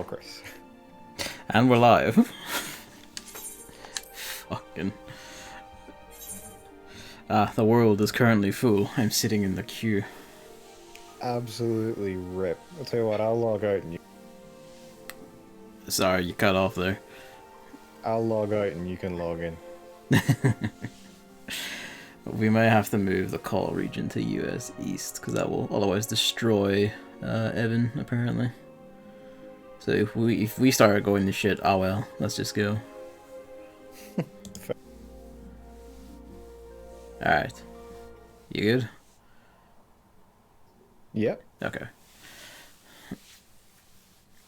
call Chris. And we're live. Fucking. The world is currently full. I'm sitting in the queue. Absolutely rip. I'll tell you what, I'll log out and you... Sorry, you cut off there. I'll log out and you can log in. We may have to move the call region to US East, because that will otherwise destroy Evan, apparently. So if we start going to shit, oh well, let's just go. Alright. You good? Yep. Okay.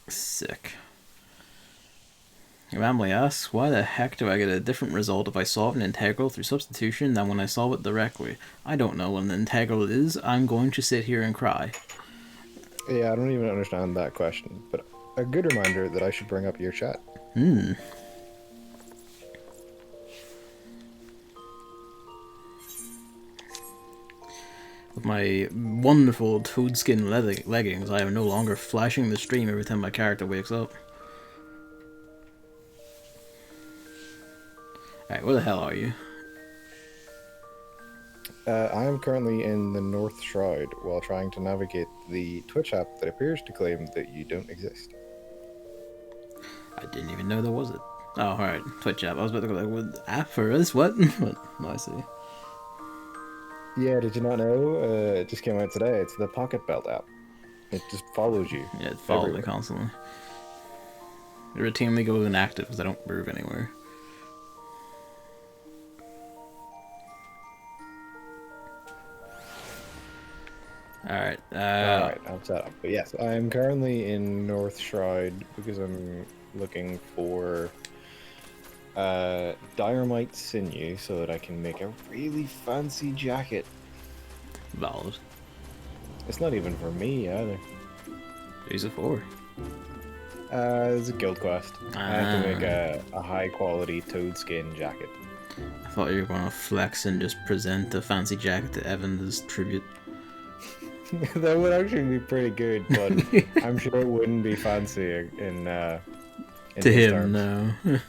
Sick. Emily asks, why the heck do I get a different result if I solve an integral through substitution than when I solve it directly? I don't know what an integral is. I'm going to sit here and cry. Yeah, I don't even understand that question, but a good reminder that I should bring up your chat. With my wonderful toadskin leggings, I am no longer flashing the stream every time my character wakes up. Alright, where the hell are you? I am currently in the North Shroud while trying to navigate the Twitch app that appears to claim that you don't exist. I didn't even know there was it. Oh, alright, Twitch app. I was about to go like, what app for us? What? What? No, I see. Yeah, did you not know? It just came out today. It's the Pocket Belt app. It just follows you. Yeah, it follows me everywhere. constantly. It routinely goes inactive because I don't move anywhere. Alright, Alright, I'm set up. But yes, I'm currently in North Shroud because I'm looking for Dynamite Sinew so that I can make a really fancy jacket. valid. It's not even for me either. Who's it for? It's a guild quest. I have to make a high quality toad skin jacket. I thought you were going to flex and just present a fancy jacket to Evan as tribute. That would actually be pretty good, but I'm sure it wouldn't be fancy in to his him, terms. no.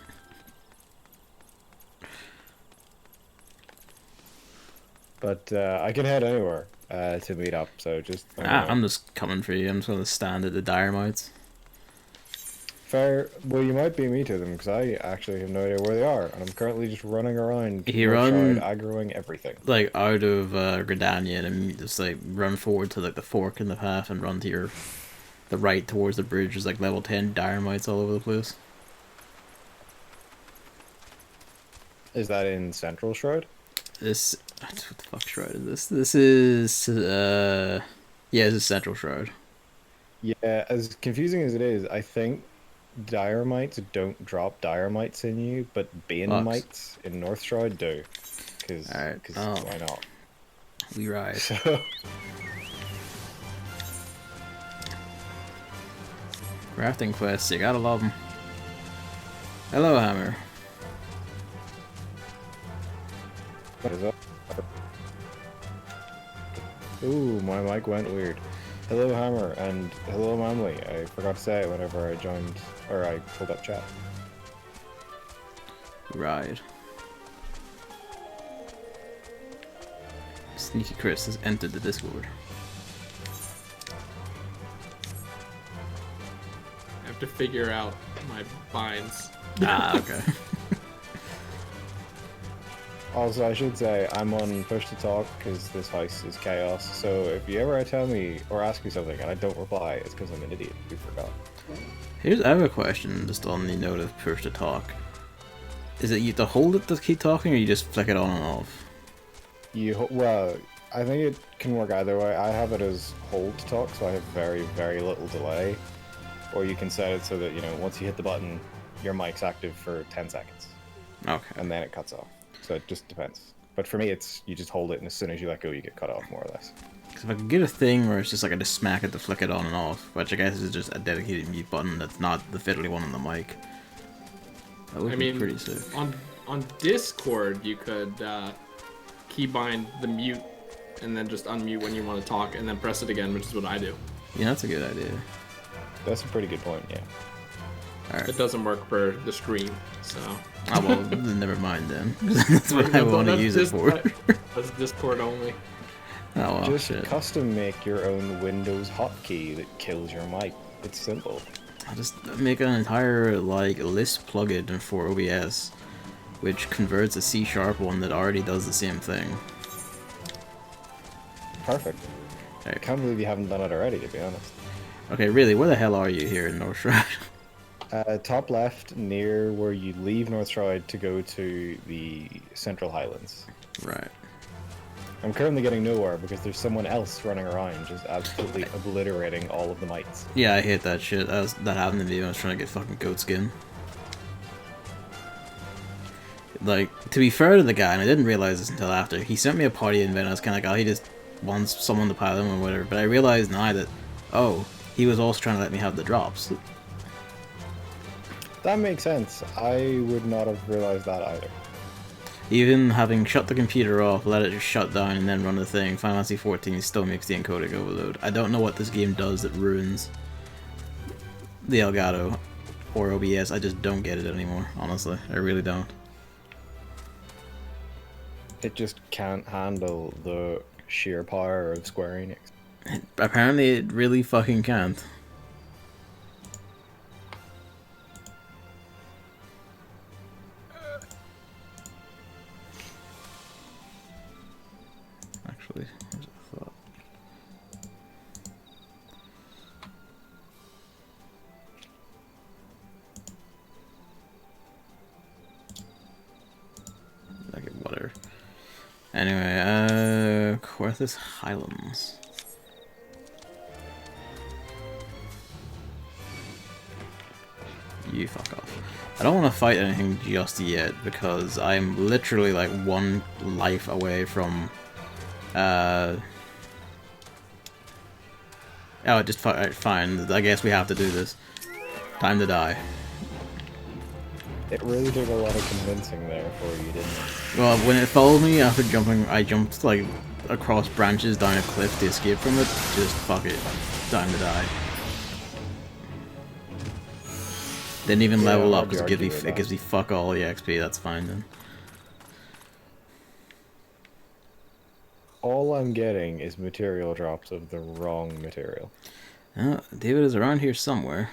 But I can head anywhere to meet up, so just... I'm just coming for you. I'm just going to stand at the Dynamites. Fair. Well, you might beat me to them, because I actually have no idea where they are, and I'm currently just running around, aggroing everything. Like, out of Gridania, and just, like, run forward to, like, the fork in the path and run to the right towards the bridge. There's, like, level 10 Dynamites all over the place. Is that in Central Shroud? This... What the fuck shroud is this? This is... yeah, this is Central Shroud. Yeah, as confusing as it is, I think Diormites don't drop Diormites in you, but Banemites in North Shroud do. Because why not? We ride. So... Crafting quests, you gotta love them. Hello, Hammer. What is up? Ooh, my mic went weird. Hello, Hammer, and hello, Mamley. I forgot to say it whenever I joined, or I pulled up chat. Ride. Sneaky Chris has entered the Discord. I have to figure out my binds. Ah, okay. Also, I should say, I'm on push to talk because this house is chaos, so if you ever tell me or ask me something and I don't reply, it's because I'm an idiot. We forgot. I have a question just on the note of push to talk. Is it you have to hold it to keep talking, or you just flick it on and off? Well, I think it can work either way. I have it as hold to talk, so I have very, very little delay. Or you can set it so that, you know, once you hit the button, your mic's active for 10 seconds. Okay. And then it cuts off. So it just depends. But for me, it's you just hold it, and as soon as you let go, you get cut off, more or less. Because if I could get a thing where it's just like I just smack it to flick it on and off, which I guess is just a dedicated mute button that's not the fiddly one on the mic, that would be pretty sick. On Discord, you could keybind the mute and then just unmute when you want to talk, and then press it again, which is what I do. Yeah, that's a good idea. That's a pretty good point, yeah. Alright. It doesn't work for the stream, so. Oh well, then never mind then. That's what I want to use it for. That's Discord only. Oh well, Just shit. custom make your own Windows hotkey that kills your mic. It's simple. I'll just make an entire like Lisp plugin for OBS, which converts a C# one that already does the same thing. Perfect. I can't believe you haven't done it already, to be honest. Okay, really, where the hell are you here in North Shroud? Top left, near where you leave North Shroud to go to the Central Highlands. Right. I'm currently getting nowhere because there's someone else running around just absolutely obliterating all of the mites. Yeah, I hate that shit. That happened to me when I was trying to get fucking goat skin. Like, to be fair to the guy, and I didn't realize this until after, he sent me a party invite and I was kind of like, oh, he just wants someone to pilot him or whatever. But I realized now that, oh, he was also trying to let me have the drops. That makes sense. I would not have realized that either. Even having shut the computer off, let it just shut down, and then run the thing, Final Fantasy 14 still makes the encoding overload. I don't know what this game does that ruins the Elgato or OBS. I just don't get it anymore, honestly. I really don't. It just can't handle the sheer power of Square Enix. Apparently it really fucking can't. Actually, here's a thought. Okay, whatever. Anyway, Quarthus Highlands. You fuck off. I don't want to fight anything just yet because I'm literally like one life away from oh, just fine. I guess we have to do this. Time to die. It really took a lot of convincing there for you, didn't it? Well, when it followed me after jumping, I jumped like across branches down a cliff to escape from it. Just fuck it. Time to die. Didn't even level up because it gives me fuck all EXP. That's fine then. All I'm getting is material drops of the wrong material. Oh, David is around here somewhere.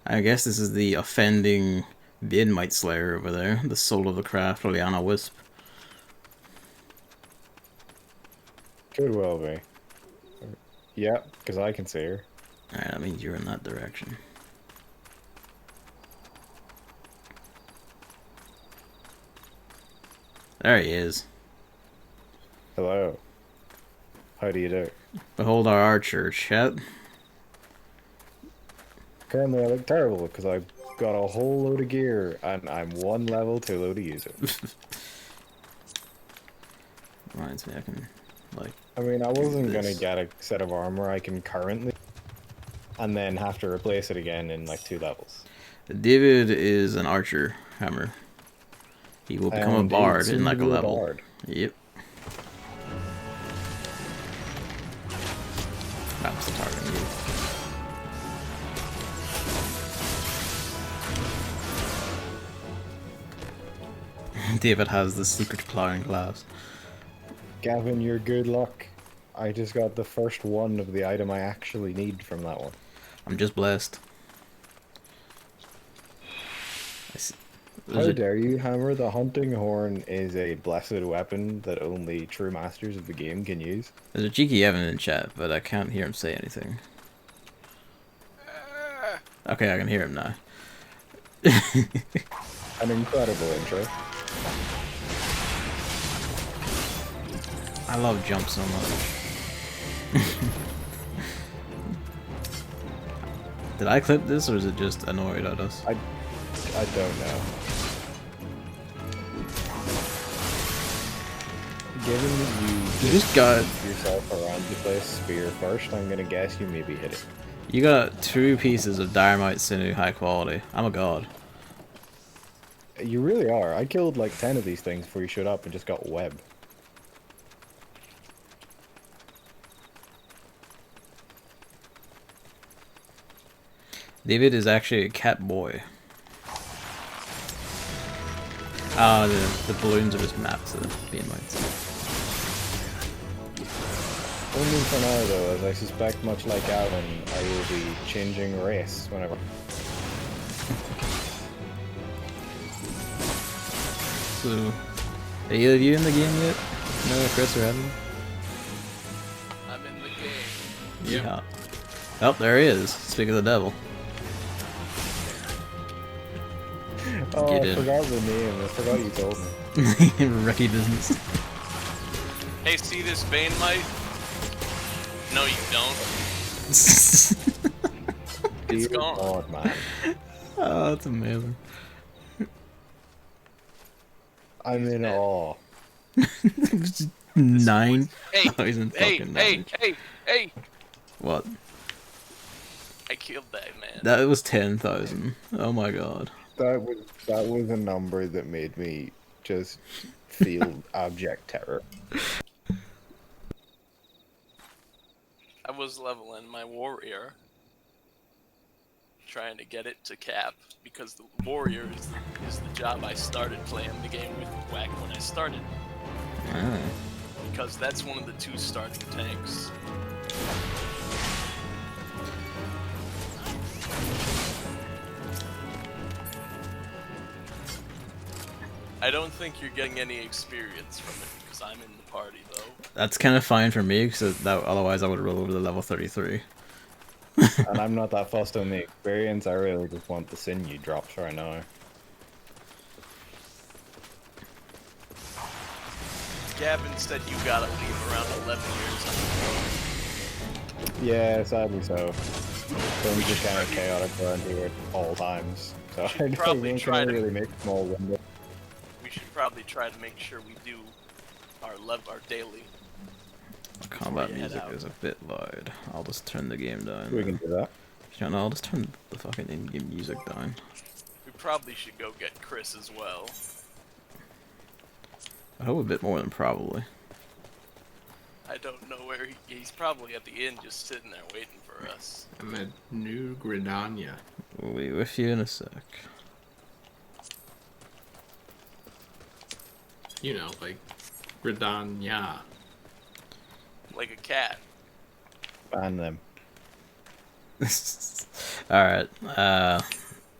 I guess this is the offending Vidmite Slayer over there, the soul of the craft, Liliana Wisp. Could well be. Yeah, because I can see her. Alright, that means you're in that direction. There he is. Hello. How do you do? Behold our archer, chat. Currently I look terrible because I've got a whole load of gear and I'm one level too low to use it. Reminds me, I can, like... I mean, I wasn't gonna get a set of armor I can currently and then have to replace it again in like 2 levels. David is an archer hammer. He will become a bard in like a level. Bard. Yep. That was the target move. David has the secret plowing class. Gavin, you're good luck. I just got the first one of the item I actually need from that one. I'm just blessed. How dare you, Hammer? The hunting horn is a blessed weapon that only true masters of the game can use. There's a cheeky Evan in chat, but I can't hear him say anything. Okay, I can hear him now. An incredible intro. I love jump so much. Did I clip this, or is it just annoyed at us? I don't know. Given that you just got yourself around the place spear first, I'm gonna guess you maybe hit it. You got 2 pieces of Dynamite Sinew high quality. I'm a god. You really are. I killed like 10 of these things before you showed up and just got web. David is actually a cat boy. Ah, the balloons are just maps of being lights. Only for now though, as I suspect much like Alan, I will be changing race whenever. So, are either of you in the game yet? No, Chris or Evan? I'm in the game. Yeah. Oh, there he is. Speak of the devil. Oh, Get I in. forgot the name. I forgot you told me. Wrecky business. Hey, see this Bane light? No, you don't. It's Dear gone. God, man. Oh, that's amazing. I'm in awe. 9,000 Hey, fucking hey, damage. hey! What? I killed that man. That was 10,000. Oh my god. That was a number that made me just feel abject terror. I was leveling my warrior, trying to get it to cap, because the warrior is the job I started playing the game with Whack when I started. Ah. Because that's one of the 2 starting tanks. I don't think you're getting any experience from it because I'm in the party though. That's kind of fine for me, because otherwise I would roll over to level 33. And I'm not that fussed on the experience, I really just want the sinew drops right now. Gavin said you gotta leave around 11 years on. Yeah, sadly so. Things are kind of chaotic around here at all times. So I probably don't try to- really make small windows. We should probably try to make sure we do our daily. Combat you head music out. is a bit loud. I'll just turn the game down. We can do that. No, I'll just turn the fucking in-game music down. We probably should go get Chris as well. I hope a bit more than probably. I don't know where he's probably at the inn just sitting there waiting for us. I'm at New Gridania. We'll be with you in a sec. You know, like Gridania. Like a cat. Ban them. Alright,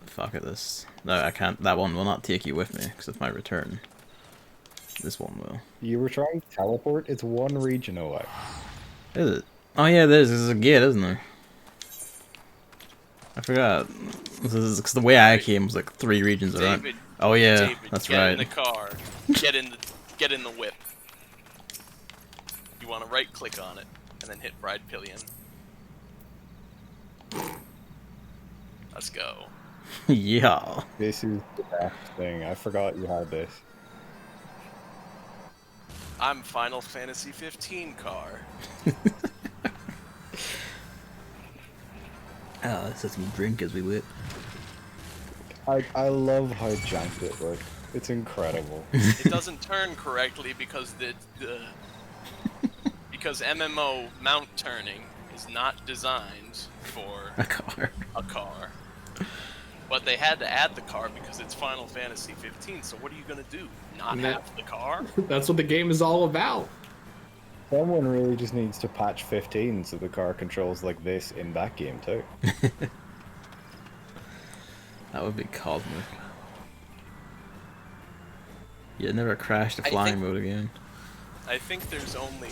fuck it, this. No, I can't. That one will not take you with me, because it's my return. This one will. You were trying to teleport? It's one region away. Is it? Oh yeah, there's a gate, isn't there? I forgot. Because the way I came was like 3 regions around. David, Oh yeah, David, that's get right. in the car. Get in the whip. You want to right click on it and then hit ride pillion. Let's go. Yeah. This is the best thing. I forgot you had this. I'm Final Fantasy 15 car. Oh, let's let me drink as we whip. I love how janked it looks. It's incredible. It doesn't turn correctly because because MMO mount turning is not designed for A car. a car. But they had to add the car because it's Final Fantasy 15. So what are you gonna do? Not No. have the car? That's what the game is all about. Someone really just needs to patch 15 so the car controls like this in that game too. That would be cosmic. You never crashed the I flying think- mode again. I think there's only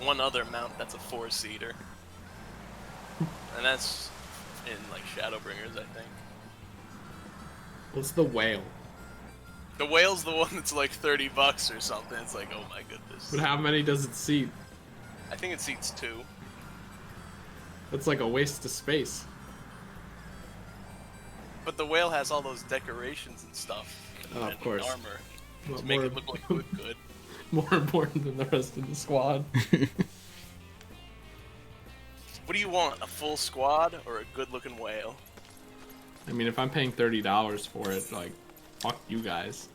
one other mount that's a 4-seater. And that's in like Shadowbringers, I think. What's the whale? The whale's the one that's like $30 or something. It's like, oh my goodness. But how many does it seat? I think it seats 2. That's like a waste of space. But the whale has all those decorations and stuff. Oh, of and course. armor But to make it look like good. more important than the rest of the squad. What do you want? A full squad or a good-looking whale? I mean, if I'm paying $30 for it, like, fuck you guys.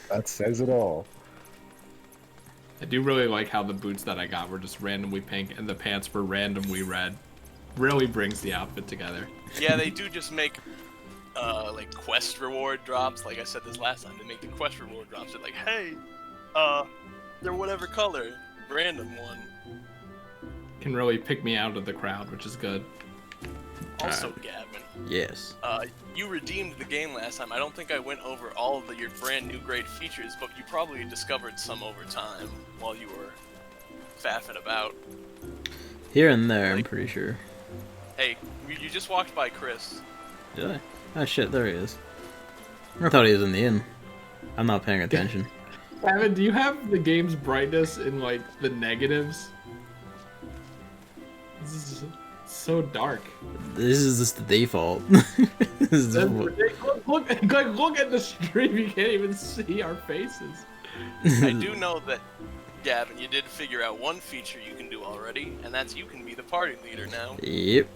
That says it all. I do really like how the boots that I got were just randomly pink and the pants were randomly red. really brings the outfit together. Yeah, they do just make like quest reward drops. Like I said this last time, they make the quest reward drops. They're like, hey, they're whatever color, random one. Can really pick me out of the crowd, which is good. Also, Gavin, Yes. you redeemed the game last time. I don't think I went over all of your brand new great features, but you probably discovered some over time while you were faffing about. Here and there, I'm pretty sure. Hey, you just walked by Chris. Did I? Ah, shit, there he is. I thought he was in the inn. I'm not paying attention. Evan, do you have the game's brightness in, like, the negatives? This is so dark. This is just the default. This is just what... Look at the stream, you can't even see our faces. I do know that, Gavin, you did figure out one feature you can do already, and that's you can be the party leader now. Yep.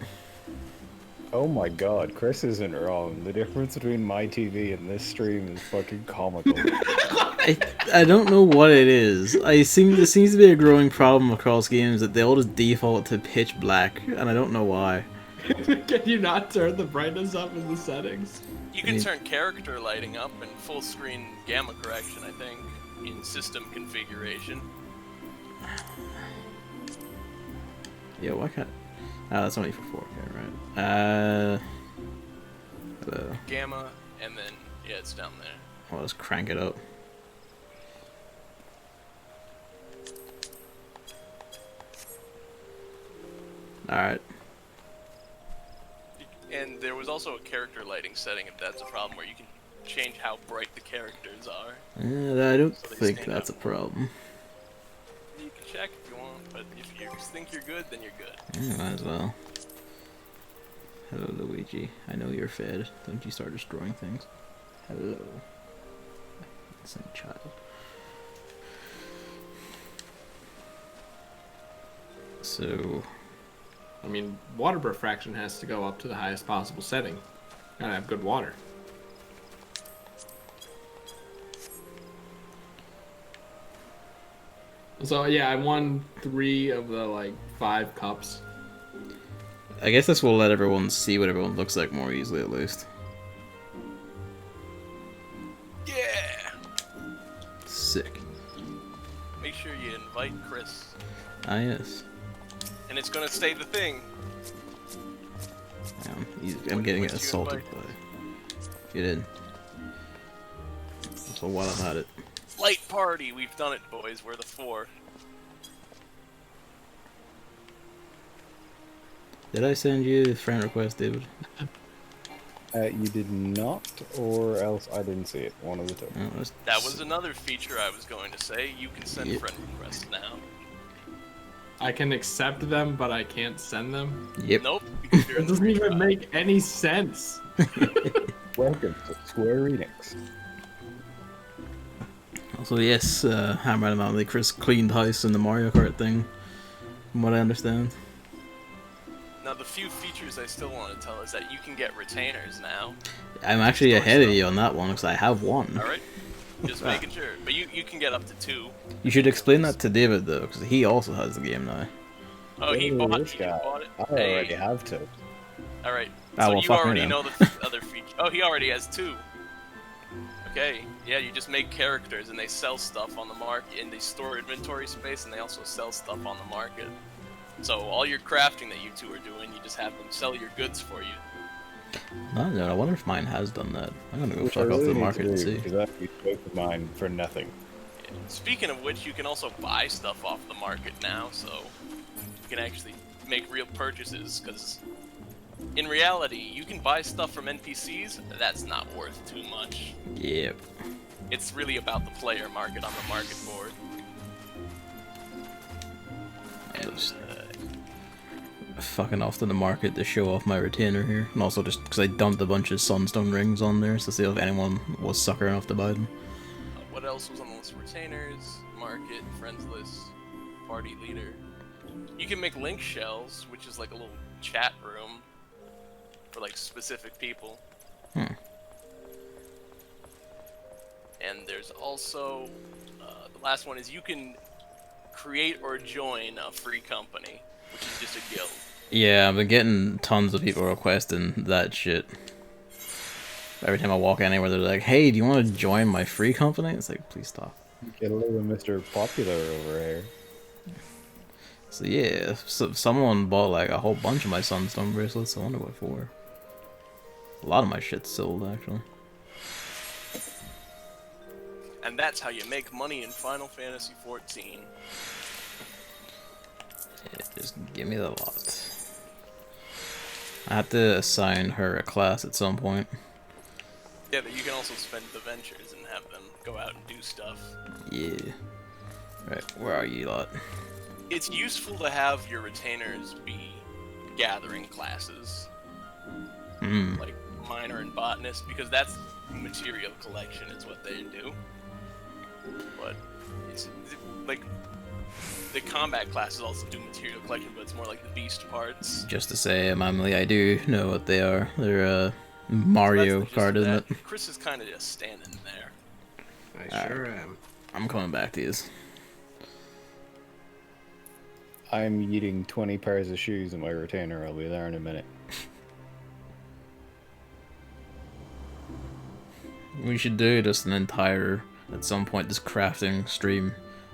Oh my god, Chris isn't wrong. The difference between my TV and this stream is fucking comical. I don't know what it is. There seems to be a growing problem across games that they all just default to pitch black, and I don't know why. Can you not turn the brightness up in the settings? You can turn character lighting up and full screen gamma correction, I think, in system configuration. Yeah, why can't... Oh, that's only for 4K, right? Hello. Gamma, and then, yeah, it's down there. Well, let's crank it up. Alright. And there was also a character lighting setting, if that's a problem, where you can change how bright the characters are. I don't So they think stand that's a out. problem. You can check if you want, but if you think you're good, then you're good. Yeah, might as well. Hello, Luigi. I know you're fed. Don't you start destroying things. Hello. Innocent child. So... I mean, water refraction has to go up to the highest possible setting. Gotta have good water. So yeah, I won 3 of the, like, 5 cups. I guess this will let everyone see what everyone looks like more easily, at least. Yeah! Sick. Make sure you invite Chris. Ah, yes. And it's gonna stay the thing. I'm getting Once you assaulted invite- by... Get in. So while I'm at it. Light party! We've done it, boys. We're the 4. Did I send you a friend request, David? You did not, or else I didn't see it. One of the two. Oh, that's- That was another feature I was going to say. You can send Yep. friend requests now. I can accept them, but I can't send them. Yep. Nope, because you're It in the doesn't free even trial. make any sense. Welcome to Square Enix. Also, yes, Hammer and Manly Chris cleaned house in the Mario Kart thing, from what I understand. Now, the few features I still want to tell is that you can get retainers now. I'm actually ahead of you on that one, because I have one. Alright? Just making sure. But you can get up to 2. You should explain that to David, though, because he also has the game now. Oh, he Ooh, bought, this he guy. bought it? I already have to. Alright. Ah, So well, you fuck me already then. know the other feature. Oh, he already has 2. Okay. Yeah, you just make characters and they sell stuff on the market, and they store inventory space, and they also sell stuff on the market. So all your crafting that you 2 are doing, you just have them sell your goods for you. No, I wonder if mine has done that. I'm gonna go Which I check off really the need market to and do, see. because that'd be both of mine for nothing. Speaking of which, you can also buy stuff off the market now, so you can actually make real purchases, because in reality, you can buy stuff from NPCs, that's not worth too much. Yep. It's really about the player market on the market board. And, Just fucking off to the market to show off my retainer here, and also just because I dumped a bunch of sunstone rings on there to see if anyone was sucker enough to buy them. what else was on the list? Retainers, market, friends list, party leader. You can make link shells, which is like a little chat room for like specific people. Hmm. And there's also, the last one is you can create or join a free company, which is just a guild. Yeah, I've been getting tons of people requesting that shit. Every time I walk anywhere, they're like, "Hey, do you want to join my free company?" It's like, please stop. Get a little Mr. Popular over here. So yeah, so someone bought like a whole bunch of my sunstone bracelets. I wonder what for. A lot of my shit's sold actually. And that's how you make money in Final Fantasy XIV. Yeah, just give me the lot. I have to assign her a class at some point. Yeah, but you can also spend the ventures and have them go out and do stuff. Yeah. Right, where are you lot? It's useful to have your retainers be gathering classes. Like miner and botanist, because that's material collection is what they do. But it's like the combat classes also do material collection, but it's more like the beast parts. Just to say, Emily, I do know what they are. They're Mario Kart, isn't it? Chris is kind of just standing there. I sure am. I'm coming back to these. I'm eating 20 pairs of shoes in my retainer. I'll be there in a minute. We should do just an entire, at some point, this crafting stream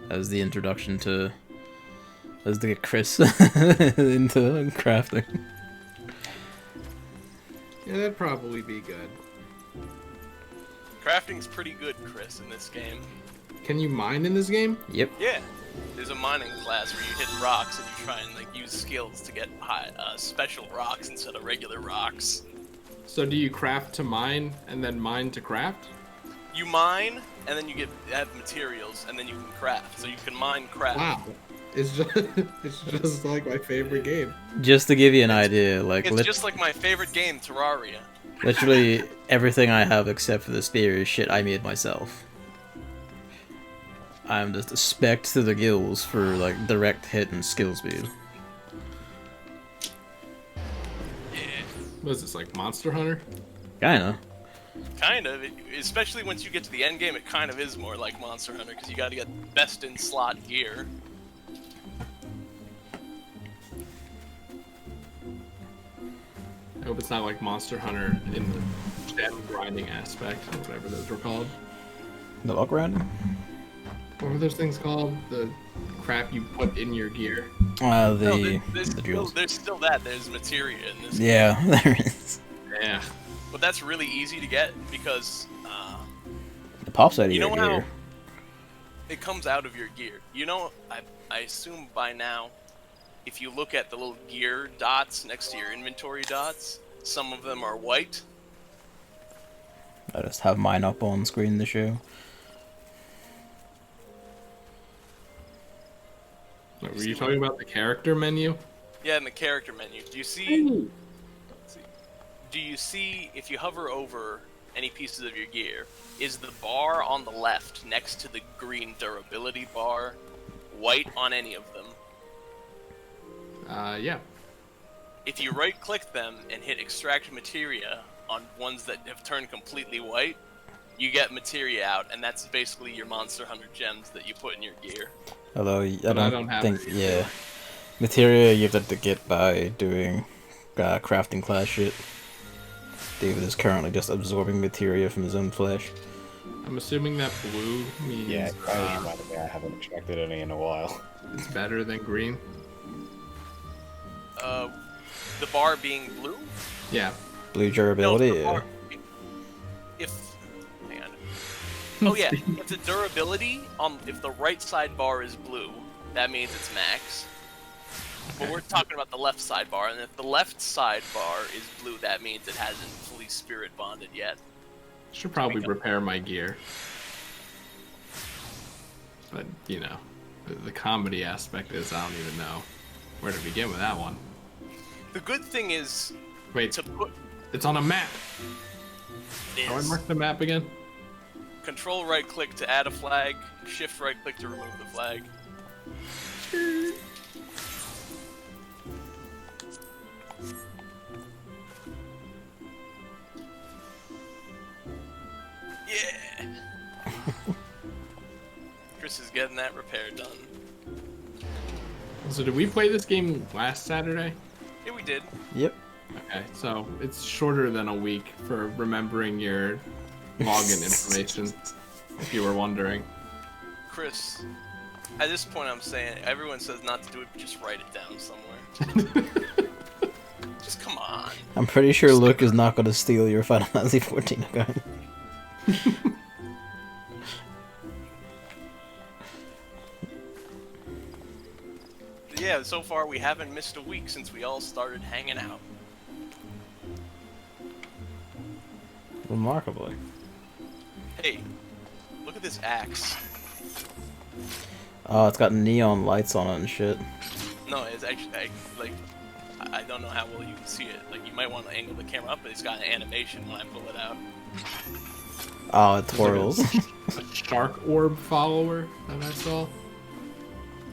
as the introduction to, as to get Chris into crafting. Yeah, that'd probably be good. Crafting's pretty good, Chris, in this game. Can you mine in this game? Yep. Yeah, there's a mining class where you hit rocks and you try and like use skills to get special rocks instead of regular rocks. So do you craft to mine and then mine to craft? You mine and then you have materials and then you can craft. So you can mine craft. Wow. It's just like my favorite game. Just to give you an idea, like It's just like my favorite game, Terraria. literally everything I have except for the spear is shit I made myself. I'm just a spec to the gills for like direct hit and skill speed. What is this, like Monster Hunter? Kinda. Kind of, especially once you get to the end game, it kind of is more like Monster Hunter because you got to get best in slot gear. I hope it's not like Monster Hunter in the gem grinding aspect, or whatever those were called. The luck round? What were those things called? The crap you put in your gear. No, The there's jewels. still that. There's materia in this. Yeah, there is. Yeah. But that's really easy to get because It pops out of you your know how gear. it comes out of your gear. You know, I assume by now, if you look at the little gear dots next to your inventory dots, some of them are white. I just have mine up on screen to show. What, were you talking about the character menu? Yeah, in the character menu. Do you see? Do you see if you hover over any pieces of your gear, is the bar on the left next to the green durability bar white on any of them? Yeah. If you right-click them and hit extract materia on ones that have turned completely white, you get materia out, and that's basically your Monster Hunter gems that you put in your gear. Although I don't have think, it. yeah. Materia you have to get by doing crafting class shit. David is currently just absorbing materia from his own flesh. I'm assuming that blue means Yeah, I reminded me I haven't extracted any in a while. it's better than green. The bar being blue? Yeah. Blue durability, the yeah. bar- hang on. Oh yeah, if the durability if the right side bar is blue, that means it's max. But we're talking about the left side bar, and if the left side bar is blue, that means it hasn't fully spirit bonded yet. Should probably repair my gear. But, you know, the comedy aspect is I don't even know where to begin with that one. The good thing is Wait, to put it's on a map. How do I is mark the map again? control right click to add a flag, shift right click to remove the flag. Yeah. Chris is getting that repair done. So did we play this game last Saturday? did. Yep. Okay, so it's shorter than a week for remembering your login information, if you were wondering. Chris, at this point I'm saying, everyone says not to do it, but just write it down somewhere. Just come on. I'm pretty sure Luke is not going to steal your Final Fantasy 14 account. Yeah, so far we haven't missed a week since we all started hanging out. Remarkably. Hey, look at this axe. Oh, it's got neon lights on it and shit. No, it's actually, I don't know how well you can see it. Like, you might want to angle the camera up, but it's got an animation when I pull it out. Oh, it twirls. A shark orb follower that I saw.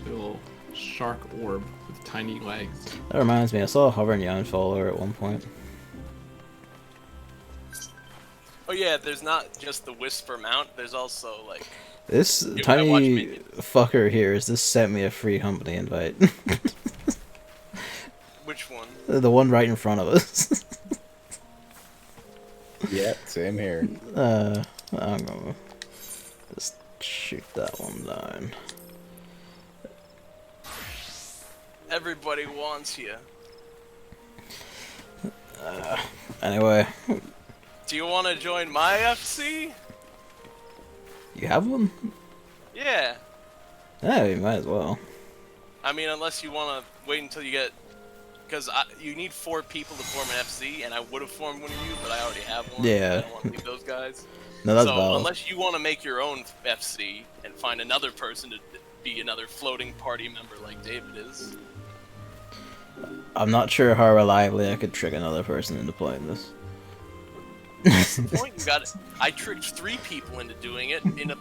A little shark orb with tiny legs. That reminds me, I saw a hovering Young follower at one point. Oh yeah, there's not just the Whisper mount, there's also, like... This gotta watch tiny Minions. fucker here has just sent me a free company invite. Which one? The one right in front of us. Yeah, same here. I'm gonna just shoot that one down. Everybody wants you. Anyway, Do you want to join my FC? you have one? Yeah. Yeah, you might as well. I mean, unless you want to wait until you get... Because you need 4 people to form an FC, and I would have formed one of you, but I already have one. Yeah. I don't want to leave those guys. No, that's so, valid. unless you want to make your own FC and find another person to be another floating party member like David is. I'm not sure how reliably I could trick another person into playing this. That's the point. You got it. I tricked 3 people into doing it in a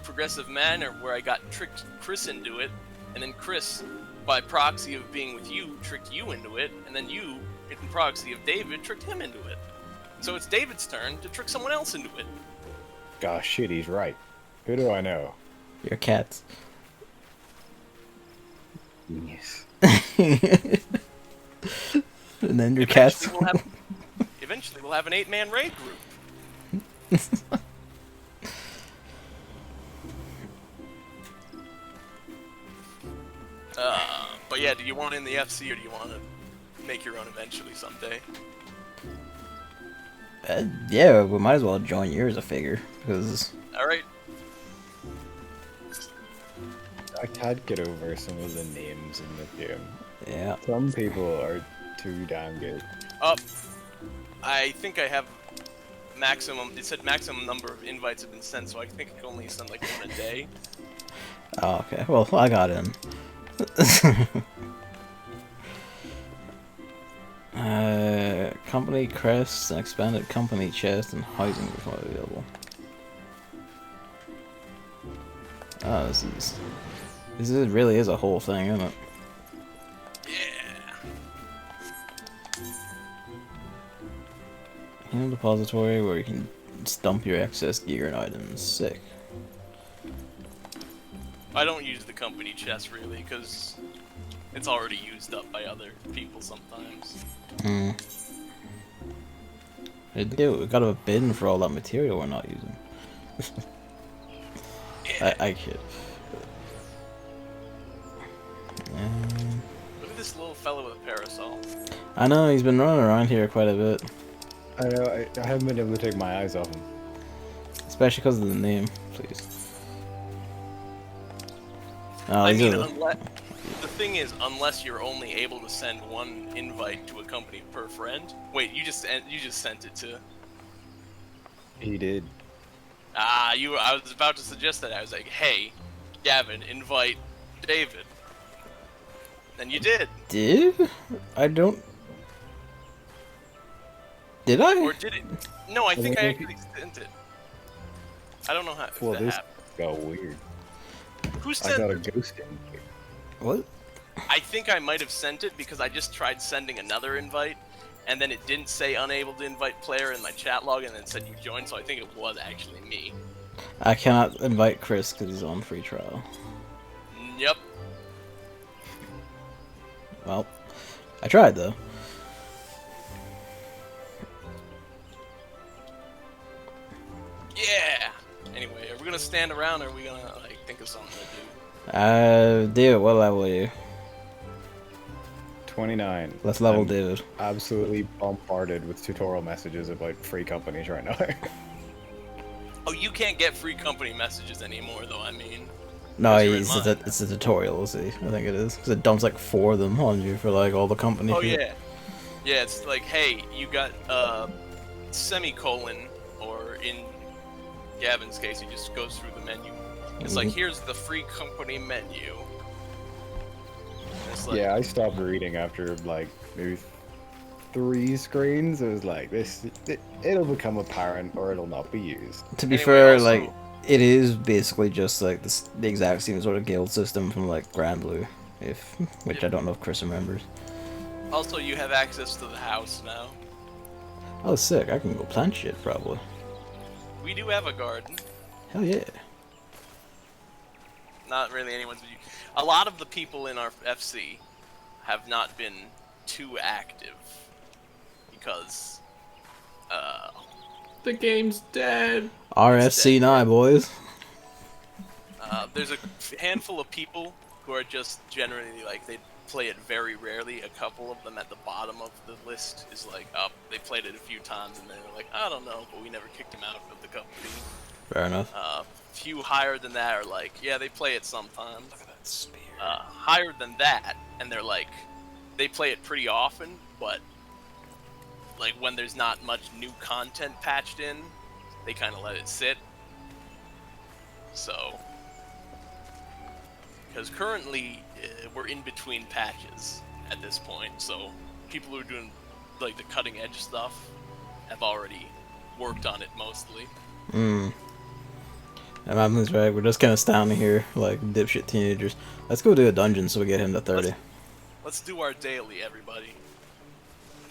progressive manner, where I got tricked Chris into it, and then Chris, by proxy of being with you, tricked you into it, and then you, in proxy of David, tricked him into it. So it's David's turn to trick someone else into it. Gosh, shit, he's right. Who do I know? Your cats. Yes. And then your cats. Eventually we'll have an 8-man raid group. But yeah, do you want in the FC or do you want to make your own eventually someday? Yeah, we might as well join yours, I figure, because... Alright. I can't get over some of the names in the game. Yeah. Some people are too damn good. I think I have maximum, it said maximum number of invites have been sent, so I think I can only send like 1 a day. Oh, okay. Well, I got in. Company crests, an expanded company chest, and housing become available. Oh, this really is a whole thing, isn't it? Yeah. Hidden depository where you can dump your excess gear and items. Sick. I don't use the company chest really, because it's already used up by other people sometimes. Hmm. We got a bin for all that material we're not using. Yeah. I kid. Look at this little fellow with a parasol. I know, he's been running around here quite a bit. I know, I haven't been able to take my eyes off him. Especially because of the name, please. Oh, I these mean, are the thing is, unless you're only able to send 1 invite to a company per friend. Wait, you just sent it to. He did. I was about to suggest that. I was like, hey, Gavin, invite David. And you did. Did? I don't... Did I? Or did it? No, I think I actually sent it. I don't know how if Well, that this happened. got weird. Who I sent got a it? ghost in here. What? I think I might have sent it because I just tried sending another invite, and then it didn't say unable to invite player in my chat log, and then said you joined, so I think it was actually me. I cannot invite Chris because he's on free trial. Yep. Well, I tried though. gonna stand around, or are we gonna like think of something to do? Dude, what level are you? 29. Let's level I'm dude. absolutely bombarded with tutorial messages about free companies right now. Oh, you can't get free company messages anymore, though. I mean, No, Because you're in it's a tutorial, see? I think it is. Because it dumps like 4 of them on you for like all the company oh shit. yeah, yeah. It's like, hey, you got semicolon, or in Gavin's case, he just goes through the menu. It's like, here's the free company menu. And it's like, Yeah, I stopped reading after like maybe 3 screens. It was like it'll become apparent or it'll not be used. To be Anyway, fair, also- like, it is basically just like the exact same sort of guild system from like Grand Blue, which I don't know if Chris remembers. Also, you have access to the house now. Oh, sick! I can go plant shit probably. We do have a garden. Hell yeah! Not really anyone's. A lot of the people in our FC have not been too active because The game's dead. RSC9 boys. there's a handful of people who are just generally like, they play it very rarely. A couple of them at the bottom of the list is like, oh, they played it a few times and they're like, I don't know, but we never kicked them out of the company. Fair enough. Few higher than that are like, yeah, they play it sometimes. Higher than that, and they're like, they play it pretty often, but like when there's not much new content patched in, they kind of let it sit. So, because currently we're in between patches at this point, so people who are doing like the cutting edge stuff have already worked on it mostly. Madeline's right. We're just kind of standing here like dipshit teenagers. Let's go do a dungeon so we get him to 30. Let's do our daily, everybody.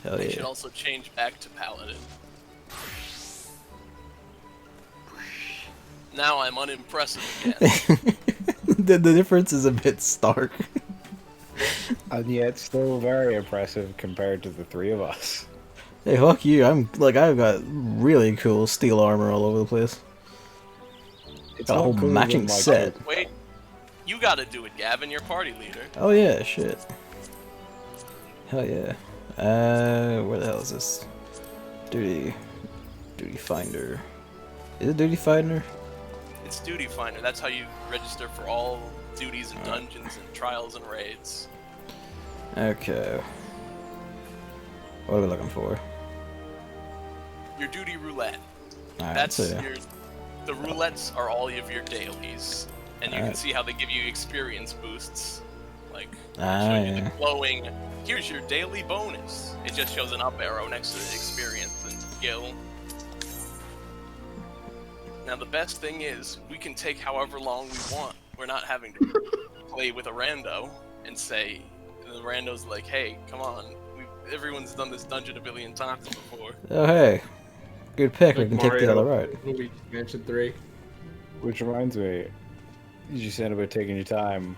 Hell They yeah! should also change back to Paladin. Now I'm unimpressive again. the difference is a bit stark. And yet still very impressive compared to the 3 of us. Hey, fuck you! I've got really cool steel armor all over the place. It's Got a not whole cool matching when, like, set. Wait, you gotta do it, Gavin. You're party leader. Oh yeah, shit. Hell yeah. Where the hell is this? Duty Finder. Is it Duty Finder? It's Duty Finder. That's how you register for all duties and dungeons and trials and raids. Okay. What are we looking for? Your duty roulette. Alright, That's so the roulettes are all of your dailies, and you can Alright. see how they give you experience boosts. Like, Ah, showing you yeah. the glowing, here's your daily bonus. It just shows an up arrow next to the experience and skill. Now the best thing is, we can take however long we want. We're not having to play with a rando and say, the rando's like, hey, come on, everyone's done this dungeon a billion times before. Oh hey. Good pick, we Like can take the other route. Luigi Mansion 3. Which reminds me, you said about taking your time,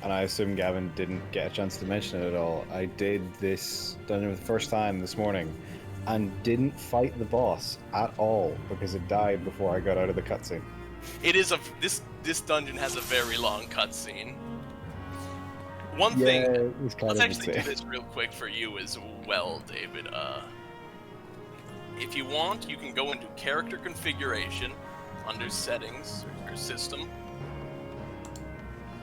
and I assume Gavin didn't get a chance to mention it at all. I did this dungeon for the first time this morning, and didn't fight the boss at all because it died before I got out of the cutscene. It is this dungeon has a very long cutscene. One thing, it was kind let's of actually do insane. this real quick for you as well, David. If you want, you can go into character configuration under settings or system,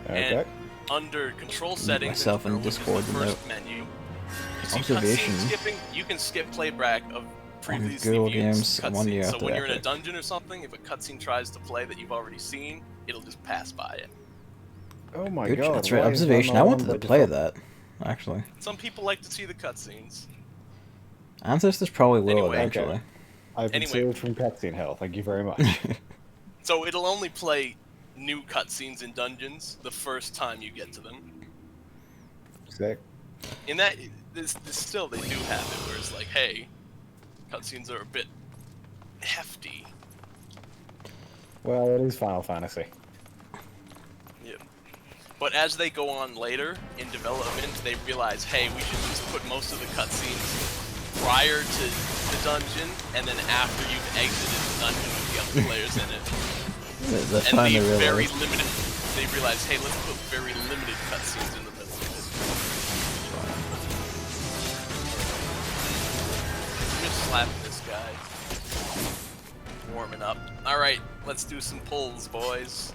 Okay. and under control settings, myself in which is Discord the to first menu. You see Observation. cutscene skipping. You can skip playback of previously Girl viewed games, 1 year cutscenes. So after when you're in a Epic. dungeon or something, if a cutscene tries to play that you've already seen, it'll just pass by it. Oh my Good, god. that's right, why is that observation. not I on wanted by to play default? that, actually. Some people like to see the cutscenes. Ancestors probably will Anyway. eventually. Okay. I've been Anyway. saved from cutscene hell. Thank you very much. So it'll only play new cutscenes in dungeons the first time you get to them. Sick. In that, this still they do have it where it's like, hey, cutscenes are a bit hefty. Well, it is Final Fantasy. Yep. But as they go on later in development, they realize, hey, we should just put most of the cutscenes prior to the dungeon, and then after you've exited the dungeon with the other players in it. They're And trying to realize. they realize, hey, let's put very limited cutscenes in the middle of it. I'm just slapping this guy. Warming up. Alright, let's do some pulls, boys.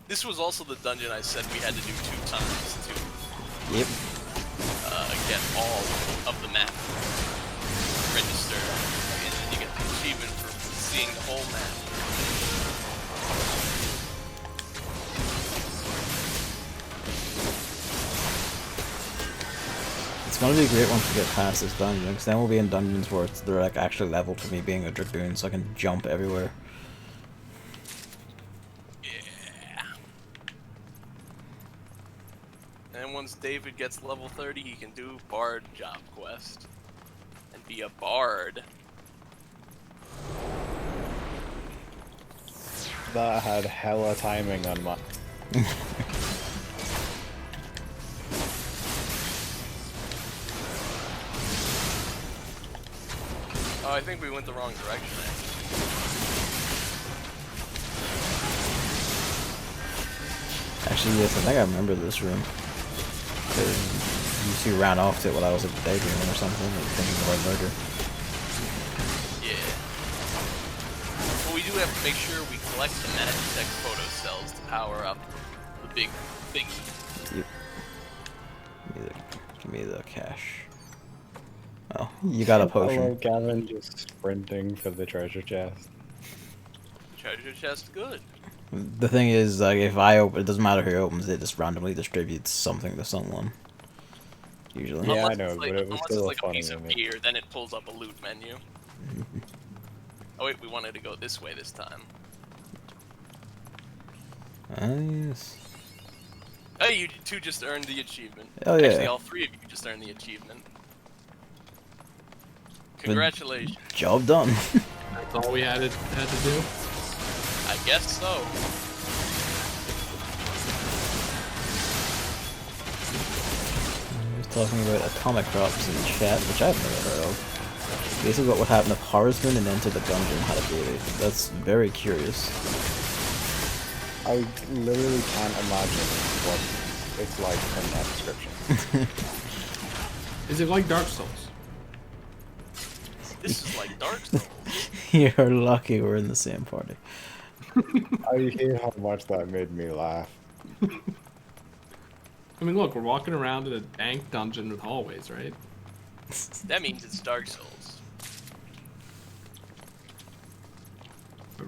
This was also the dungeon I said we had to do 2 times to Yep. get all of the map registered, and then you get the achievement for seeing the whole map. It's gonna be a great one to get past this dungeon, because then we'll be in dungeons where they're like actually leveled for me being a dragoon, so I can jump everywhere. And once David gets level 30, he can do Bard job quest and be a bard. That had hella timing on my. Oh, I think we went the wrong direction. Actually, yes, I think I remember this room. You two ran off to it while I was daydreaming or something, and thinking about murder. Yeah. But we do have to make sure we collect the Magitech photo cells to power up the big thingy. Yep. Give me the cash. Oh, you got a potion. Hello, Gavin, just sprinting for the treasure chest. Treasure chest, good. The thing is, like, if I open, it doesn't matter who opens it, just randomly distributes something to someone. Usually. Yeah, Unless I know, it's like, but it was unless still it's like a a piece funny of image. gear, then it pulls up a loot menu. Oh wait, we wanted to go this way this time. Yes. Oh, you two just earned the achievement. Oh, yeah. Actually, all 3 of you just earned the achievement. Congratulations. Job done. That's all we had to do. I guess so. He was talking about atomic drops in chat, which I've never heard of. Basically what would happen if Horseman and Enter the Gungeon had a baby. That's very curious. I literally can't imagine what it's like from that description. Is it like Dark Souls? This is like Dark Souls. You're lucky we're in the same party. I hear how much that made me laugh. I mean, look, we're walking around in a dank dungeon with hallways, right? That means it's Dark Souls.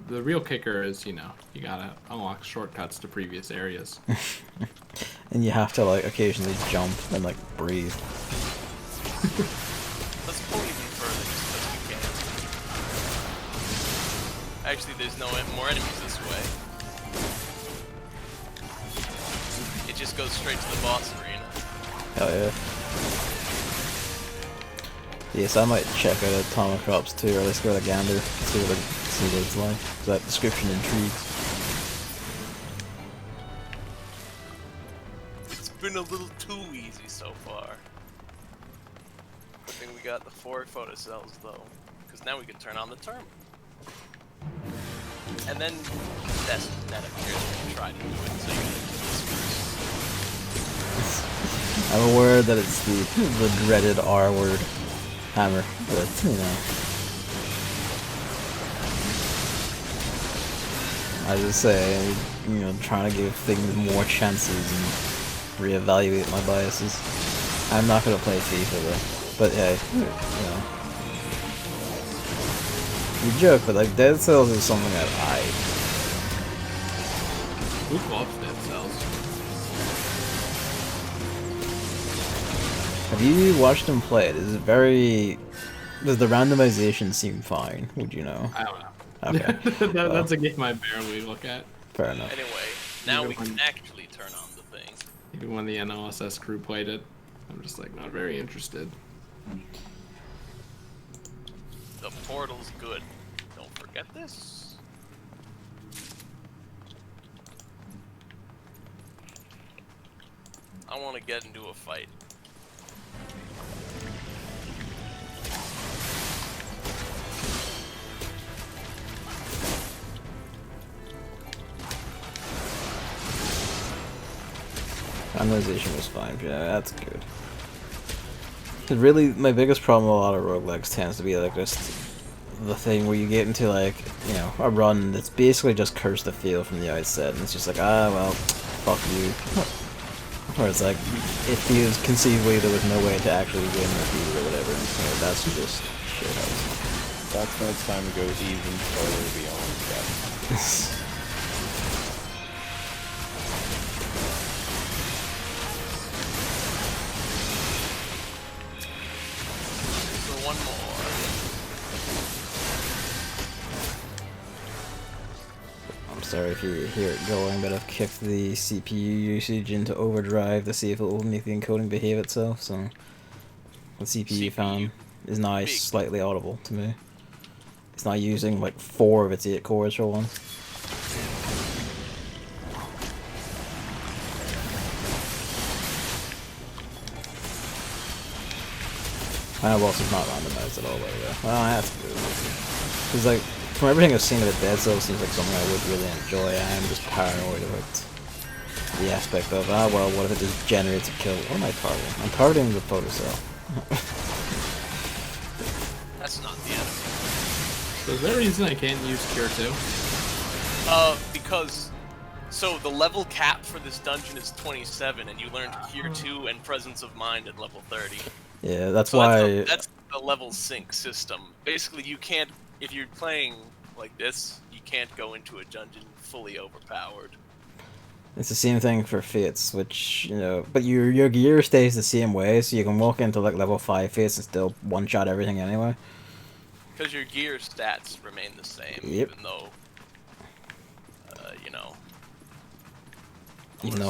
The real kicker is, you know, you gotta unlock shortcuts to previous areas. And you have to, like, occasionally jump and, like, breathe. Let's pull even further just because we can. Actually, there's no more enemies this way. It just goes straight to the boss arena. Hell yeah. Yes, I might check out Atomic Drops too, or at least go to Gander, see what it's like. 'Cause that description intrigues. It's been a little too easy so far. I think we got the 4 photocells though, because now we can turn on the terminal. And then that appears when you try to do it, so you gotta do this first. I'm aware that it's the dreaded R word, hammer, but you know. I just say, you know, trying to give things more chances and reevaluate my biases. I'm not gonna play FIFA though, but hey, you know. You joke, but like Dead Cells is something that Who loves Dead Cells? have you watched him play it? Is it very? Does the randomization seem fine? Would you know? I don't know. Okay. That's a game I barely look at. Fair enough. Anyway, now Even we can when- actually turn on the thing. Even when the NLSS crew played it, I'm just like not very interested. The portal's good. Don't forget this. I want to get into a fight. Randomization was fine, yeah, that's good. But really, my biggest problem with a lot of roguelikes tends to be like just the thing where you get into like, you know, a run that's basically just cursed the field from the outset, and it's just like, ah, well, fuck you. Or it's like, it feels conceivably there was no way to actually win the field or whatever, and you know, that's just shithouse. That's when it's time to go even further beyond death. One more. I'm sorry if you hear it going, but I've kicked the CPU usage into overdrive to see if it will make the encoding behave itself, so the CPU fan is now slightly audible to me. It's not using like 4 of its 8 cores for once. Final boss is not randomized at all, by the way. Well, that's good. Because, like, from everything I've seen of it, Dead Cells seems like something I would really enjoy. I am just paranoid about the aspect of, ah, well, what if it just generates a kill? What am I targeting? I'm targeting the photocell. That's not the enemy. So is there a reason I can't use Cure 2? Because... So, the level cap for this dungeon is 27, and you learned Cure 2 and Presence of Mind at level 30. Yeah, that's So why... That's the level sync system. Basically, you can't... If you're playing like this, you can't go into a dungeon fully overpowered. It's the same thing for Fates, which, you know... But your gear stays the same way, so you can walk into, like, level 5 Fates and still one-shot everything anyway. Because your gear stats remain the same, Yep. even though... you know... Even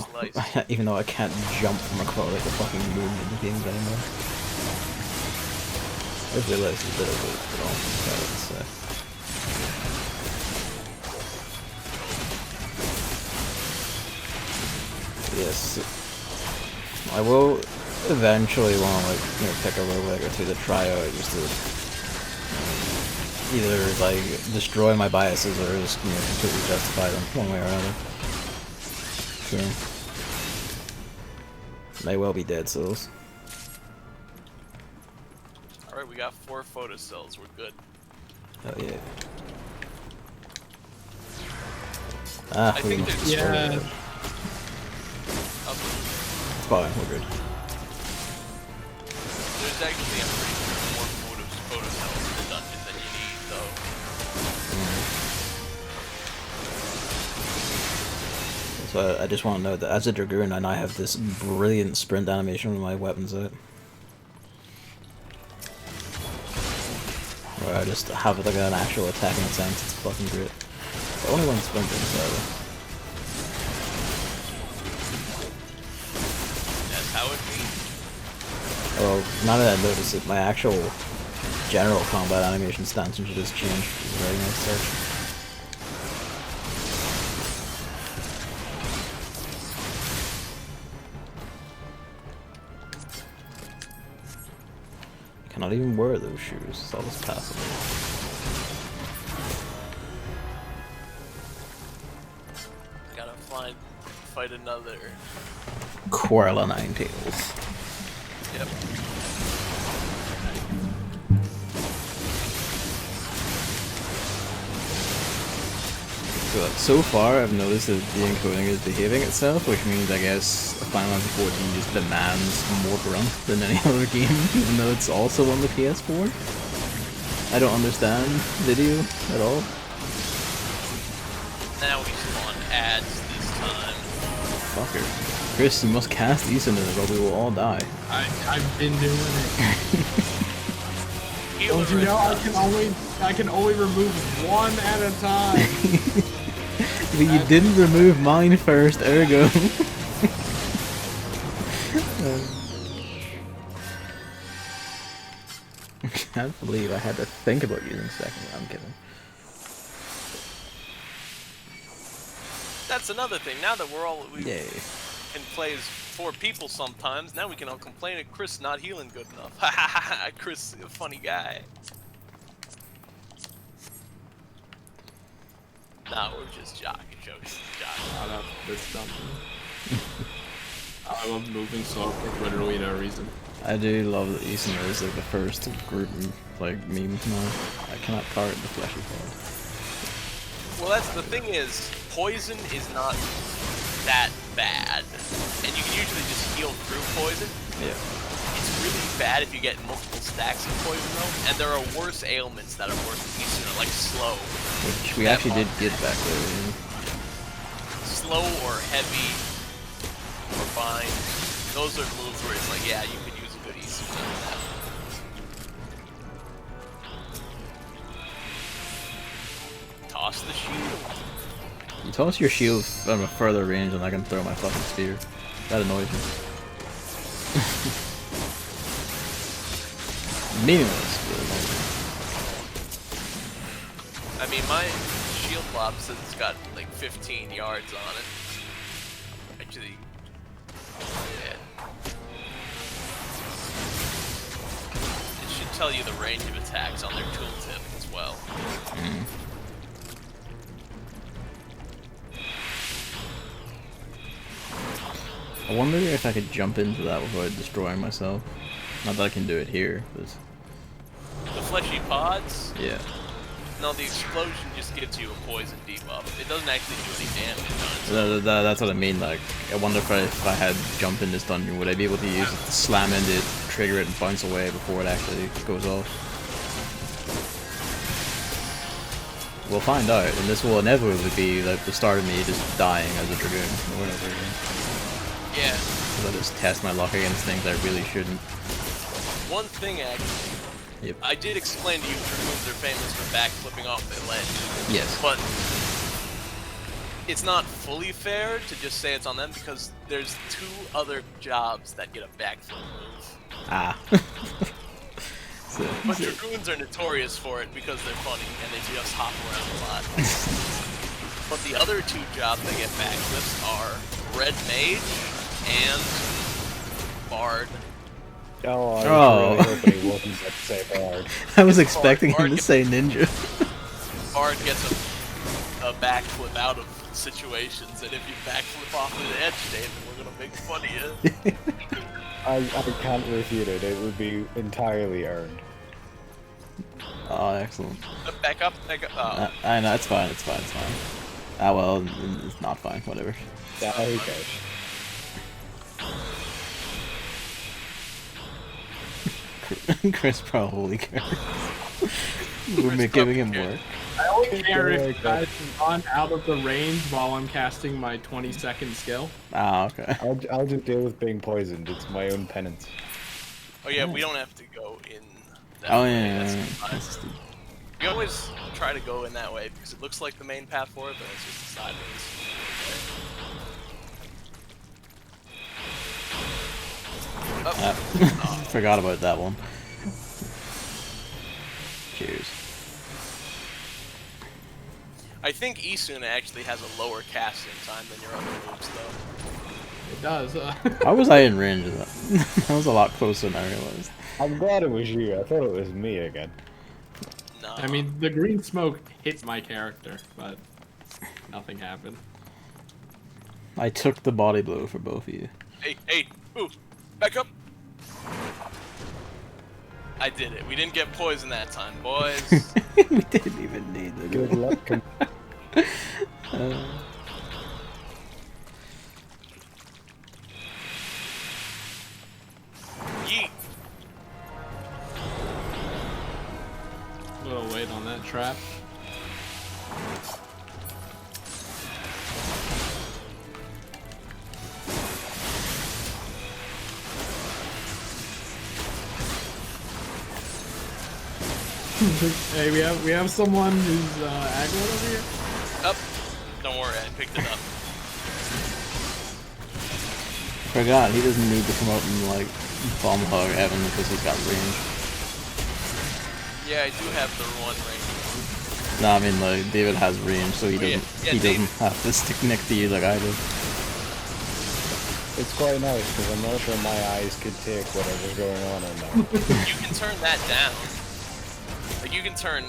though I can't jump from across like the fucking moon in the games anymore. I realized a bit of it, but all yes, I will eventually want to, like, you know, pick a roguelike or two to try out just to either like destroy my biases or just, you know, completely justify them one way or another. So, may well be Dead Cells. Alright, we got 4 photocells, we're good. Oh yeah. Ah, I we think must there's... Yeah. It's fine, we're good. There's actually, I'm pretty sure, more photocells in the dungeon than you need, though. So I just want to note that as a Dragoon, I now have this brilliant sprint animation with my weapons out. Where I just have like an actual attacking sense, it's fucking great. The only one sprinting, sadly. That's how it be. Well, now that I notice it, my actual general combat animation stance should just change, which is a very nice touch. Cannot even wear those shoes, it's always passable. Gotta fight another. Quarrel Nine Tails. Yep. So far, I've noticed that the encoding is behaving itself, which means I guess Final Fantasy XIV just demands more grunt than any other game, even though it's also on the PS4. I don't understand video at all. Now we spawn ads this time. Fucker. Chris, you must cast these into it or we will all die. I've been doing it. Healer Don't you know response. I can only remove one at a time. But you didn't remove mine first, ergo. I can't believe I had to think about using second. I'm kidding. That's another thing. Now that we Yay. can play as 4 people sometimes, now we can all complain at Chris not healing good enough. Ha ha ha! Chris, a funny guy. Nah, we're just joking. Shout out to this something. I love moving slow for literally no reason. I do love that Eason is like the first group like meme now. I cannot cart the fleshy part. Well, that's the thing is, poison is not that bad, and you can usually just heal through poison. Yeah. It's really bad if you get multiple stacks of poison though, and there are worse ailments that are worse than Eason, like slow. Which we actually did get back there. Slow or heavy or bind. Those are moves where it's like, yeah, you could use a good Eason on that. Toss the shield. You toss your shield from a further range and I can throw my fucking spear. That annoys me. Meaningless, but annoys me. I mean, my shield lob says it's got like 15 yards on it. Actually, yeah. It should tell you the range of attacks on their tooltip as well. Mm. I wonder if I could jump into that without destroying myself. Not that I can do it here, but... The fleshy pods? Yeah. No, the explosion just gives you a poison debuff. It doesn't actually do any damage on it. That's what I mean, like, I wonder if I had jump in this dungeon, would I be able to use it to slam into it, trigger it, and bounce away before it actually goes off? We'll find out, and this will inevitably be like the start of me just dying as a Dragoon, or whatever. Yeah. Because I just test my luck against things I really shouldn't. One thing, actually. Yep. I did explain to you Dragoons are famous for backflipping off the ledge. Yes. But it's not fully fair to just say it's on them because there's 2 other jobs that get a backflip move. Ah. But Dragoons are notorious for it because they're funny and they just hop around a lot. But the other 2 jobs that get backflips are Red Mage and Bard. Oh, I was really hoping he wasn't about to say Bard. I was expecting him to say Ninja. Bard gets a backflip out of situations, and if you backflip off the edge, David, we're gonna make fun of you. I can't refute it. It would be entirely earned. Oh, excellent. Back up, back up. Oh. I know, it's fine, it's fine, it's fine. Ah, well, it's not fine, whatever. Yeah, who cares? Chris probably cares. We're giving him work. I only care if you guys have gone out of the range while I'm casting my 20-second skill. Ah, okay. I'll just deal with being poisoned. It's my own penance. Oh yeah, we don't have to go in that Oh way. yeah, That's fine. We always try to go in that way because it looks like the main path for it, but it's just the sideways. Oh. Forgot about that one. Cheers. I think Isuna actually has a lower casting time than your other moves, though. It does. How was I in range of that? That was a lot closer than I realized. I'm glad it was you. I thought it was me again. No. I mean, the green smoke hit my character, but nothing happened. I took the body blow for both of you. Hey, ooh, back up. I did it. We didn't get poisoned that time, boys. We didn't even need the Good luck. Yeet. A little weight on that trap. Hey, we have someone who's aggro over here. Up. Don't worry, I picked it up. Forgot, he doesn't need to come out and like bomb hug Evan because he's got range. Yeah, I do have the one range. No, I mean like David has range, so he doesn't Dave. have to stick next to you like I do. It's quite nice because I'm not sure my eyes could take whatever's going on in there. You can turn that down. Like you can turn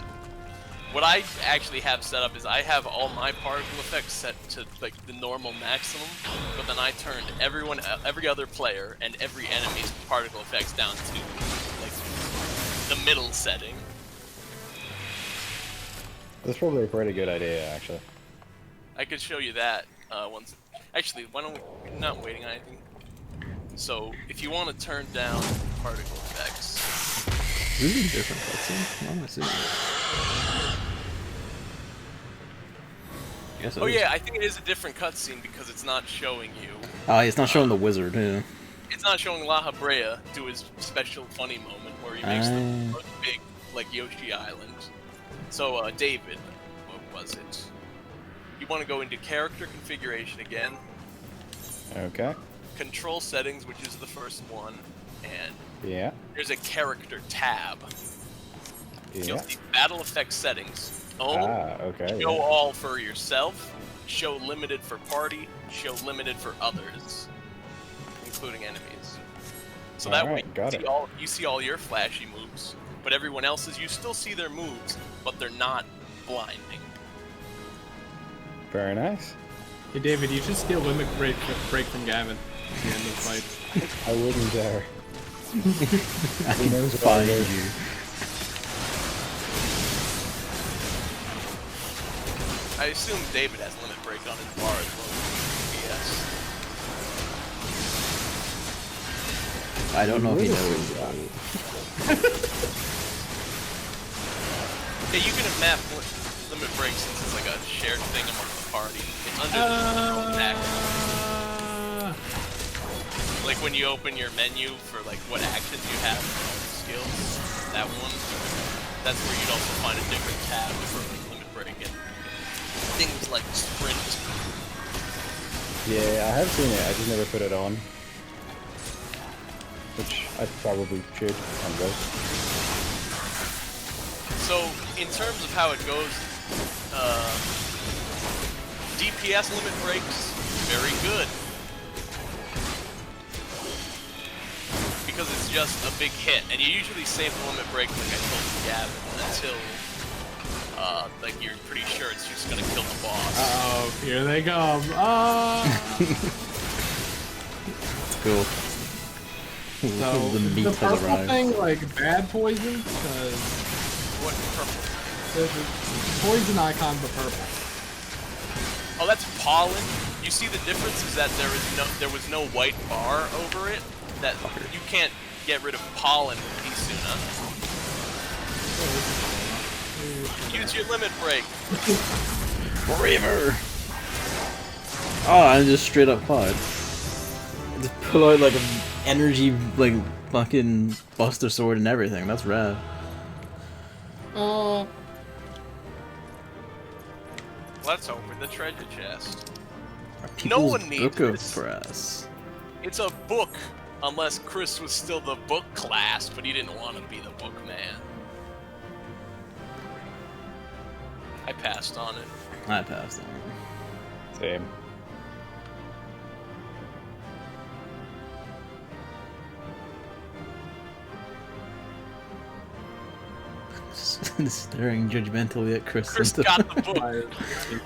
What I actually have set up is I have all my particle effects set to like the normal maximum, but then I turned every other player, and every enemy's particle effects down to like the middle setting. That's probably a pretty good idea, actually. I could show you that once. Actually, why don't we? We're not waiting on anything. So if you want to turn down particle effects. This is a different cutscene. Why am I seeing it? Yes, it Oh is. yeah, I think it is a different cutscene because it's not showing you. Oh, it's not showing the wizard, yeah. It's not showing La Habrea do his special funny moment where he makes the look big like Yoshi Island. So David, what was it? You want to go into character configuration again. Okay. Control settings, which is the first one, and Yeah. there's a character tab. You'll Yeah. see battle effect settings. Okay. Show Yeah. all for yourself, show limited for party, show limited for others, including enemies. So that way you see all your flashy moves, but everyone else's, you still see their moves, but they're not blinding. Very nice. Hey David, you should steal limit break from Gavin at the end of the fight. I wouldn't dare. I can find you. I assume David has limit break on his bar as well. Yes. I don't know if he knows. Yeah, you can have map limit break since it's like a shared thing among the party. It's under the control tab. Like when you open your menu for like what actions you have and all the skills, that one, that's where you'd also find a different tab for limit break and things like sprint. Yeah, I have seen it. I just never put it on. Which I probably should on both. So in terms of how it goes, DPS limit breaks, very good. Because it's just a big hit, and you usually save the limit break, like I told Gavin, until like you're pretty sure it's just gonna kill the boss. Oh, here they come. Oh. It's cool. So The meat the has purple arrived. thing like bad poison? Because What purple? there's a poison icon but purple. Oh, that's pollen. You see the difference is that there was no white bar over it. That you can't get rid of pollen with Pisuna. Use your limit break. Forever! Oh, I just straight up caught. Just pull out like an energy, like fucking Buster Sword and everything. That's rad. Let's open the treasure chest. People's one needs Book of this. Press. It's a book, unless Chris was still the book class, but he didn't want to be the book man. I passed on it. I passed on it. Same. Staring judgmentally at Chris. Chris got the book.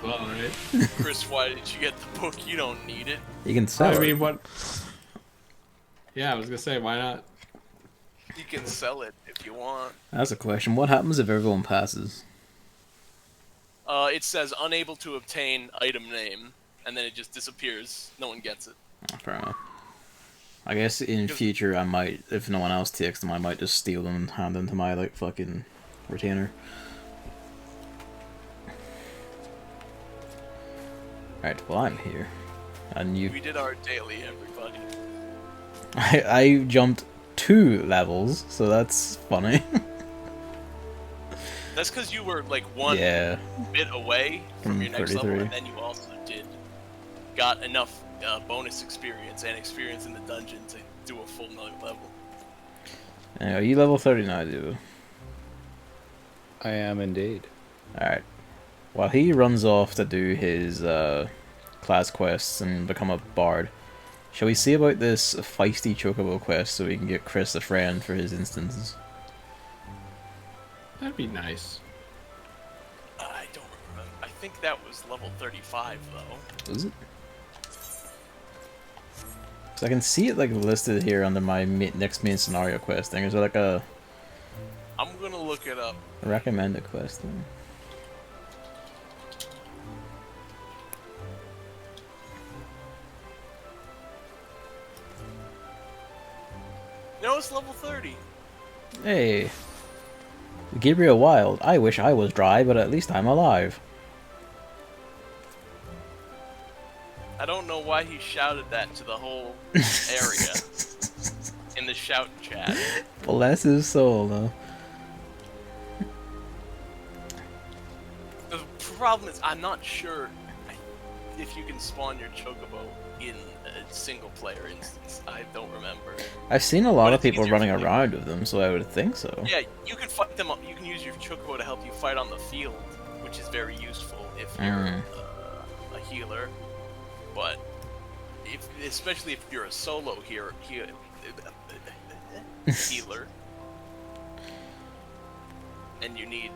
Well, right? Chris, why did you get the book? You don't need it. You can sell I it. mean, what? Yeah, I was gonna say, why not? You can sell it if you want. That's a question. What happens if everyone passes? It says unable to obtain item name, and then it just disappears. No one gets it. Oh, fair enough. I guess in future I might, if no one else takes them, I might just steal them and hand them to my like fucking retainer. Alright, well I'm here. And We did our daily, everybody. I jumped 2 levels, so that's funny. That's because you were like one Yeah. bit away from From your next level, 33. and then you also got enough bonus experience and experience in the dungeon to do a full another level. Anyway, are you level 30 now, dude? I am indeed. Alright. While he runs off to do his class quests and become a bard, shall we see about this feisty chocobo quest so we can get Chris a friend for his instances? That'd be nice. think that was level 35 though. Is it? So I can see it like listed here under my next main scenario quest thing. Is there like a I'm gonna look it up. recommended quest thing? No, it's level 30. Hey, Gabriel Wild. I wish I was dry, but at least I'm alive. I don't know why he shouted that to the whole area in the shout chat. Bless his soul, though. The problem is, I'm not sure if you can spawn your chocobo in a single player instance. I don't remember. I've seen a lot But of it's people easier running for you. around with them, so I would think so. Yeah, you can fight them. You can use your chocobo to help you fight on the field, which is very useful if you're a healer. But especially if you're a solo healer, and you need.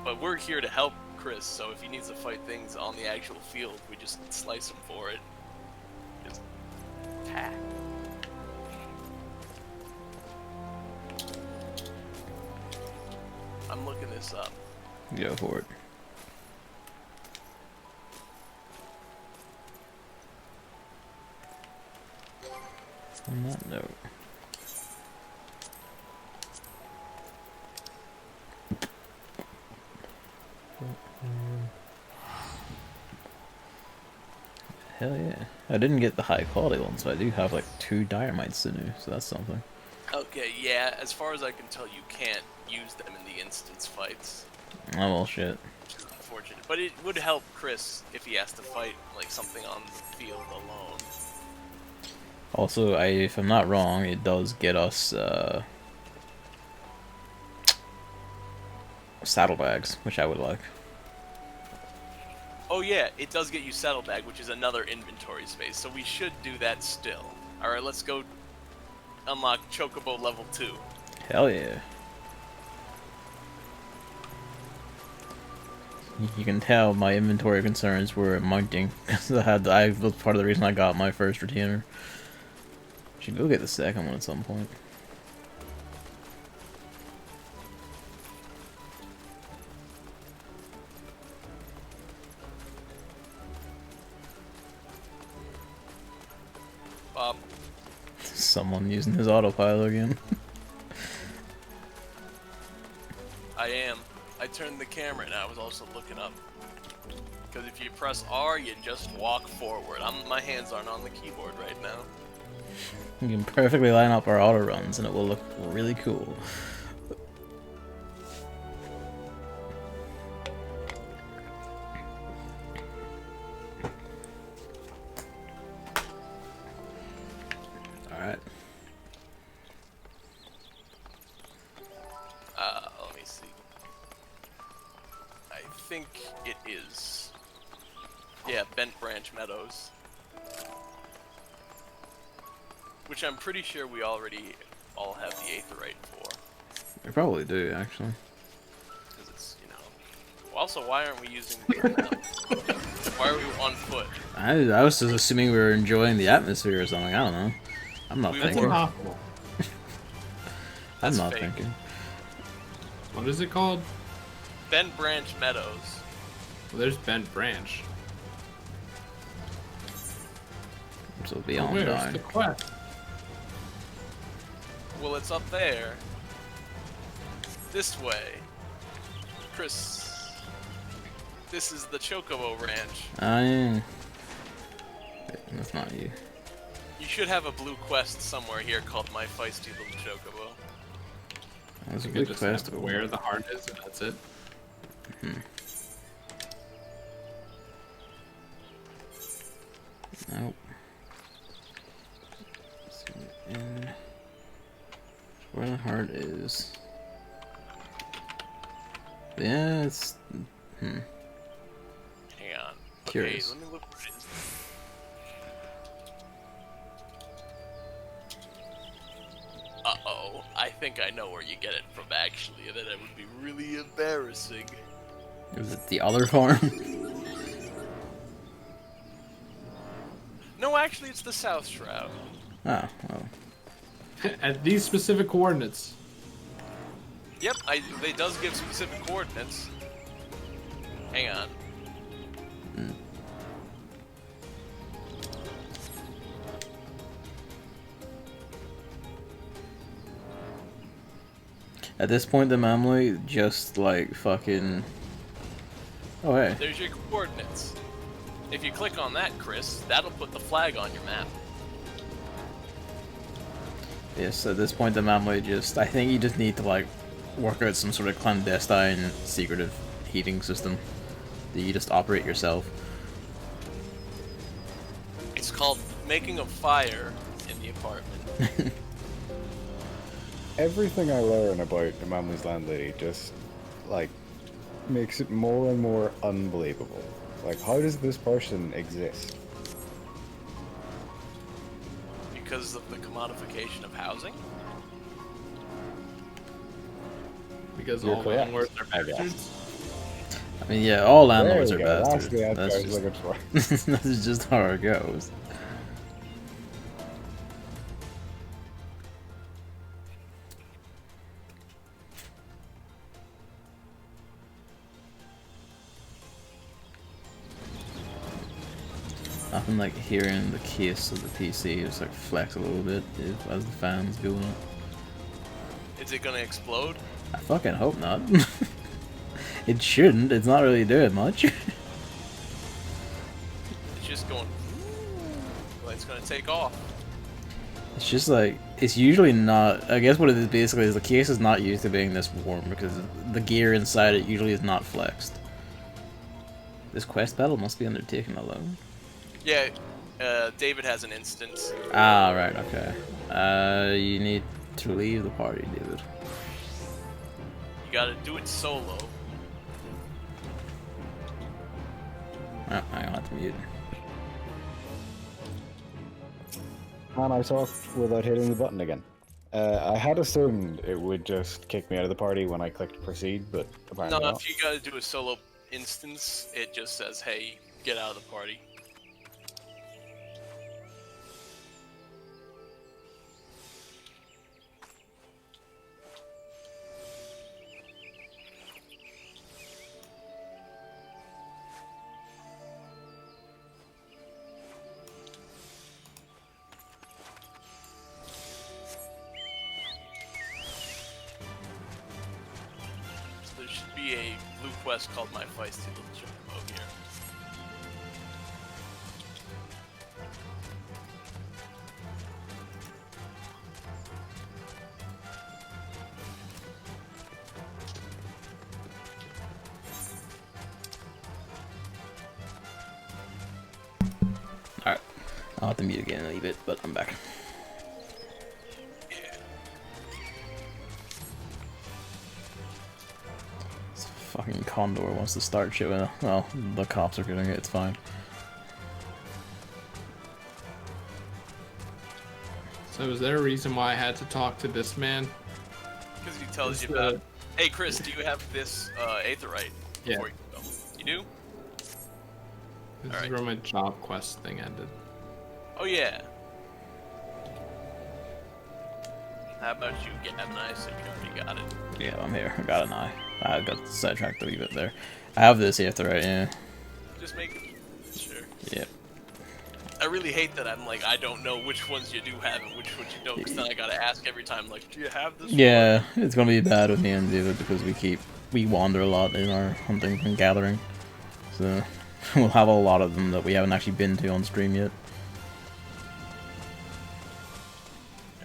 But we're here to help Chris, so if he needs to fight things on the actual field, we just slice him for it. Just attack. I'm looking this up. Go for it. On that note. Hell yeah. I didn't get the high quality one, so I do have like 2 dynamites to do, so that's something. Okay, yeah, as far as I can tell, you can't use them in the instance fights. Oh well, shit. Which is unfortunate. But it would help Chris if he has to fight like something on the field alone. Also, if I'm not wrong, it does get us saddlebags, which I would like. Oh yeah, it does get you saddlebag, which is another inventory space, so we should do that still. Alright, let's go unlock Chocobo level 2. Hell yeah. You can tell my inventory concerns were mounting, because I was part of the reason I got my first retainer. Should go get the second one at some point. Bob. Someone using his autopilot again. I am. I turned the camera and I was also looking up. Because if you press R, you just walk forward. My hands aren't on the keyboard right now. You can perfectly line up our auto runs and it will look really cool. Alright. Let me see. I think it is. Yeah, Bent Branch Meadows. Which I'm pretty sure we already all have the Aetherite for. We probably do, actually. Because it's, you know. Also, why aren't we using. Why are we on foot? I was just assuming we were enjoying the atmosphere or something. I don't know. I'm not That's thinking. impossible. I'm That's not fake. thinking. What is it called? Bent Branch Meadows. Well, there's Bent Branch. So Oh, beyond where's dying. the quest? Well, it's up there. This way. Chris. This is the Chocobo Ranch. Yeah. That's not you. You should have a blue quest somewhere here called My Feisty Little Chocobo. That's a You good just have quest. to where the heart is, and that's it. Nope. And where the heart is. Yeah, it's. Hang on. Curious. Okay, let me look where it is. Uh-oh. I think I know where you get it from, actually, and then it would be really embarrassing. Is it the other farm? actually, it's the South Shroud. Oh, well. At these specific coordinates. Yep, they does give specific coordinates. Hang on. At this point, the Mamley just like fucking. Oh hey. There's your coordinates. If you click on that, Chris, that'll put the flag on your map. Yes, at this point, the Mamley just. I think you just need to like work out some sort of clandestine, secretive heating system that you just operate yourself. It's called making a fire in the apartment. Everything I learn about the Mamley's landlady just, like, makes it more and more unbelievable. Like, how does this person exist? Because of the commodification of housing? Because You're all correct, landlords are I guess. bastards. I mean, yeah, all landlords There are we go, bastards. That's the answer That's I was just, looking for. that's just how it goes. Often like hearing the case of the PC just like flex a little bit as the fans go up. Is it gonna explode? I fucking hope not. It shouldn't. It's not really doing much. It's just going. Well, it's gonna take off. It's just like it's usually not. I guess what it is basically is the case is not used to being this warm because the gear inside it usually is not flexed. This quest battle must be undertaken alone. Yeah, David has an instance. Ah, right, okay. You need to leave the party, David. You gotta do it solo. Oh, I got to mute. And I talked without hitting the button again. I had assumed it would just kick me out of the party when I clicked proceed, but apparently No, not. if you gotta do a solo instance, it just says, hey, get out of the party. There should be a blue quest called My Feisty Little Chocobo here. Alright. I'll have to mute again in a little bit, but I'm back. Yeah. This fucking Condor wants to start shit with. Well, the cops are doing it, it's fine. So is there a reason why I had to talk to this man? Because he tells It's you about. Hey, Chris, do you have this aetherite? Yeah. Before you go? You do? This Alright. is where my job quest thing ended. Oh yeah. How about you get an eye so you already got it? Yeah, I'm here. I got an eye. I got sidetracked a wee bit there. I have this aetherite, yeah. Just make sure. Yeah. I really hate that I'm like, I don't know which ones you do have and which ones you don't, because then I gotta ask every time, like, do you have this Yeah, it's gonna be bad with me and David because we wander a lot in our hunting and gathering. So we'll have a lot of them that we haven't actually been to on stream yet.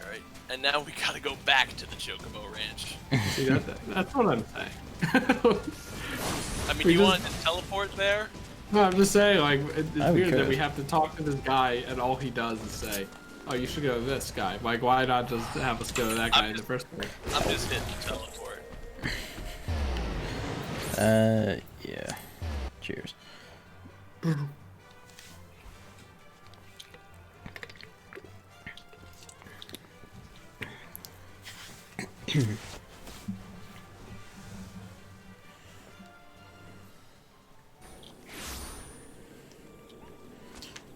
Alright, and now we gotta go back to the Chocobo Ranch. See, that's what I'm saying. I mean, We you just- wanted to teleport there? No, I'm just saying, like, it's I weird that could. we have to talk to this guy and all he does is say, oh, you should go to this guy. Like, why not just have us go to that guy in the first place? I'm just hitting teleport. Yeah. Cheers.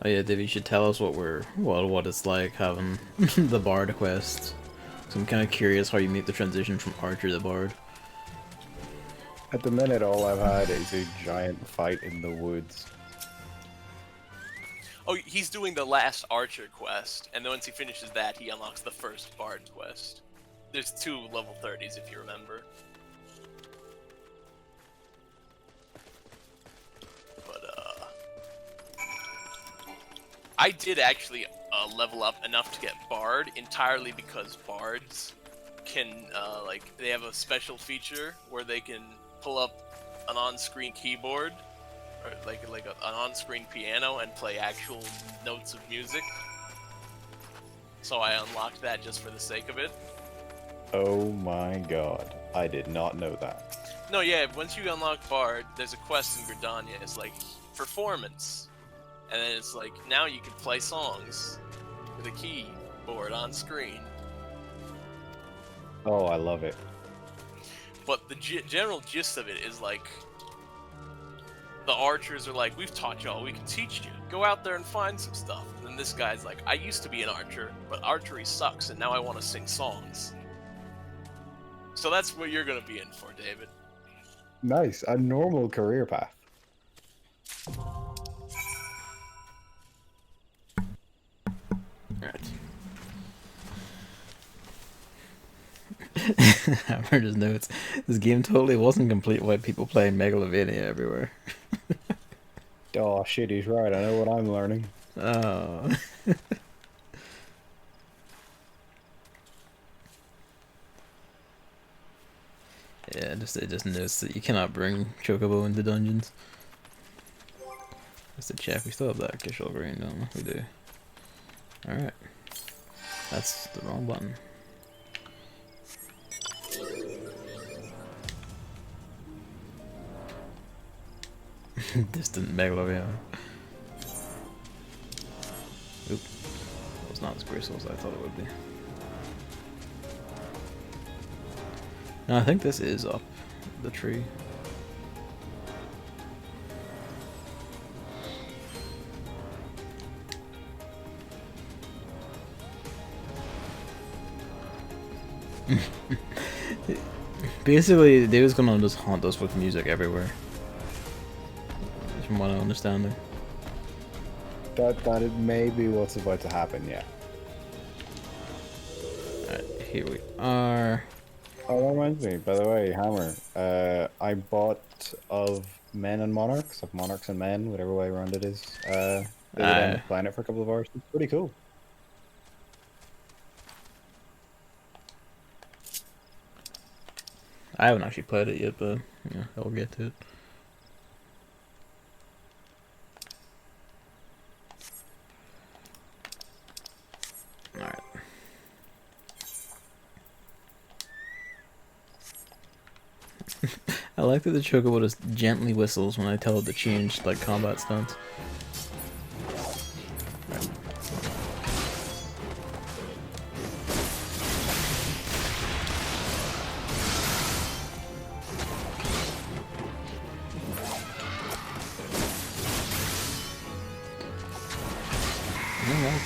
Oh yeah, Div, you should tell us what it's like having the Bard quest. So I'm kind of curious how you make the transition from Archer to Bard. At the minute, all I've had is a giant fight in the woods. Oh, he's doing the last Archer quest, and then once he finishes that, he unlocks the first Bard quest. There's 2 level 30s, if you remember. But, I did actually level up enough to get Bard, entirely because Bards can, like, they have a special feature where they can pull up an on-screen keyboard, or an on-screen piano, and play actual notes of music. So I unlocked that just for the sake of it. Oh my god, I did not know that. No, yeah, once you unlock Bard, there's a quest in Gridania. It's like, performance. And then it's like, now you can play songs with a keyboard on screen. Oh, I love it. But the general gist of it is like, the archers are like, we've taught y'all, we can teach you. Go out there and find some stuff. And then this guy's like, I used to be an archer, but archery sucks, and now I want to sing songs. So that's what you're gonna be in for, David. Nice, a normal career path. Right. Hammer just notes, this game totally wasn't complete without people playing Megalovania everywhere. Oh shit, he's right, I know what I'm learning. Oh. Yeah, it just notes that you cannot bring Chocobo into dungeons. Just to check, we still have that Kishal Green, don't we? We do. Alright. That's the wrong button. Distant Megalovania. Oop. It was not as graceful as I thought it would be. No, I think this is up the tree. Basically, they was gonna just haunt us with music everywhere. From what I understand. That may be what's about to happen, yeah. Alright, here we are. Oh, that reminds me, by the way, Hammer, I bought of Men and Monarchs, of Monarchs and Men, whatever way around it is. They ended up playing it for a couple of hours. It's pretty cool. I haven't actually played it yet, but yeah, I'll get to it. Alright. I like that the Chocobo just gently whistles when I tell it to change, like, combat stunts.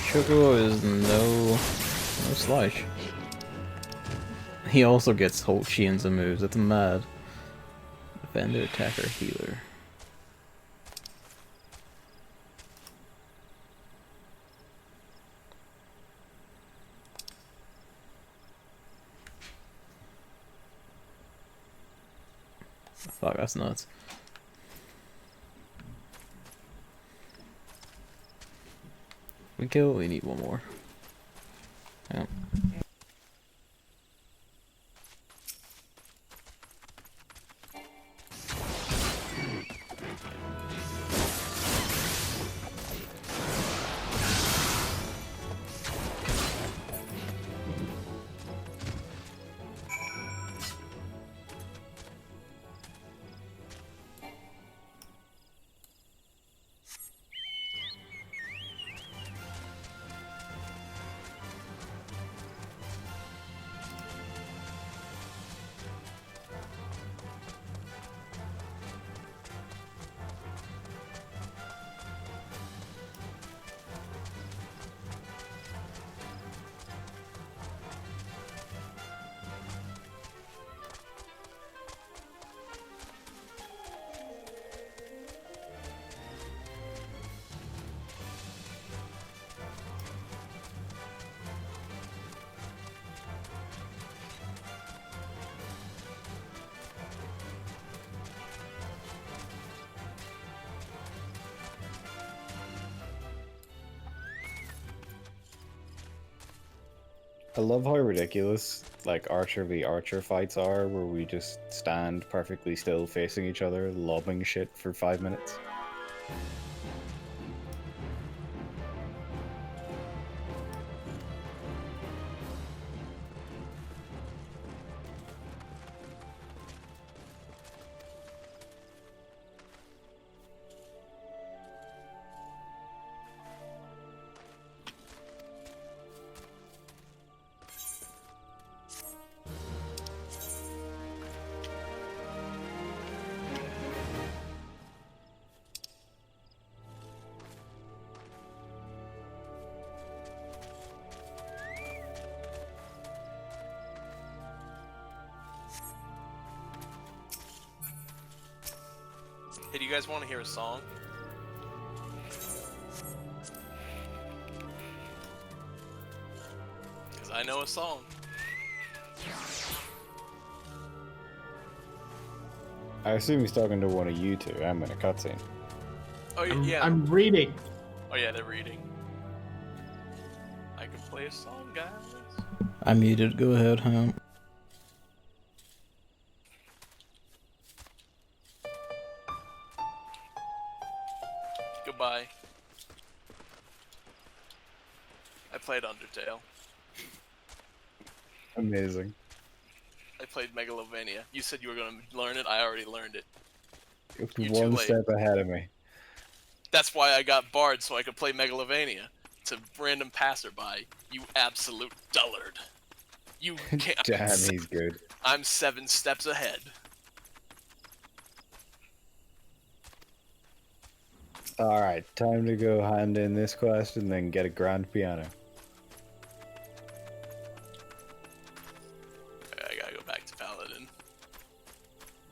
Chocobo is no slouch. He also gets whole chains of moves. That's mad. Defender, attacker, healer. Fuck, that's nuts. We kill, we need one more. Yeah. I love how ridiculous like Archer v Archer fights are, where we just stand perfectly still facing each other, lobbing shit for 5 minutes. Hey, do you guys want to hear a song? Because I know a song. I assume he's talking to one of you two. I'm in a cutscene. Oh, yeah. I'm reading. Oh, yeah, they're reading. I can play a song, guys. I'm muted. Go ahead, home. Goodbye. I played Undertale. Amazing. I played Megalovania. You said you were going to learn it. I already learned it. You're You're too one late. step ahead of me. That's why I got Bard, so I could play Megalovania. To random passerby. You absolute dullard. You can't. Damn, he's good. I'm 7 steps ahead. Alright, time to go hand in this quest and then get a grand piano. I gotta go back to Paladin.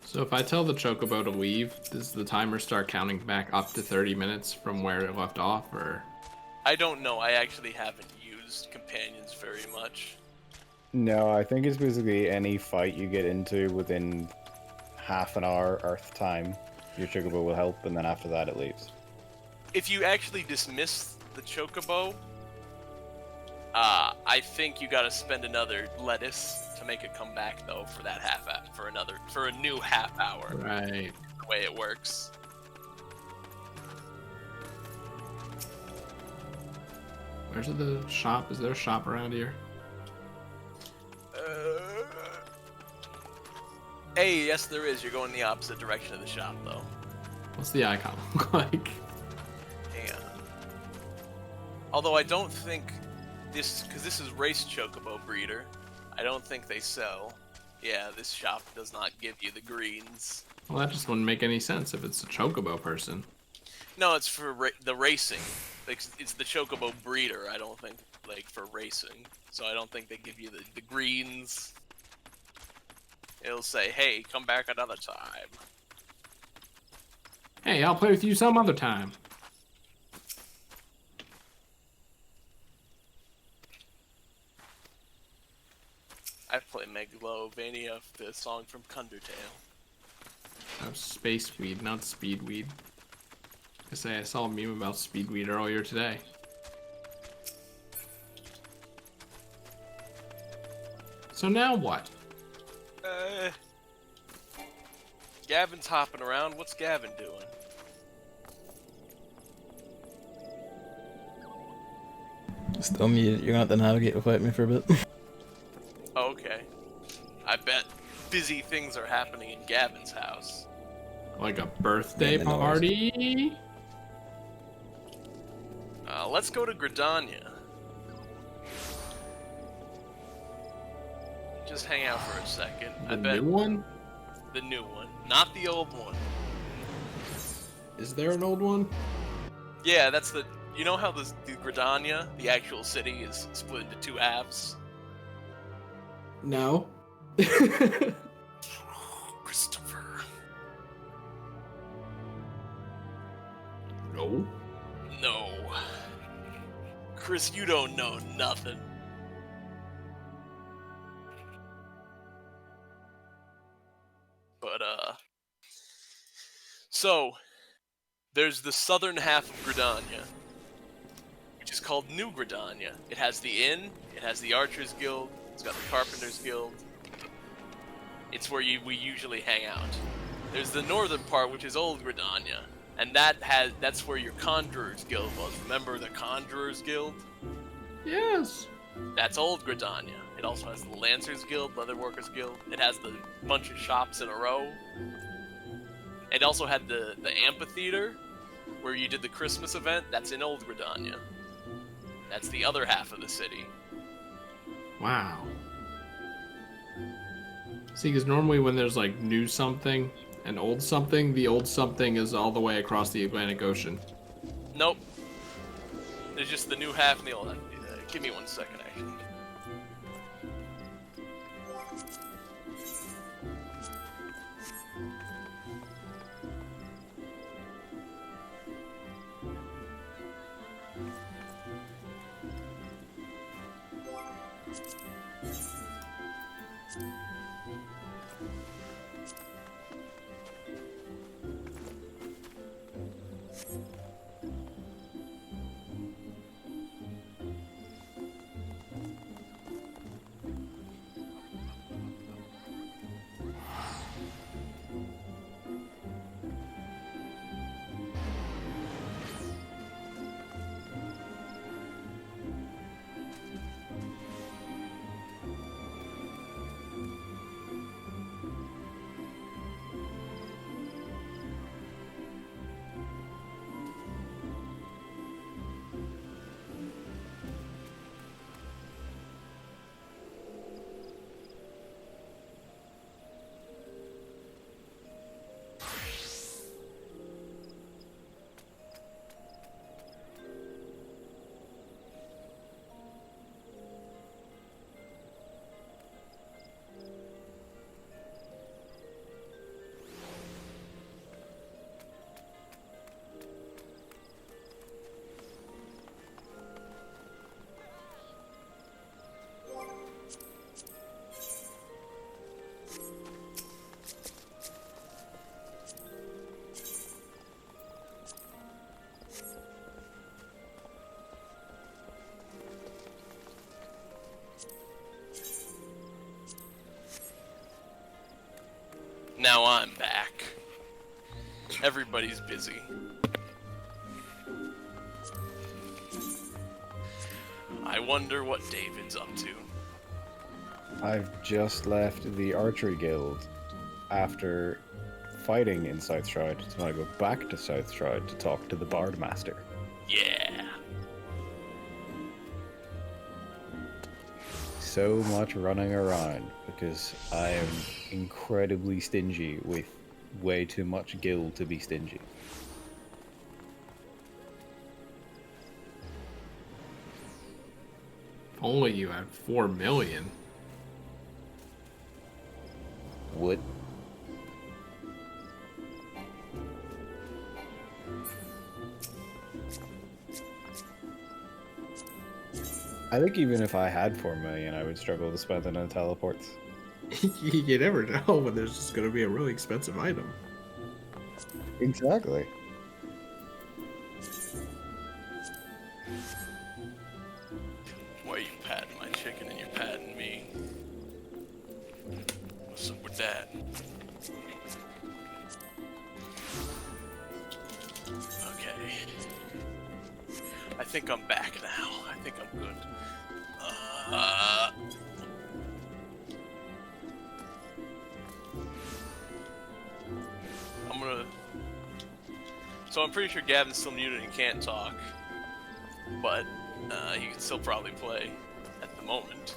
So if I tell the Chocobo to leave, does the timer start counting back up to 30 minutes from where it left off, or? I don't know. I actually haven't used companions very much. No, I think it's basically any fight you get into within half an hour Earth time, your Chocobo will help, and then after that it leaves. If you actually dismiss the Chocobo, I think you gotta spend another lettuce to make it come back, though, for that for a new half hour. Right. The way it works. Where's the shop? Is there a shop around here? Hey, yes, there is. You're going the opposite direction of the shop, though. What's the icon look like? Hang on. Although I don't think because this is Race Chocobo Breeder, I don't think they sell. Yeah, this shop does not give you the greens. Well, that just wouldn't make any sense if it's a Chocobo person. No, it's for the racing. Like, it's the Chocobo Breeder, I don't think, like, for racing. So I don't think they give you the greens. It'll say, hey, come back another time. Hey, I'll play with you some other time. I play Megalovania, the song from Undertale. That was space weed, not speed weed. I saw a meme about speed weed earlier today. So now what? Gavin's hopping around. What's Gavin doing? Still muted. You're gonna have to navigate without me for a bit. Oh, okay. I bet busy things are happening in Gavin's house. Like a birthday Yeah, no worries. party? Let's go to Gridania. Just hang out for a second. I The bet new one? the new one, not the old one. Is there an old one? Yeah, that's the. You know how the Gridania, the actual city, is split into 2 halves? No. Christopher. No. No. Chris, you don't know nothing. But, so, there's the southern half of Gridania, which is called New Gridania. It has the inn, it has the Archers Guild, it's got the Carpenters Guild. It's where we usually hang out. There's the northern part, which is Old Gridania, and that's where your Conjurers Guild was. Remember the Conjurers Guild? Yes. That's Old Gridania. It also has the Lancers Guild, Leatherworkers Guild. It has the bunch of shops in a row. It also had the amphitheater, where you did the Christmas event. That's in Old Gridania. That's the other half of the city. Wow. See, because normally when there's like new something and old something, the old something is all the way across the Atlantic Ocean. Nope. There's just the new half and the old half. Give me 1 second, actually. Now I'm back. Everybody's busy. I wonder what David's up to. I've just left the Archery Guild after fighting in South Shroud, so I go back to South Shroud to talk to the Bard Master. Yeah. So much running around because I am incredibly stingy with way too much guild to be stingy. If only you had 4 million. What? I think even if I had 4 million, I would struggle to spend it on teleports. You never know when there's just going to be a really expensive item. Exactly. Why are you patting my chicken and you're patting me? What's up with that? Okay. I think I'm back now. I think I'm good. I'm gonna... So I'm pretty sure Gavin's still muted and can't talk. But, he can still probably play at the moment.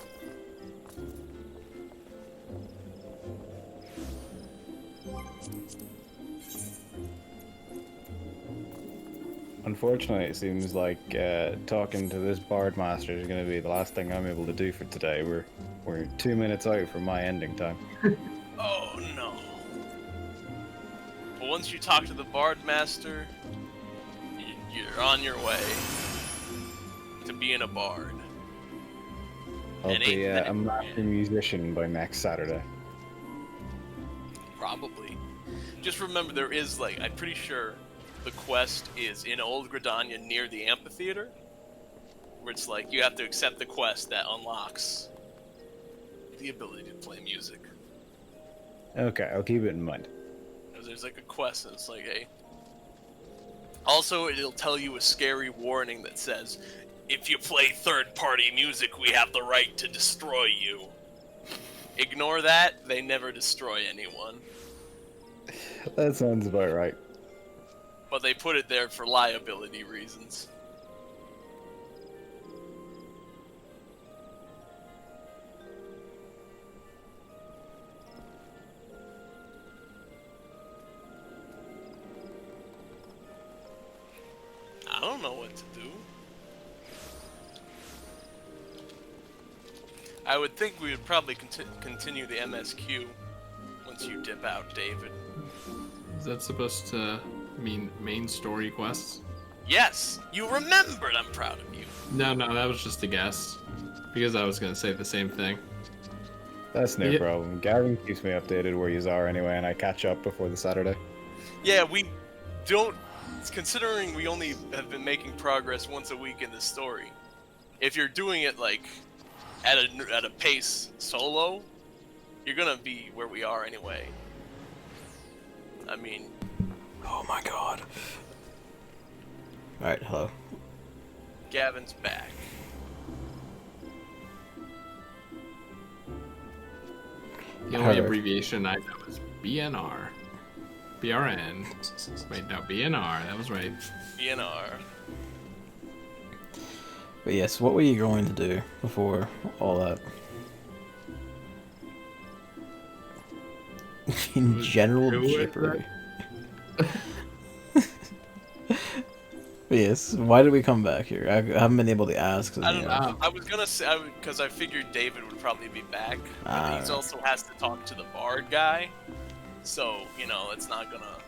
Unfortunately, it seems like talking to this Bard Master is going to be the last thing I'm able to do for today. We're 2 minutes out from my ending time. Oh no. But once you talk to the Bard Master, you're on your way to being a bard. I'll be a master musician by next Saturday. Probably. Just remember, there is, like, I'm pretty sure the quest is in Old Gridania near the amphitheater. where it's like you have to accept the quest that unlocks the ability to play music. Okay, I'll keep it in mind. There's like a quest and it's like, hey. Also, it'll tell you a scary warning that says, if you play third-party music, we have the right to destroy you. Ignore that, they never destroy anyone. That sounds about right. But they put it there for liability reasons. I don't know what to do. I would think we would probably continue the MSQ once you dip out, David. Is that supposed to mean main story quests? Yes! You remembered! I'm proud of you. No, that was just a guess. Because I was gonna say the same thing. That's no Yeah. problem. Gavin keeps me updated where you are anyway, and I catch up before the Saturday. Yeah, we don't... Considering we only have been making progress once a week in this story, if you're doing it, like, at a pace solo, you're gonna be where we are anyway. I mean... Oh my god. Alright, hello. Gavin's back. The only Heard. abbreviation I know is BNR. BRN. Wait, no, BNR. That was right. BNR. But yes, what were you going to do before all that? In general do it, gibbery. But yes, why did we come back here? I haven't been able to ask. I don't you know. I was gonna say, because I figured David would probably be back, but he also has to talk to the bard guy, so, you know, it's not gonna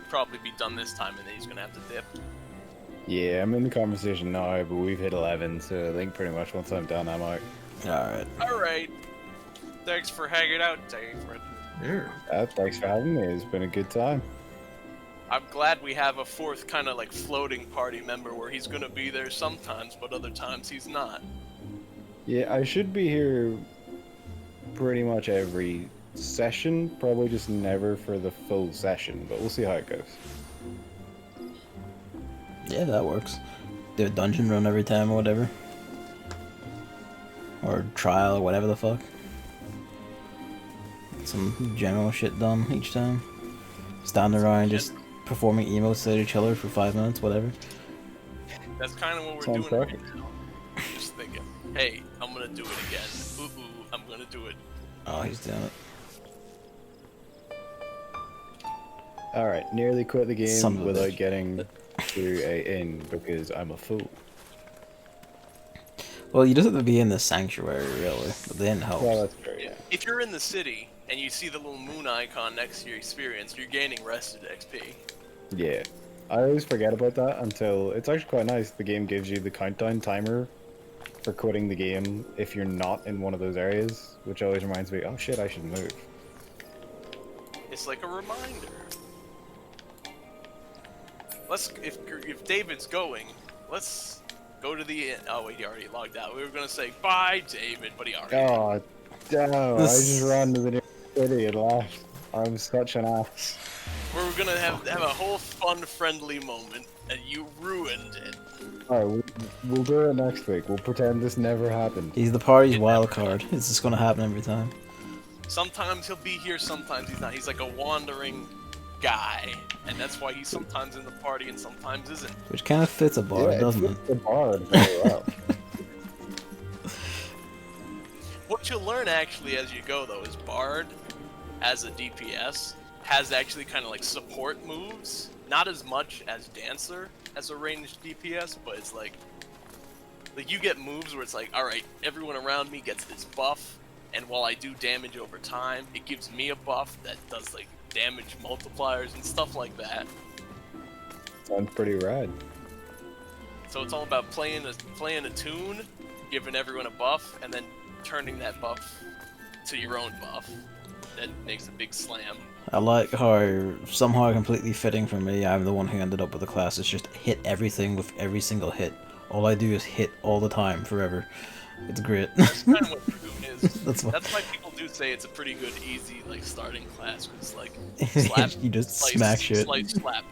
probably be done this time, and then he's gonna have to dip. Yeah, I'm in the conversation now, but we've hit 11, so I think pretty much once I'm done, I'm out. Alright. Alright. Thanks for hanging out, David. Yeah. Thanks for having me. It's been a good time. I'm glad we have a fourth kind of like floating party member where he's gonna be there sometimes, but other times he's not. Yeah, I should be here pretty much every session, probably just never for the full session, but we'll see how it goes. Yeah, that works. Do a dungeon run every time or whatever. Or trial or whatever the fuck. Get some general shit done each time. Stand around just performing emotes at each other for 5 minutes, whatever. That's kind of what we're Sounds doing perfect. right now. Just thinking, hey, I'm gonna do it again. Ooh, I'm gonna do it. Oh, he's doing it. Alright, nearly quit the Son of game a without bitch. getting to a inn because I'm a fool. Well, you just have to be in the sanctuary, really. But then help. Well, that's true, yeah. If you're in the city and you see the little moon icon next to your experience, you're gaining rested XP. Yeah. I always forget about that until it's actually quite nice. The game gives you the countdown timer for quitting the game if you're not in one of those areas, which always reminds me, oh shit, I should move. It's like a reminder. If David's going, let's go to the inn. Oh wait, he already logged out. We were gonna say bye, David, but he already. Oh, no, I just ran to the nearest city and left. I'm such an ass. We're gonna have a whole fun, friendly moment, and you ruined it. Alright, we'll do it next week. We'll pretend this never happened. He's the party's It wild never card. It's just gonna happen every time. Sometimes he'll be here, sometimes he's not. He's like a wandering guy, and that's why he's sometimes in the party and sometimes isn't. Which kind of fits a bar, Yeah, doesn't it? fits the bard very well. What you'll learn actually as you go though is Bard, as a DPS, has actually kind of like support moves. Not as much as Dancer as a ranged DPS, but it's like you get moves where it's like, alright, everyone around me gets this buff, and while I do damage over time, it gives me a buff that does like damage multipliers and stuff like that. Sounds pretty rad. So it's all about playing a tune, giving everyone a buff, and then turning that buff to your own buff. That makes a big slam. I like how somehow completely fitting for me, I'm the one who ended up with the class that's just hit everything with every single hit All I do is hit all the time, forever. It's great. That's kind of what Dragoon is. That's That's why people do say it's a pretty good, easy, like, starting class, because, like, slap, you just slice, smack shit. slice, slap,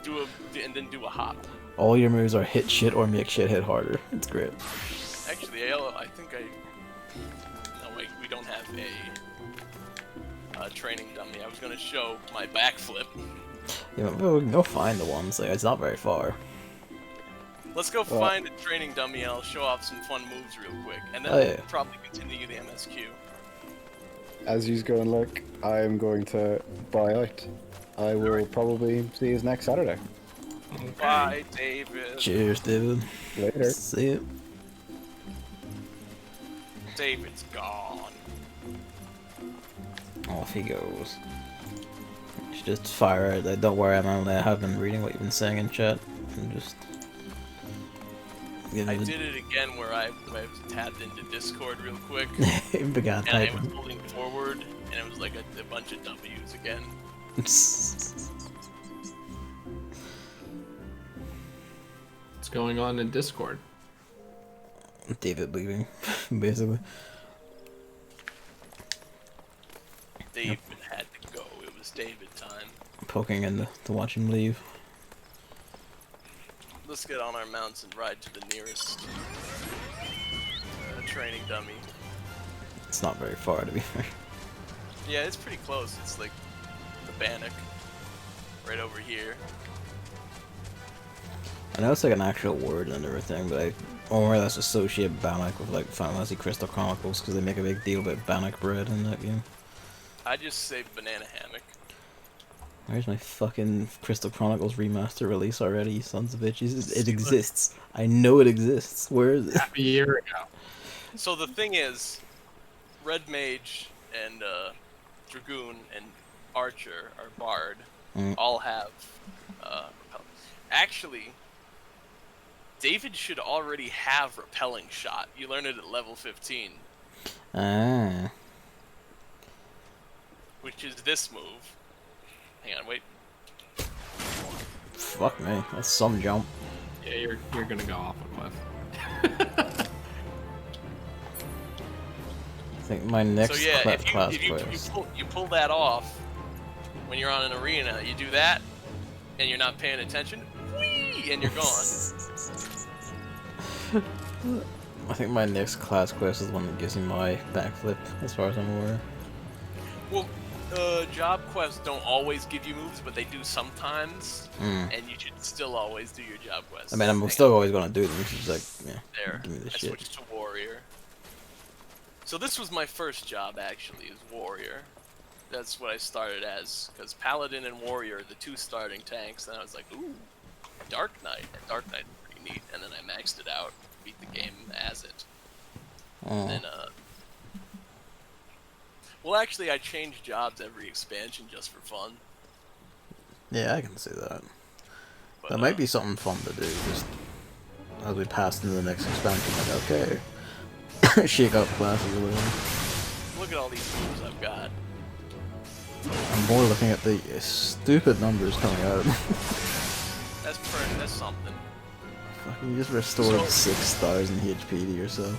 and then do a hop. All your moves are hit shit or make shit hit harder. It's great. Actually, I think no, wait, we don't have a training dummy. I was gonna show my backflip. Yeah, we can go find the ones. Like, it's not very far. Let's go find a training dummy and I'll show off some fun moves real quick. And then we'll probably continue the MSQ. As you go and look, I am going to buy out. I will probably see you next Saturday. Okay. Bye, David. Cheers, David. Later. See you. David's gone. Off he goes. You should just fire it. Like, don't worry, I have been reading what you've been saying in chat. And just... I did it again where I tapped into Discord real quick. Began and typing. I was holding forward, and it was like a bunch of W's again. What's going on in Discord? David leaving, basically. David had to go. It was David time. Poking in to watch him leave. Let's get on our mounts and ride to the nearest training dummy. It's not very far, to be fair. Yeah, it's pretty close. It's like the Bannock, right over here. I know it's like an actual word and everything, but I more or less associate Bannock with like Final Fantasy Crystal Chronicles because they make a big deal about Bannock bread in that game. I just say banana hammock. Where's my fucking Crystal Chronicles remaster release already, you sons of bitches? It exists. I know it exists. Where is it? A year ago. So the thing is, Red Mage and Dragoon and Archer, or Bard, all have repelling. Actually, David should already have repelling shot. You learn it at level 15. Ah. Which is this move. Hang on, wait. Fuck me, that's some jump. Yeah, you're gonna go off a cliff. I think my next So yeah, class if quest. you pull that off when you're on an arena, you do that, and you're not paying attention, whee, and you're gone. I think my next class quest is the one that gives me my backflip, as far as I'm aware. Well, job quests don't always give you moves, but they do sometimes, and you should still always do your job quests. I mean, I'm still always gonna do them. It's just like, yeah, there. give me the I shit. switched to warrior. So this was my first job actually, is warrior. That's what I started as, because paladin and warrior are the two starting tanks, and I was like, ooh, Dark Knight. And Dark Knight's pretty neat, and then I maxed it out, beat the game as it. And then, well, actually, I changed jobs every expansion just for fun. Yeah, I can see that. But, That might be something fun to do, just as we pass into the next expansion, like, okay. Shake up classes or whatever. Look at all these moves I've got. I'm more looking at the stupid numbers coming out. That's something. Fucking you just restored So- 6,000 HP to yourself.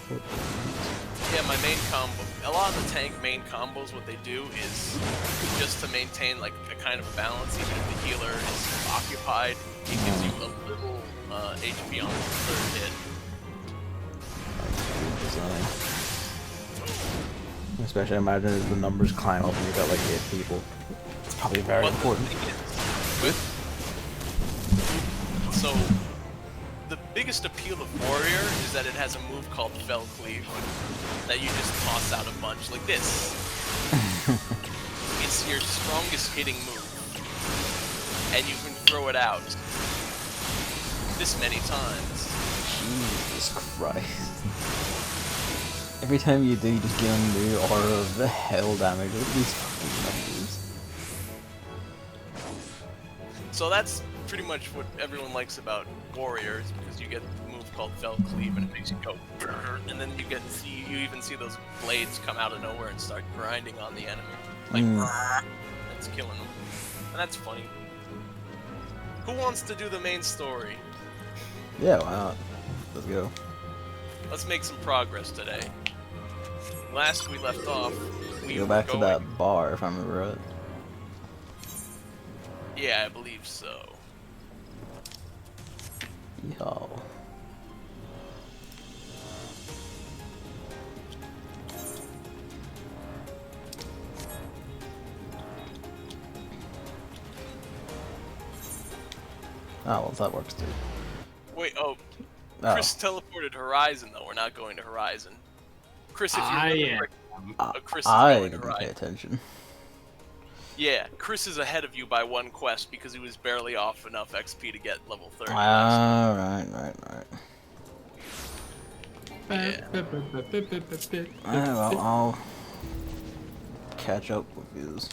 Yeah, my main combo. A lot of the tank main combos, what they do is just to maintain like a kind of balance. Even if the healer is occupied, it gives you a little HP on the third hit. Design. Especially, I imagine as the numbers climb up and you got like 8 people. It's probably very But the important. thing is, so the biggest appeal of warrior is that it has a move called Fell Cleave that you just toss out a bunch like this. It's your strongest hitting move, and you can throw it out this many times. Jesus Christ. Every time you do, you just get a new aura of the hell damage. Look at these fucking numbers. So that's pretty much what everyone likes about warriors, because you get the move called Fell Cleave, and it makes you go, brrr, and then you even see those blades come out of nowhere and start grinding on the enemy, like brrr, it's killing them, and that's funny. Who wants to do the main story? Yeah, wow. Let's go. Let's make some progress today. Last we left off, we Go were back to going... that bar if I remember right. Yeah, I believe so. Yeehaw. Oh, well, that works too. Wait, oh. Oh. Chris teleported Horizon, though. We're not going to Horizon. Chris, if you I remember, am. Chris is I going to didn't pay Horizon. attention. Yeah, Chris is ahead of you by one quest because he was barely off enough XP to get level 30. Right. Yeah. Well, I'll catch up with these.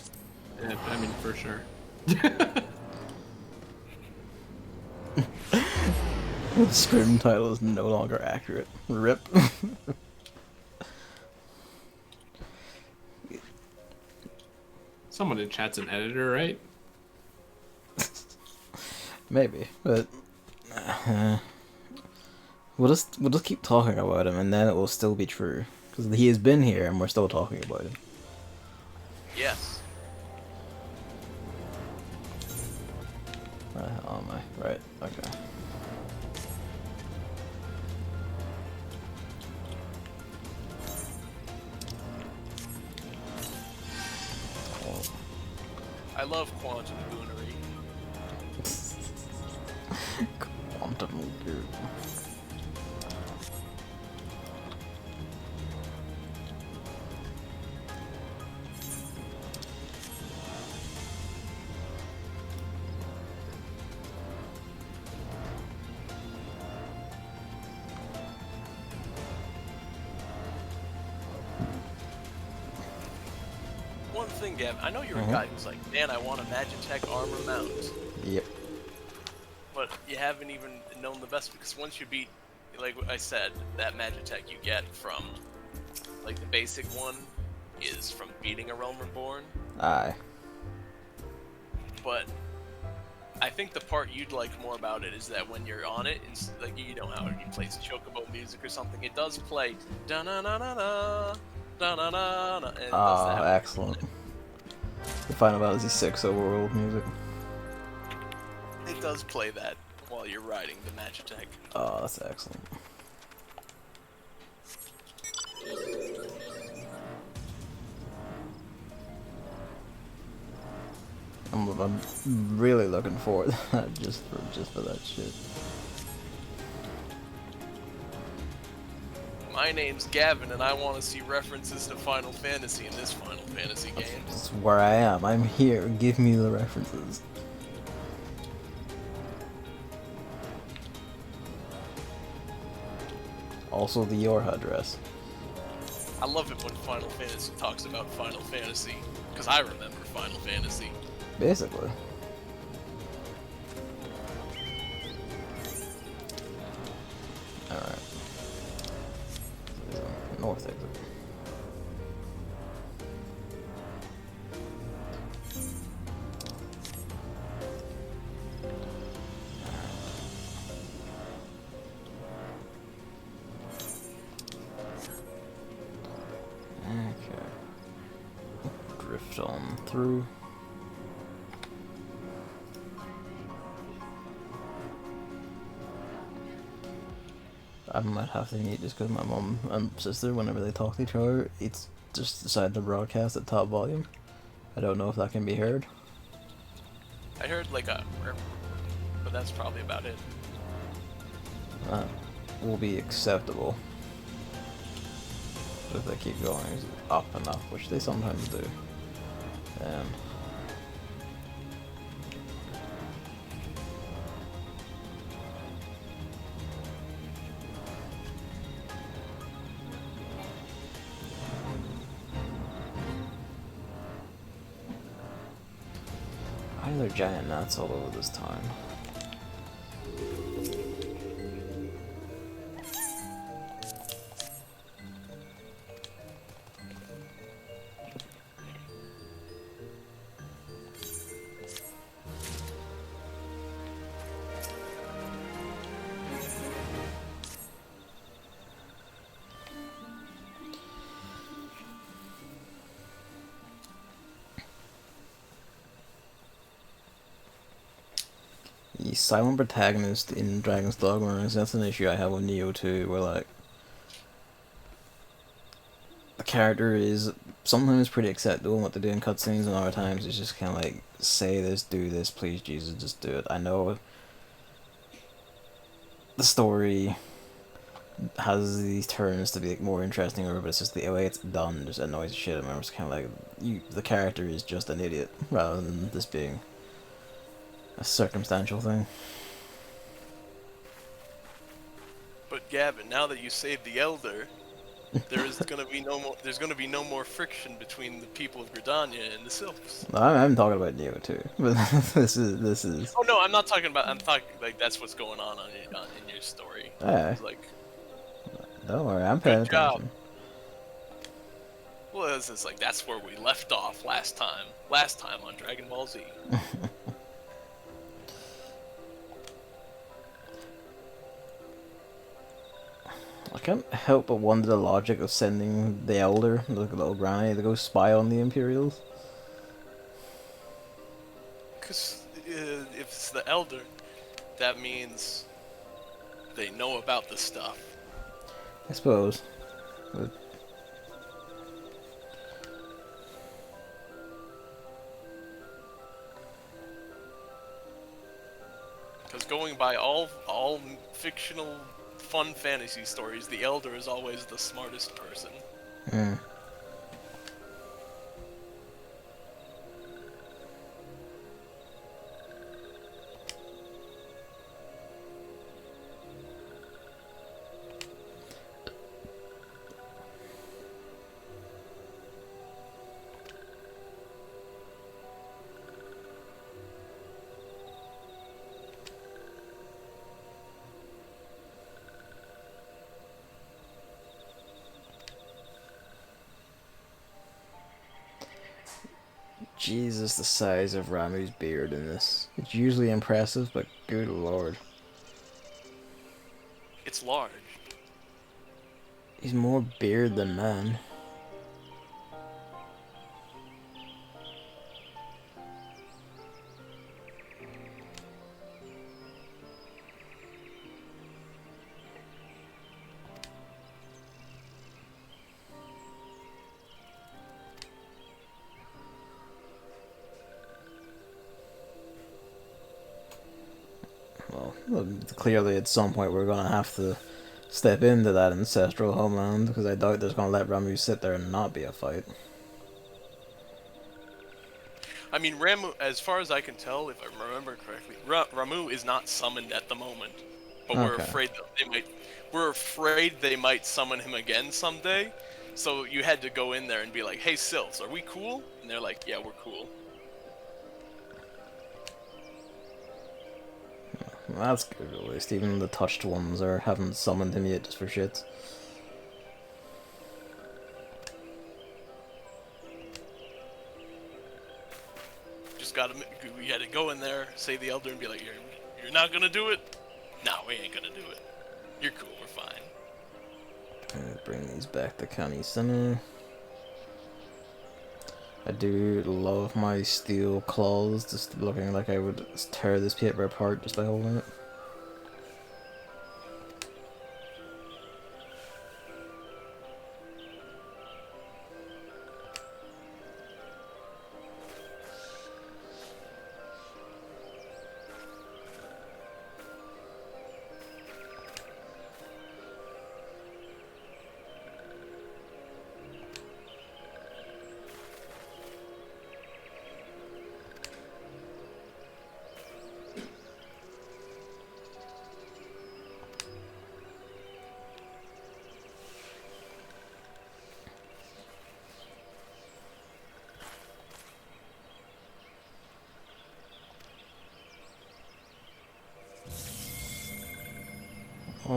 Yeah, I mean, for sure. The scrim title is no longer accurate. RIP. Someone in chat's an editor, right? Maybe, but we'll just keep talking about him, and then it will still be true because he has been here, and we're still talking about him. Yes. Where the hell am I? Right. Okay. I love quantum goonery. Quantum Goon. One thing, Gavin, I know you're a guy who's like, man, I want a Magitech armor mount. Yep. But you haven't even known the best because once you beat, like I said, that Magitech you get from, like the basic one, is from beating a Realm Reborn. Aye. But I think the part you'd like more about it is that when you're on it, it's like you know how you play chocobo music or something, it does play da na na na na da na na na. Oh, excellent. The final fantasy 6 overworld music. It does play that while you're riding the Magitech. Oh, that's excellent. I'm really looking forward to that just for that shit. My name's Gavin, and I want to see references to Final Fantasy in this Final Fantasy game. That's where I am. I'm here. Give me the references. Also the Yorha dress. I love it when Final Fantasy talks about Final Fantasy, because I remember Final Fantasy. Basically. Alright. North exit. Okay. Drift on through. I might have to mute just because my mom and sister, whenever they talk to each other, it's just decided to broadcast at top volume. I don't know if that can be heard. I heard like a, but that's probably about it. That will be acceptable. But if they keep going up enough, which they sometimes do, then why are there giant gnats all over this time? The silent protagonist in Dragon's Dogma, and that's an issue I have with Neo too, where like the character is sometimes pretty acceptable in what they do in cutscenes, and other times it's just kind of like, say this, do this, please Jesus, just do it. I know the story has these turns to be like more interesting, but it's just the way it's done just annoys the shit. I remember it's kind of like the character is just an idiot rather than this being a circumstantial thing. But Gavin, now that you saved the Elder, there's gonna be no more friction between the people of Gridania and the Sylphs. I'm talking about Neo too, but this is. Oh no, I'm not talking about. I'm talking like that's what's going on in your story. Yeah. It's like, Don't worry, I'm paying good job. attention. Well, it's like that's where we left off last time. Last time on Dragon Ball Z. I can't help but wonder the logic of sending the Elder, the little granny, to go spy on the Imperials. Because if it's the Elder, that means they know about the stuff. I suppose. But Because going by all fictional fun fantasy stories, the Elder is always the smartest person. Jesus, the size of Ramu's beard in this. It's usually impressive, but good lord. It's large. He's more beard than man. Well, clearly at some point we're gonna have to step into that ancestral homeland, because I doubt there's gonna let Ramu sit there and not be a fight. I mean, Ramu, as far as I can tell, if I remember correctly, Ramu is not summoned at the moment, but we're Okay. afraid that they might. We're afraid they might summon him again someday. So you had to go in there and be like, "Hey, Sylphs, are we cool?" And they're like, "Yeah, we're cool." Well, that's good at least. Even the touched ones haven't summoned him yet just for shits. Just gotta. We had to go in there, say the Elder, and be like, "You're not gonna do it? No, we ain't gonna do it. You're cool. We're fine." Bring these back to County Center. I do love my steel claws, just looking like I would tear this paper apart just by holding it.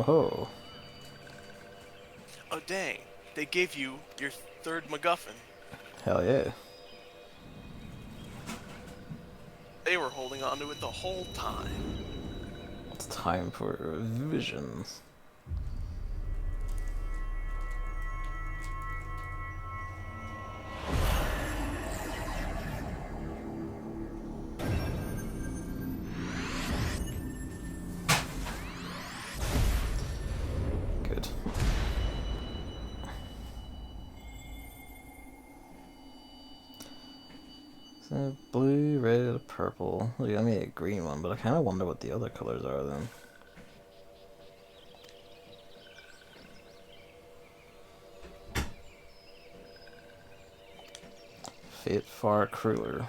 Oh, Oh dang! They gave you your third MacGuffin. hell yeah. They were holding on to it the whole time. It's time for revisions. So blue, red, purple. Well, you got me a green one, but I kind of wonder what the other colors are then. Fate far crueler.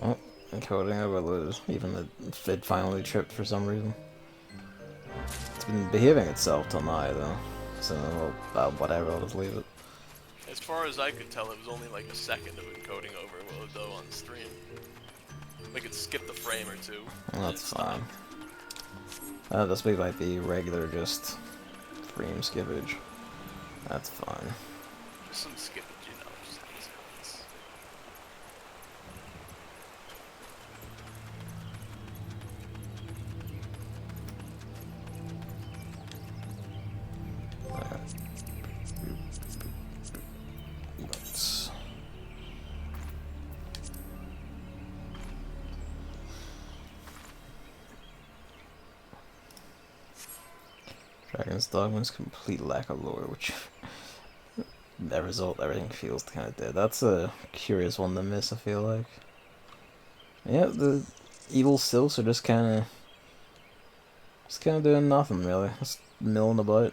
Oh, encoding overloaded. Even the FID finally tripped for some reason. It's been behaving itself till now, though. So, whatever, I'll just leave it. As far as I could tell, it was only like a second of encoding overload though on stream. We could skip the frame or two. Well, that's fine. This week might be regular, just frame skippage. That's fine. Just some skippage, you know, just easy ones. Let's... Dragon's Dogma's complete lack of lore, which that result everything feels kind of dead. That's a curious one to miss, I feel like. Yeah, the evil sylphs are just kind of doing nothing really, just milling about.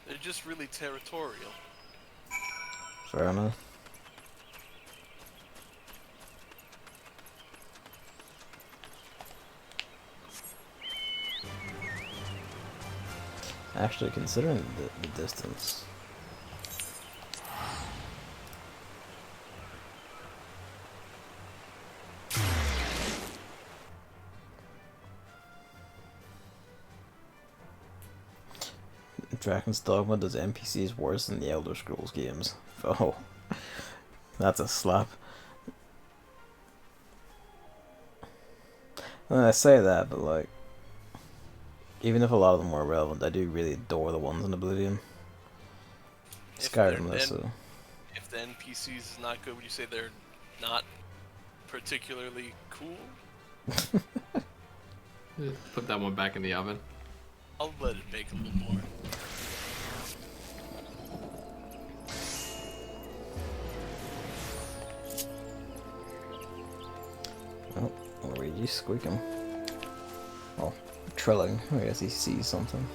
They're just really territorial. Fair enough. Actually, considering the distance. Dragon's Dogma does NPCs worse than the Elder Scrolls games. Oh, that's a slap. And I say that, but like, even if a lot of them were relevant, I do really adore the ones in Oblivion. Skyrim, less so. If the NPCs is not good, would you say they're not particularly cool? Put that one back in the oven. I'll let it bake a little more. Oh, Luigi's squeaking. Oh, trilling. I guess he sees something.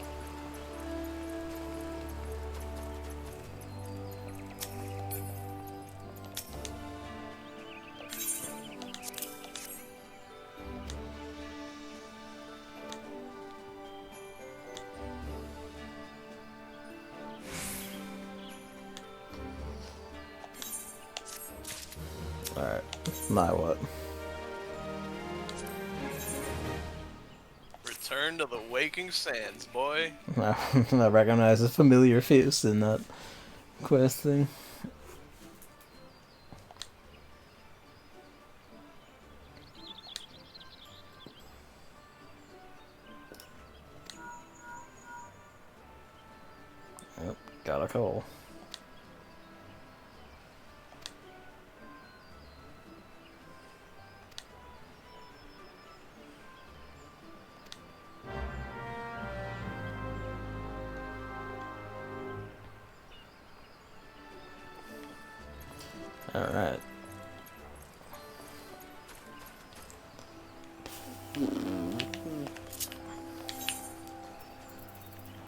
Alright, now what? Return to the waking sands, boy. I recognize a familiar face in that quest thing. Yep, got a call. Alright.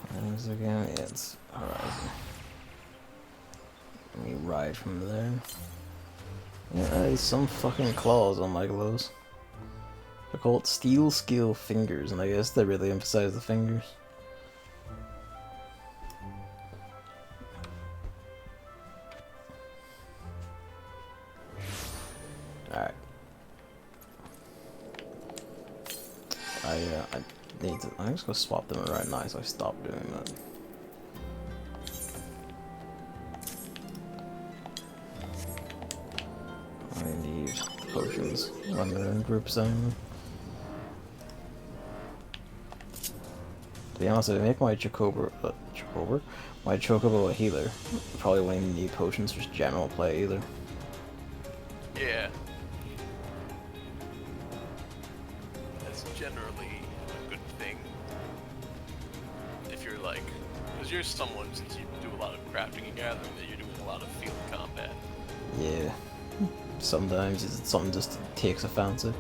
Where's it again? Yeah, it's Horizon. Let me ride from there. Yeah, there's some fucking claws on my gloves. They're called steel scale fingers, and I guess they really emphasize the fingers. Alright. I need to. I'm just gonna swap them right now, so I stop doing that. I need potions when they're in groups only. be honest, if I make my my Chocobo a healer, probably won't even need potions for general play either. Yeah. That's generally a good thing. If you're like, because you're someone, since you do a lot of crafting and gathering, that you're doing a lot of field combat. Yeah. Sometimes it's something just takes a fancy.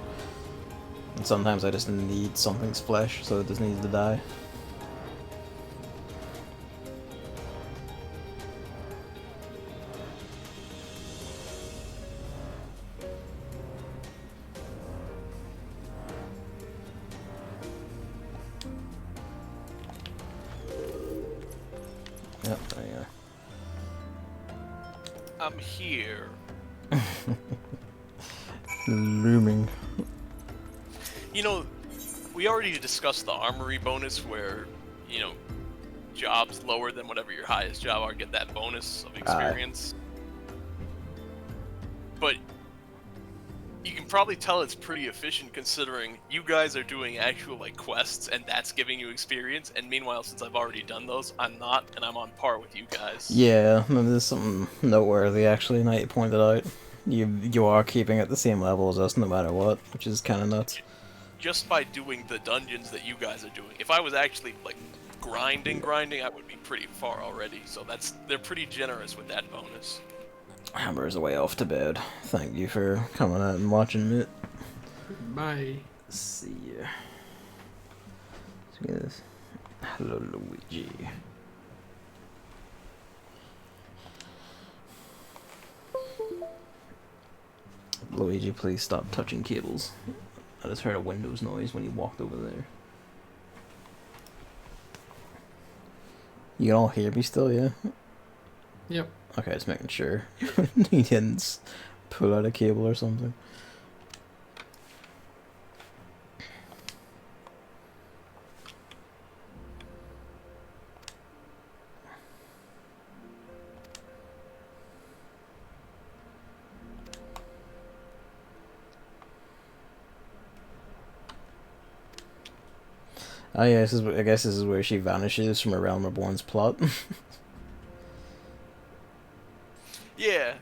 And sometimes I just need something's flesh, so it just needs to die. Yep, there you are. I'm here. Looming. You know, we already discussed the armory bonus where, you know, jobs lower than whatever your highest job are get that bonus of experience. But you can probably tell it's pretty efficient considering you guys are doing actual like quests and that's giving you experience, and meanwhile since I've already done those, I'm not, and I'm on par with you guys. Yeah, there's something noteworthy actually now you pointed out. You are keeping it the same level as us no matter what, which is kinda nuts. Just by doing the dungeons that you guys are doing. If I was actually like grinding, I would be pretty far already. So they're pretty generous with that bonus. Hammer's away off to bed. Thank you for coming out and watching it. Bye. See ya. Let's get this. Hello, Luigi. Luigi, please stop touching cables. I just heard a Windows noise when you walked over there. You can all hear me still, yeah? Yep. Okay, just making sure. He didn't pull out a cable or something. Oh yeah, I guess this is where she vanishes from A Realm Reborn's plot. Yeah.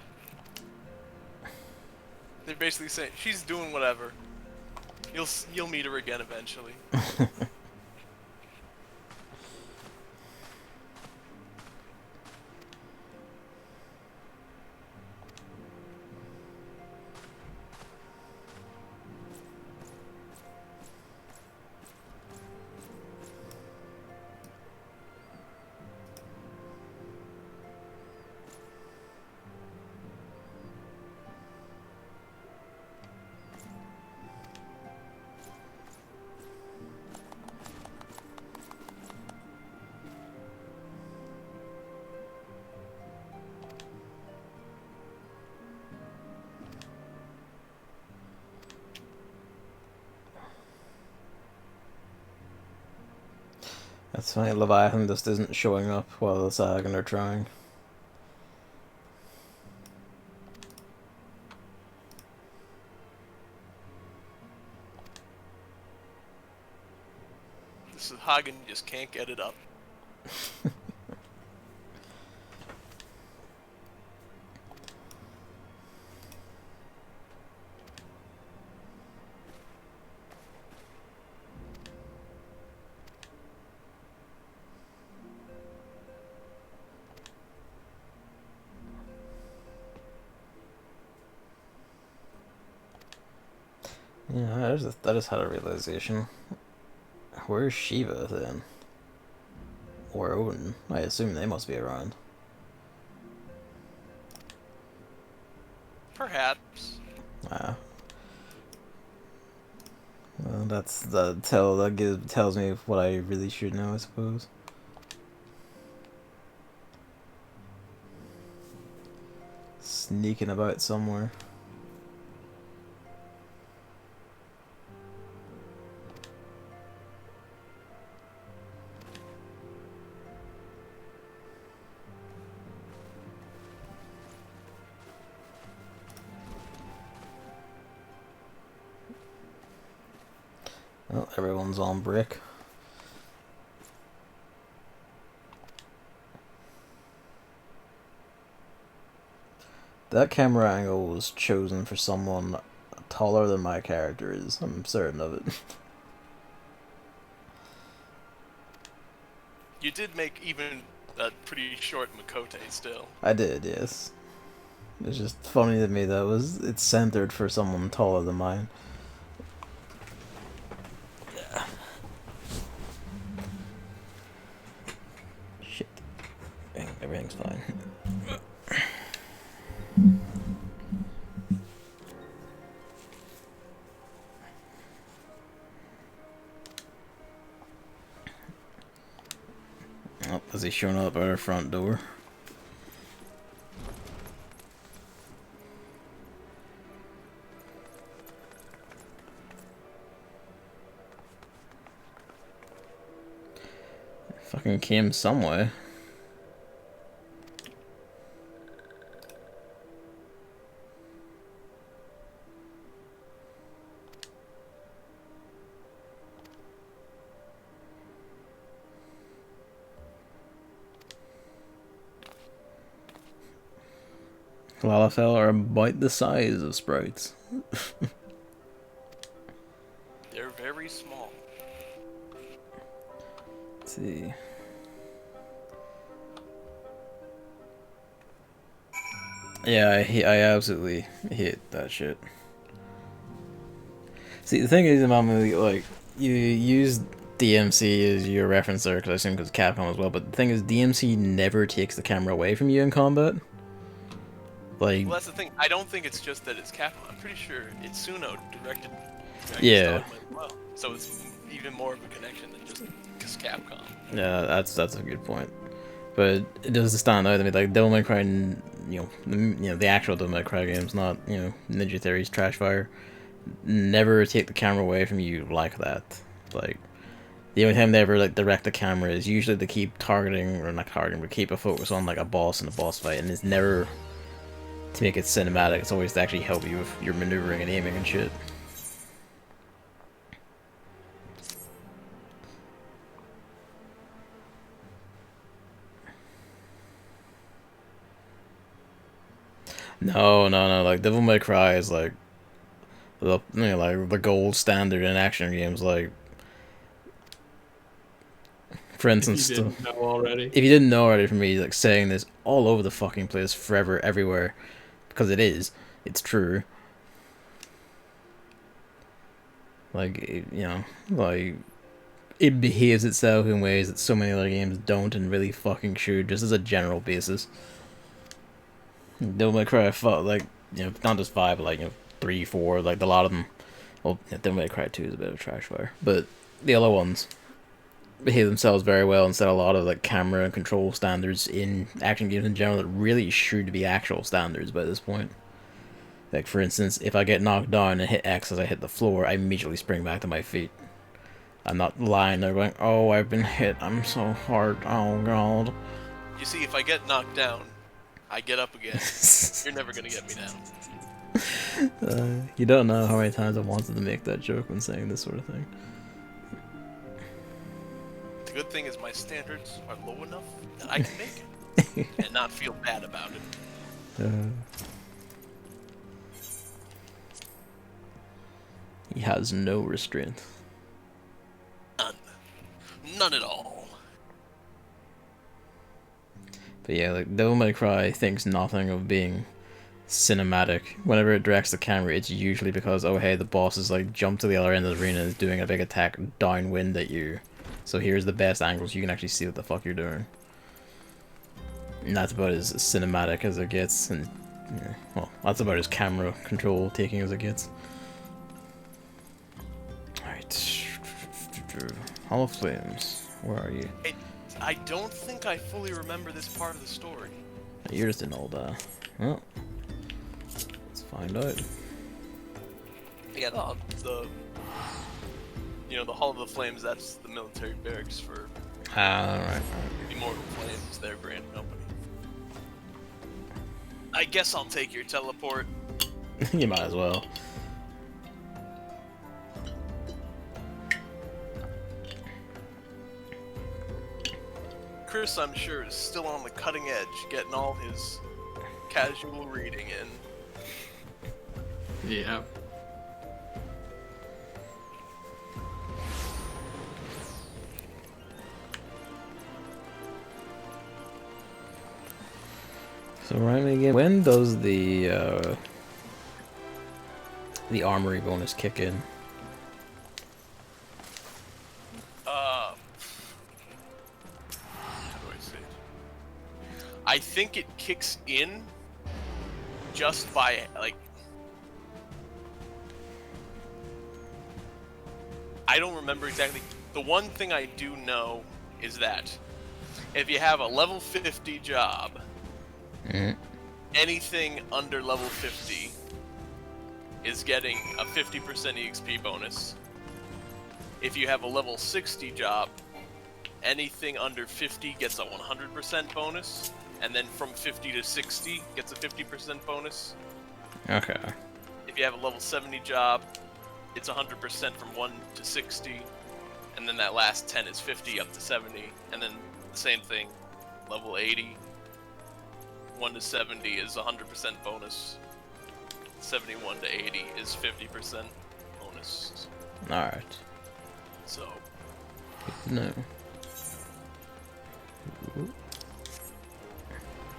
They're basically saying she's doing whatever. You'll meet her again eventually. That's funny, Leviathan just isn't showing up while the Sagan are trying. This is Hagen just can't get it up. Yeah, I just had a realization. Where's Shiva then? Or Odin? I assume they must be around. Perhaps. Ah. Well, tells me what I really should know, I suppose. Sneaking about somewhere. Well, everyone's on brick. That camera angle was chosen for someone taller than my character is. I'm certain of it. You did make even a pretty short Makote still. I did, yes. It's just funny to me that it's centered for someone taller than mine. Yeah. Shit. Everything's fine. Oh, has he shown up at our front door? Fucking came some way. Lalafell are about the size of sprites. They're very small. Let's see. Yeah, I absolutely hate that shit. See, the thing is about me, like, you use DMC as your referencer, because I assume because Capcom as well, but the thing is, DMC never takes the camera away from you in combat. Like, Well, that's the thing. I don't think it's just that it's Capcom. I'm pretty sure Itsuno directed Yeah. Dogma as well. So it's even more of a connection than just Capcom. yeah, that's a good point. But it does stand out to me, like, Devil May Cry, the actual Devil May Cry games, not, Ninja Theory's Trash Fire, never take the camera away from you like that. Like, the only time they ever, like, direct the camera is usually to keep targeting, or not targeting, but keep a focus on, like, a boss in a boss fight, and it's never to make it cinematic, it's always to actually help you with your maneuvering and aiming and shit. No, like, Devil May Cry is, like, the gold standard in action games, like, for instance, If you didn't know already. if you didn't know already from me, like, saying this all over the fucking place, forever, everywhere, because it's true. Like, like, it behaves itself in ways that so many other games don't and really fucking should, just as a general basis. Devil May Cry, like, not just 5, but, like, 3, 4, like, a lot of them. Well, Devil May Cry 2 is a bit of a trash fire, but the other ones behave themselves very well and set a lot of, like, camera and control standards in action games in general that really should be actual standards by this point. Like, for instance, if I get knocked down and hit X as I hit the floor, I immediately spring back to my feet. I'm not lying there going, oh, I've been hit, I'm so hard, oh god. You see, if I get knocked down, I get up again. You're never gonna get me down. You don't know how many times I wanted to make that joke when saying this sort of thing. The good thing is my standards are low enough that I can make it and not feel bad about it. He has no restraint. None at all. But yeah, like, Devil May Cry thinks nothing of being cinematic. Whenever it directs the camera, it's usually because, oh hey, the boss is, like, jumped to the other end of the arena and is doing a big attack downwind at you. So here's the best angles, you can actually see what the fuck you're doing. And that's about as cinematic as it gets, and, well, that's about as camera control taking as it gets. Alright. Hall of Flames, where are you? I don't think I fully remember this part of the story. You're just an old, well, let's find out. Yeah, the Hall of the Flames, that's the military barracks for Alright. Immortal Flames, their brand company. I guess I'll take your teleport. You might as well. Chris, I'm sure, is still on the cutting edge, getting all his casual reading in. Yeah. So remind me again, when does the armory bonus kick in? How do I say it? I think it kicks in just by, like... I don't remember exactly. The one thing I do know is that if you have a level 50 job, anything under level 50 is getting a 50% EXP bonus. If you have a level 60 job, anything under 50 gets a 100% bonus, and then from 50 to 60 gets a 50% bonus. Okay. If you have a level 70 job, it's 100% from 1 to 60, and then that last 10 is 50 up to 70, and then the same thing, level 80, 1 to 70 is 100% bonus, 71 to 80 is 50% bonus. Alright. So, No.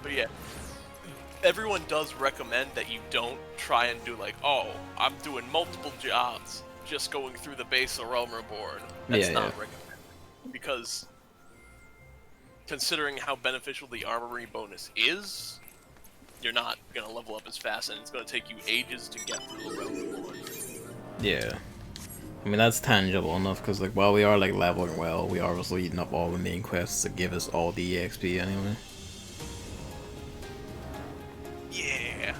but yeah, everyone does recommend that you don't try and do like, oh, I'm doing multiple jobs just going through the base of Realm Reborn. That's not recommended. Because considering how beneficial the armory bonus is, you're not going to level up as fast, and it's going to take you ages to get through Realm Reborn. Yeah. I mean, that's tangible enough, because like, while we are like leveling well, we are also eating up all the main quests that give us all the EXP anyway. Yeah.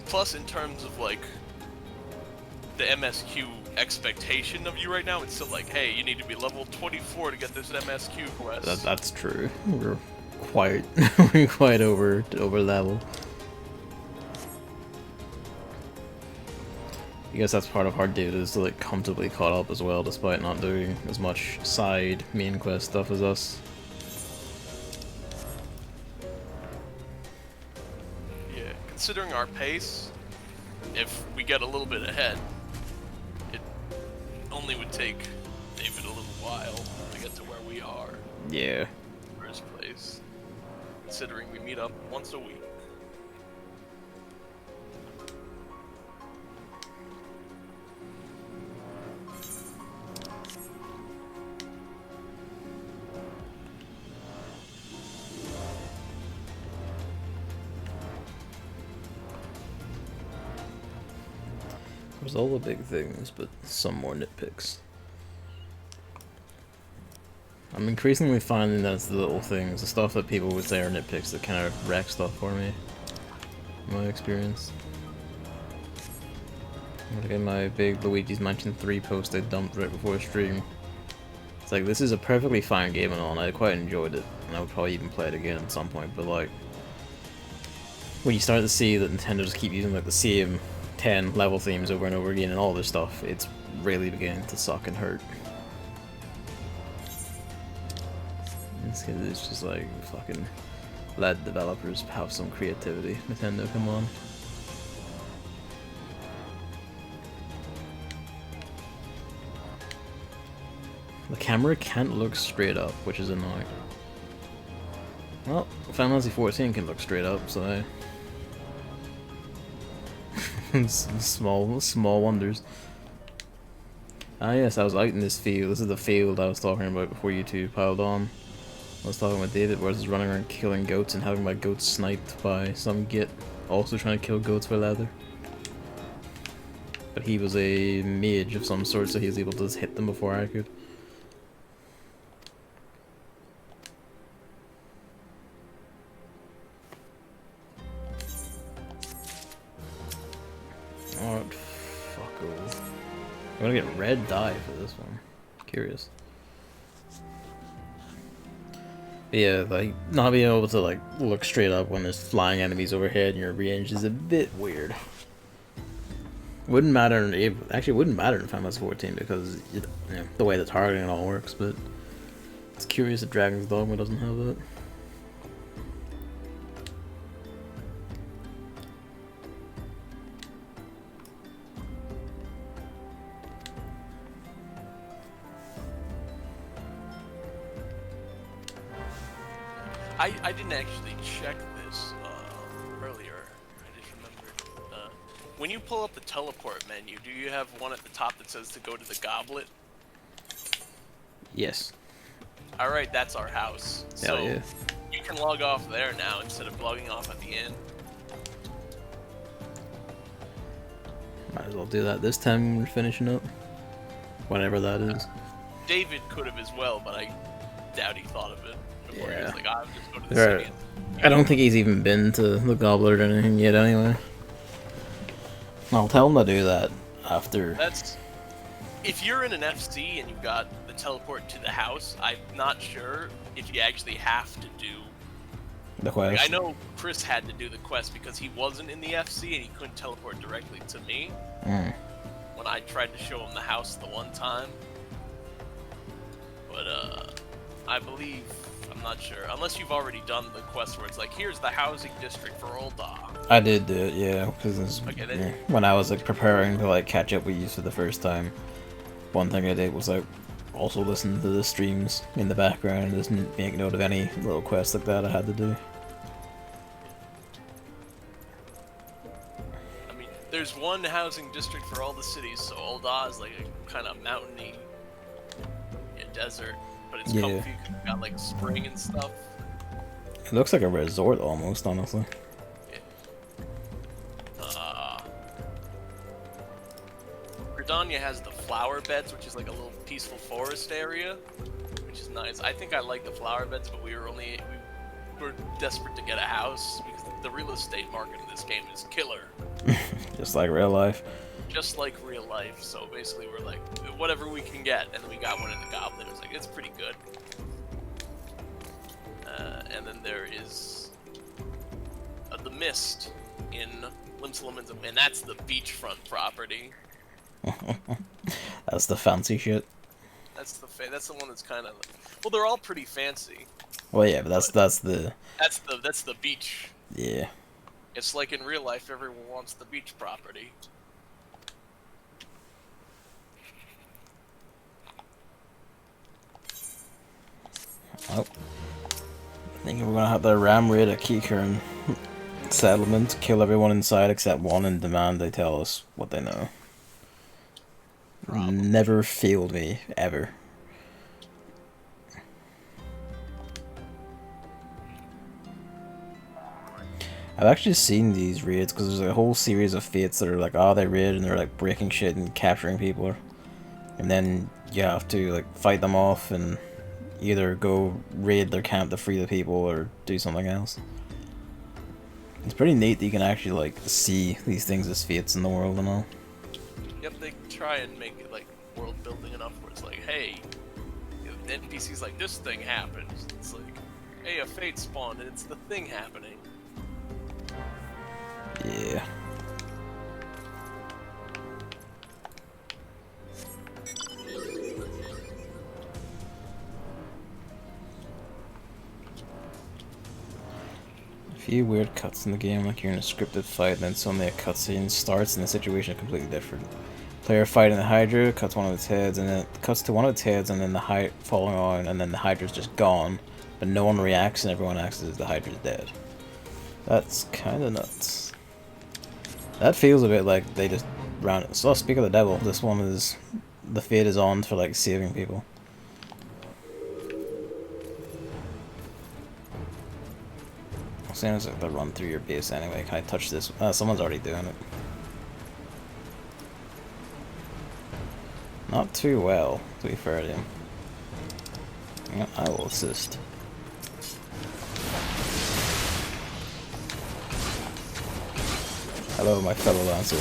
Plus, in terms of like the MSQ expectation of you right now, it's still like, hey, you need to be level 24 to get this MSQ quest. That's true. We're quite quite over level. I guess that's part of hard dude is to like comfortably caught up as well, despite not doing as much side main quest stuff as us. Yeah, considering our pace, if we get a little bit ahead, it only would take David a little while to get to where we are. Yeah. In the first place. Considering we meet up once a week. There's all the big things, but some more nitpicks. I'm increasingly finding that it's the little things, the stuff that people would say are nitpicks that kind of wreck stuff for me, in my experience. Look at my big Luigi's Mansion 3 post I dumped right before stream. It's like, this is a perfectly fine game and all, and I quite enjoyed it, and I would probably even play it again at some point, but like, when you start to see that Nintendo just keep using like the same 10 level themes over and over again and all this stuff, it's really beginning to suck and hurt. It's just like, fucking let developers have some creativity. Nintendo, come on. The camera can't look straight up, which is annoying. Well, Final Fantasy XIV can look straight up, so small wonders. Ah yes, I was out in this field. This is the field I was talking about before you two piled on. I was talking with David where I was running around killing goats and having my goats sniped by some git also trying to kill goats for leather. But he was a mage of some sort, so he was able to just hit them before I could. Alright, fuck. I'm gonna get red dye for this one. Curious. But yeah, like, not being able to like look straight up when there's flying enemies overhead in your range is a bit weird. Wouldn't matter. It actually wouldn't matter in Final Fantasy XIV because the way the targeting and all works, but It's curious that Dragon's Dogma doesn't have that. I didn't actually check this earlier. I just remembered. When you pull up the teleport menu, do you have one at the top that says to go to the goblet? Yes. Alright, that's our house. Hell So yeah. you can log off there now instead of logging off at the inn. Might as well do that this time when we're finishing up. Whatever that is. David could have as well, but I doubt he thought of it. Before he Yeah. was like, I'll just go to the Right. city. I don't think he's even been to the Goblet or anything yet anyway. I'll tell him to do that after. That's... If you're in an FC and you've got the teleport to the house, I'm not sure if you actually have to do... The quest. Like, I know Chris had to do the quest because he wasn't in the FC and he couldn't teleport directly to me. Mm. When I tried to show him the house the one time. But, I believe... I'm not sure. Unless you've already done the quest where it's like, here's the housing district for Old Dog. I did do it, yeah, because Okay, then... when I was like preparing to like catch up with you for the first time, one thing I did was like also listen to the streams in the background and just make note of any little quests like that I had to do. I mean, there's one housing district for all the cities, so Old Dog is like a kind of mountainy desert, but it's Yeah. comfy 'cause you've got like a spring and stuff. It looks like a resort almost, honestly. Gridania has the flower beds, which is like a little peaceful forest area, which is nice. I think I like the flower beds, but we were desperate to get a house because the real estate market in this game is killer. Just like real life. Just like real life, so basically we're like, whatever we can get, and then we got one in the Goblet. It was like, it's pretty good. And then there is the Mist in Limsalumin's, and that's the beachfront property. That's the fancy shit. That's the one that's kind of, well, they're all pretty fancy. Well, yeah, but that's the That's the beach. yeah. It's like in real life, everyone wants the beach property. Oh. I think we're gonna have to ram raid a Keycurn settlement, kill everyone inside except one, and demand they tell us what they know. Probably. Never failed me, ever. I've actually seen these raids because there's a whole series of fates that are like, oh, they raid and they're like breaking shit and capturing people, and then you have to like fight them off and either go raid their camp to free the people or do something else. It's pretty neat that you can actually like see these things as fates in the world and all. Yep, they try and make it like world building enough where it's like, hey, NPC's like, this thing happened. It's like, hey, a fate spawned and it's the thing happening. Yeah. A few weird cuts in the game, like you're in a scripted fight, and then suddenly a cutscene starts and the situation is completely different. Player fighting the Hydra, cuts one of its heads, and then it cuts to one of its heads, and then the Hydra falling on, and then the Hydra's just gone, but no one reacts, and everyone acts as if the Hydra's dead. That's kinda nuts. That feels a bit like they just round it. So speak of the devil, this one is, the fate is on for like saving people. Sounds like they run through your base anyway. Can I touch this? Someone's already doing it. Not too well, to be fair to him. Yeah, I will assist. Hello, my fellow Lancer.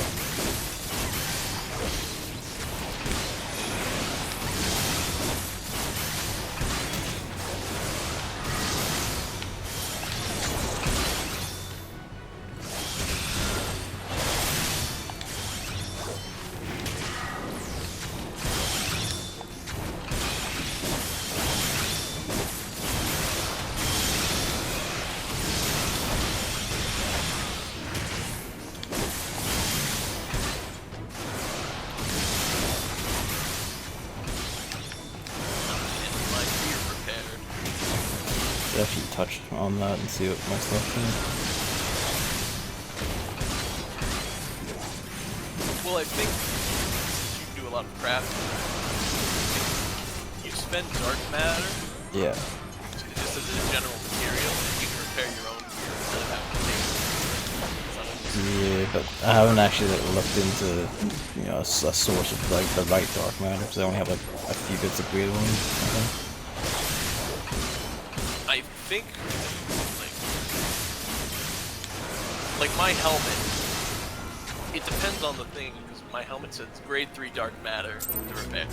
should actually touch on that and see what my stuff is. Well, I think you do a lot of crafting. You spend dark matter. Yeah. Just as a general material, you can repair your own gear instead of having to make. Yeah, but I haven't actually like, looked into, you know, a source of like the right dark matter because I only have like a few bits of green ones. I think like my helmet. It depends on the thing because my helmet says grade 3 dark matter to repair.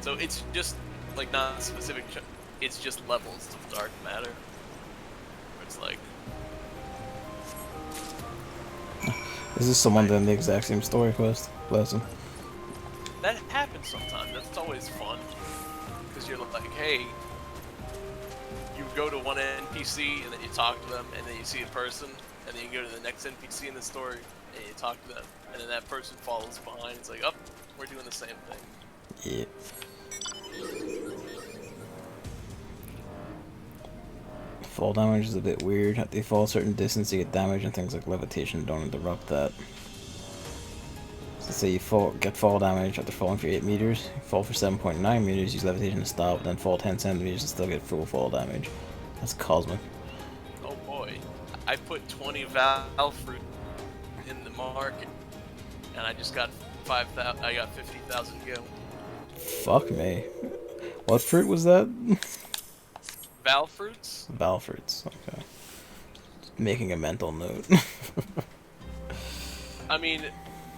So it's just like not specific. It's just levels of dark matter. It's like. Is this someone doing the exact same story quest? Bless him. That happens sometimes. That's always fun. Because you're like, hey, you go to one NPC and then you talk to them, and then you see a person, and then you go to the next NPC in the story and you talk to them, and then that person follows behind. It's like, oh, we're doing the same thing. Yeah. Fall damage is a bit weird. If they fall a certain distance, you get damage, and things like levitation don't interrupt that. So say you get fall damage after falling for 8 meters, fall for 7.9 meters, use levitation to stop, then fall 10 centimeters and still get full fall damage. That's cosmic. Oh boy, I put 20 Val fruit in the market, and I just got 5,000. I got 50,000 gil. Fuck me. What fruit was that? Val fruits? Val fruits. Okay. Just making a mental note. I mean,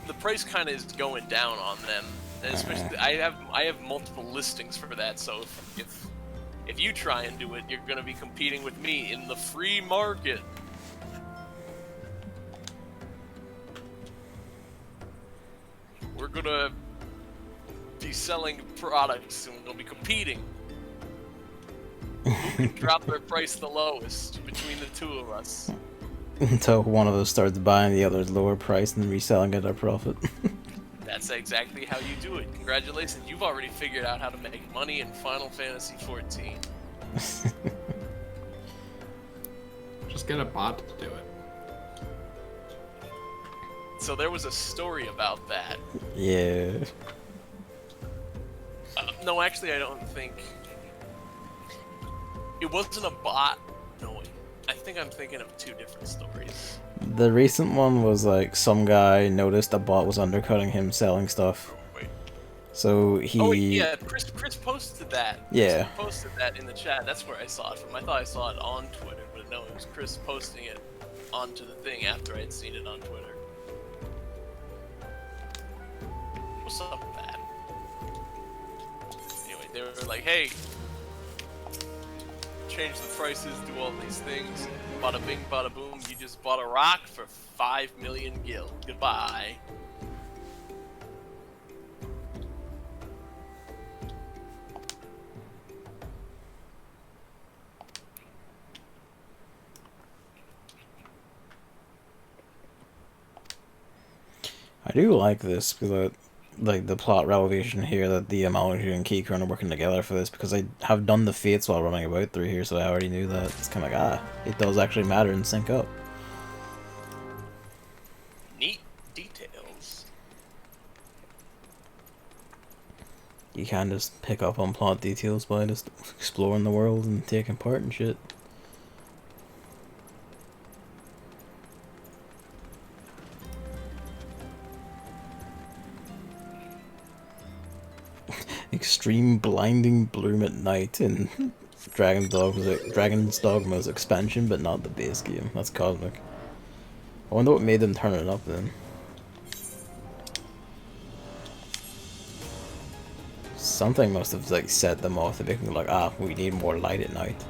the price kind of is going down on them, and especially I have multiple listings for that. So if you try and do it, you're gonna be competing with me in the free market. We're gonna be selling products, and we'll be competing. Who can drop their price the lowest between the two of us? Until one of us starts buying the other's lower price and reselling at our profit. That's exactly how you do it. Congratulations, you've already figured out how to make money in Final Fantasy XIV. Just get a bot to do it. So there was a story about that. Yeah. No, actually, I don't think... It wasn't a bot. No, I think I'm thinking of two different stories. The recent one was like some guy noticed a bot was undercutting him selling stuff. Wait. So he... Oh, yeah, Chris posted that. Yeah. Chris posted that in the chat. That's where I saw it from. I thought I saw it on Twitter, but no, it was Chris posting it onto the thing after I'd seen it on Twitter. What's up with that? Anyway, they were like, hey, change the prices, do all these things. Bada bing, bada boom, you just bought a rock for 5 million gil. Goodbye. I do like this because like the plot revelation here that the Amalgamator and Keychron are working together for this, because I have done the fates while running about through here, so I already knew that. It's kind of like, it does actually matter and sync up. Neat details. You can just pick up on plot details by just exploring the world and taking part and shit. Extreme blinding bloom at night in Dragon's Dogma's expansion, but not the base game. That's cosmic. I wonder what made them turn it up then. Something must have like set them off to thinking like, we need more light at night.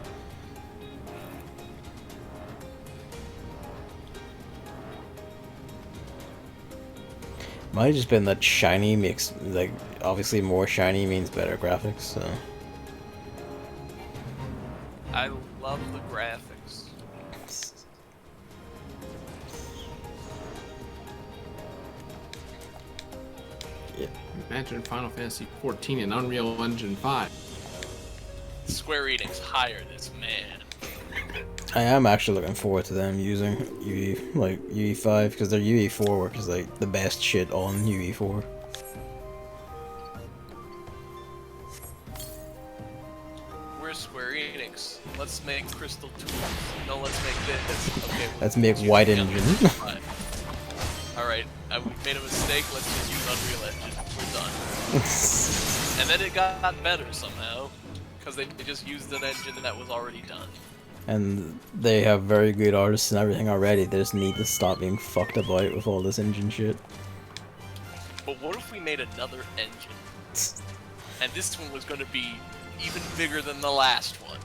Might have just been that shiny makes, like, obviously more shiny means better graphics, so. I love the graphics. Yeah. Imagine Final Fantasy XIV and Unreal Engine 5. Square Enix, hire this man. I am actually looking forward to them using UE5 because their UE4 work is like the best shit on UE4. We're Square Enix. Let's make Crystal Tools. No, let's make this. Okay. Let's make White Engine. Alright, we made a mistake. Let's just use Unreal Engine. We're done. And then it got better somehow. Because they just used an engine that was already done. And they have very good artists and everything already. They just need to stop being fucked about with all this engine shit. But what if we made another engine? And this one was going to be even bigger than the last one.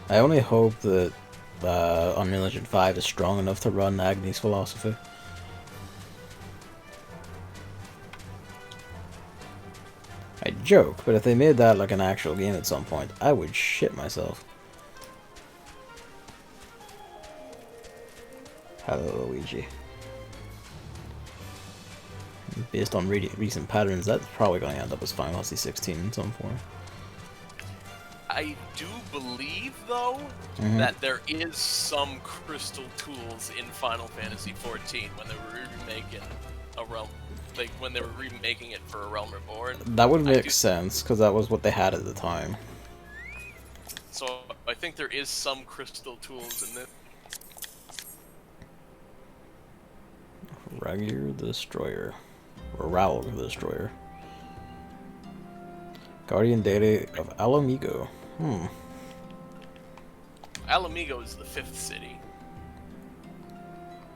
I only hope that Unreal Engine 5 is strong enough to run Agni's philosophy. I joke, but if they made that like an actual game at some point, I would shit myself. Hello, Luigi. Based on recent patterns, that's probably going to end up as Final Fantasy 16 in some form. I do believe, though, that there is some crystal tools in Final Fantasy 14 when they were remaking a realm, like when they were remaking it for A Realm Reborn. That would make sense because that was what they had at the time. So I think there is some crystal tools in this. Ragur the Destroyer. Or Raul the Destroyer. Guardian Deity of Alamigo. Alamigo is the 5th city.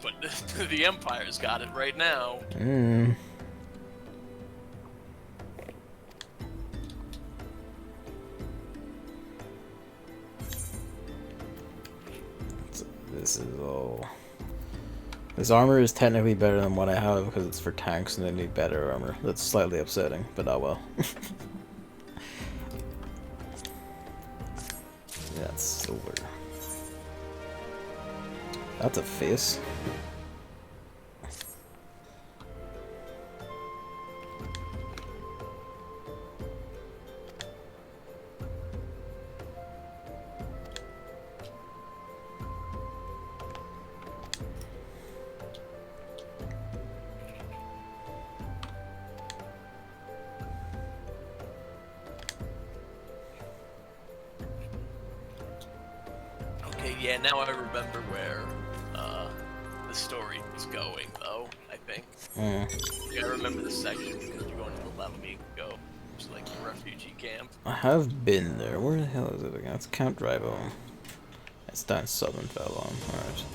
But the Empire's got it right now. This is all... This armor is technically better than what I have because it's for tanks and they need better armor. That's slightly upsetting, but oh well. That's silver. That's a face. Yeah, now I remember where the story was going, though, I think. Yeah, I remember the section because you're going to the Alamigo, which is like a refugee camp. I have been there. Where the hell is it again? It's Count Drivo. It's down Southern Vallon. Alright.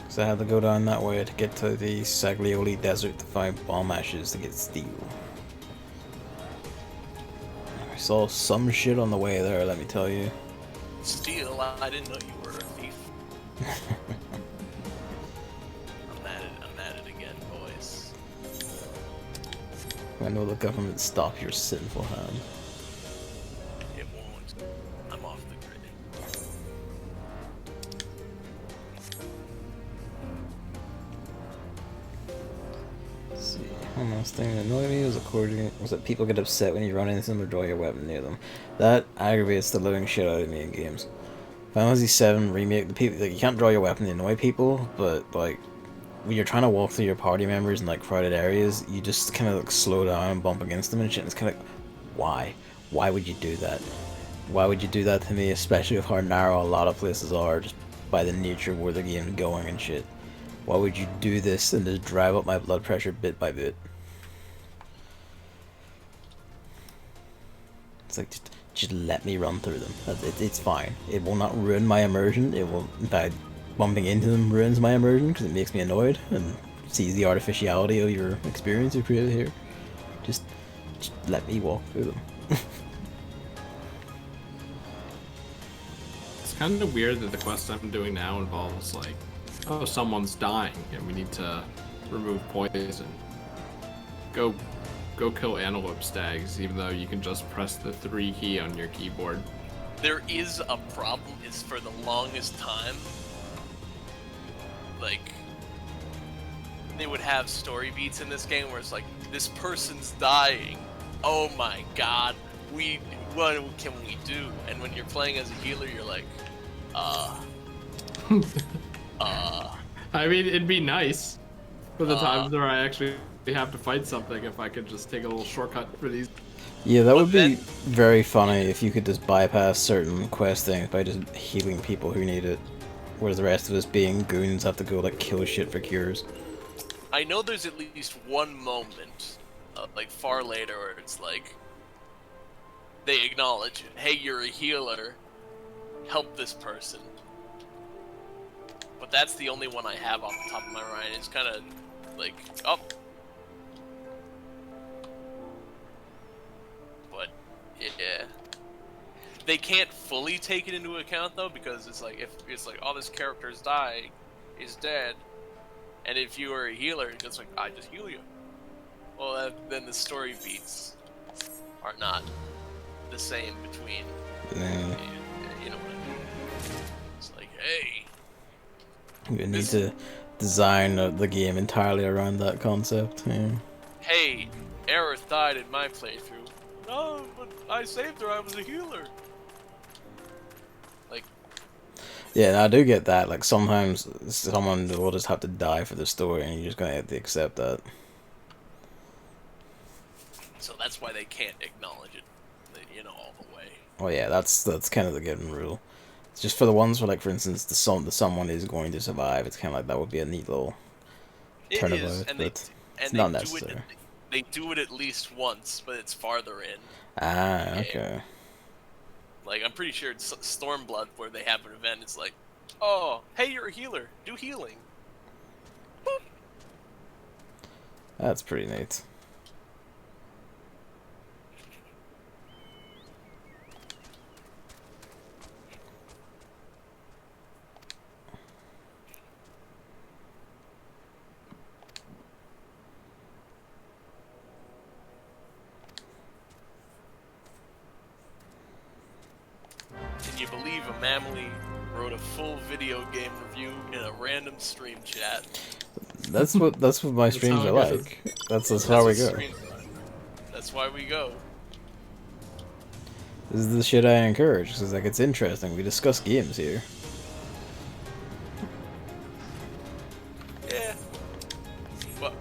So I had to go down that way to get to the Saglioli Desert to find bomb ashes to get steel. I saw some shit on the way there, let me tell you. Steel? I didn't know you were a thief. I'm at it again, boys. I know the government stop your sinful hand. It won't. I'm off the grid. Let's see. One last thing that annoyed me was that people get upset when you run into them or draw your weapon near them. That aggravates the living shit out of me in games. Final Fantasy VII Remake, the people, like, you can't draw your weapon to annoy people, but like when you're trying to walk through your party members in like crowded areas, you just kind of like slow down and bump against them and shit. And it's kind of like, why? Why would you do that? Why would you do that to me, especially with how narrow a lot of places are, just by the nature of where the game's going and shit? Why would you do this and just drive up my blood pressure bit by bit? It's like, just let me run through them. It's fine. It will not ruin my immersion. It will, in fact, bumping into them ruins my immersion because it makes me annoyed and sees the artificiality of your experience you created here. Just let me walk through them. It's kind of weird that the quest I'm doing now involves like, oh, someone's dying and we need to remove poison. Go kill antelope stags, even though you can just press the 3 key on your keyboard. There is a problem, is for the longest time, like, they would have story beats in this game where it's like, this person's dying. Oh my god, what can we do? And when you're playing as a healer, you're like, I mean, it'd be nice for the Uh, times where I actually have to fight something if I could just take a little shortcut for these. Yeah, that But would be then- very funny if you could just bypass certain quest things by just healing people who need it. Whereas the rest of us being goons have to go like kill shit for cures. I know there's at least one moment, like far later, where it's like, they acknowledge, hey, you're a healer, help this person. But that's the only one I have off the top of my mind. It's kind of like, oh. But, yeah. They can't fully take it into account, though, because it's like, if it's like, oh, this character's dying, he's dead. And if you are a healer, it's like, I just heal you. Well, then the story beats are not the same between, you know what I mean? It's like, hey. We need to design the game entirely around that concept. Yeah. Hey, Aerith died in my playthrough. No, but I saved her, I was a healer. Like, Yeah, I do get that. Like sometimes someone will just have to die for the story, and you're just gonna have to accept that. so that's why they can't acknowledge it, you know, all the way. Oh yeah, that's kind of the given rule. It's just for the ones where, like, for instance, the someone is going to survive. It's kind of like that would be a neat little It turnabout, is, and but they it's not do necessary. it. They do it at least once, but it's farther in. Ah, okay. Like, I'm pretty sure it's Stormblood where they have an event. It's like, oh, hey, you're a healer. Do healing. Boop. That's pretty neat. Can you believe a Mamley wrote a full video game review in a random stream chat? That's what my streams how are it goes. like. That's how we what go. streams are. That's why we go. This is the shit I encourage, because like it's interesting. We discuss games here. Yeah. But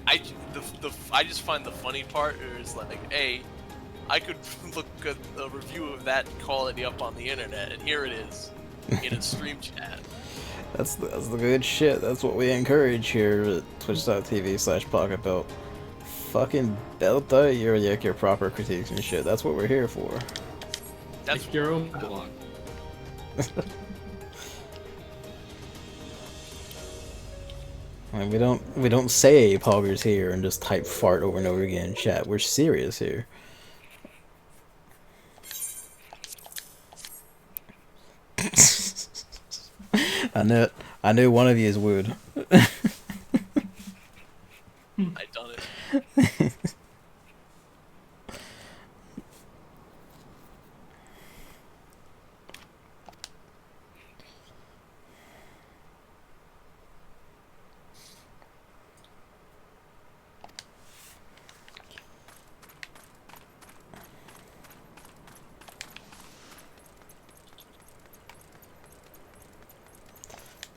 I just find the funny part is like, hey, I could look at a review of that quality up on the internet, and here it is in a stream chat. That's the good shit. That's what we encourage here at twitch.tv/fuckabout. Fucking belt out your proper critiques and shit. That's what we're here for. That's Make your own blog. I mean, we don't say poggers here and just type fart over and over again in chat. We're serious here. I knew one of you would. I done it.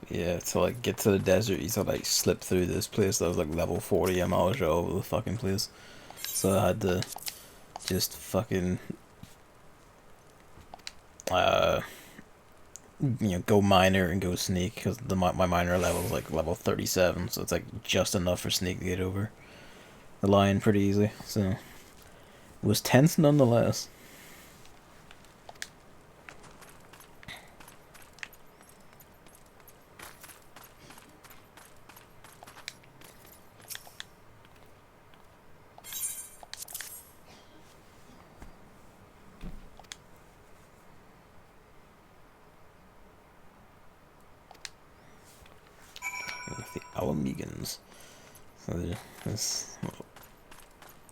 Yeah, to like get to the desert, you have to like slip through this place that was like level 40 miles all over the fucking place. So I had to just fucking go minor and go sneak, because my minor level is like level 37, so it's like just enough for sneak to get over the line pretty easily. So it was tense nonetheless. With the Alamegans. So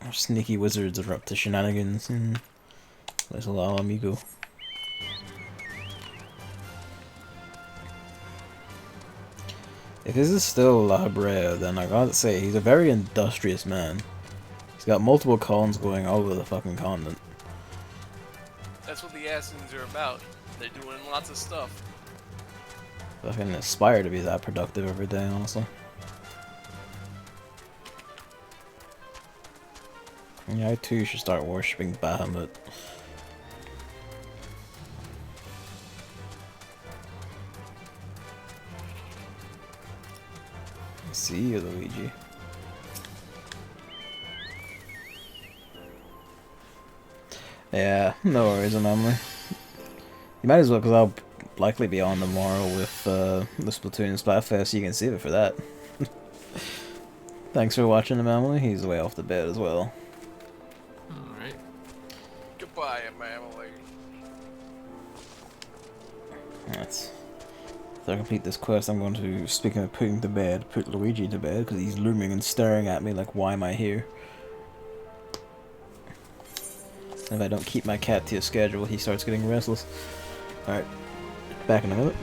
our sneaky wizards are up to shenanigans and little Alamigo. If this is still La Brea, then I gotta say, he's a very industrious man. He's got multiple cons going all over the fucking continent. That's what the Assassins are about. They're doing lots of stuff. I can aspire to be that productive every day, honestly. Yeah, I too should start worshipping Bahamut. See you, Luigi. Yeah, no worries, Anomaly. You might as well, because I'll likely be on tomorrow with the Splatoon Splatfest, so you can save it for that. Thanks for watching, Anomaly. He's way off the bed as well. Alright. Goodbye, Emily. That's... If I complete this quest, I'm going to, speaking of putting to bed, put Luigi to bed, because he's looming and staring at me like, why am I here? If I don't keep my cat to a schedule, he starts getting restless. Alright, back in a minute.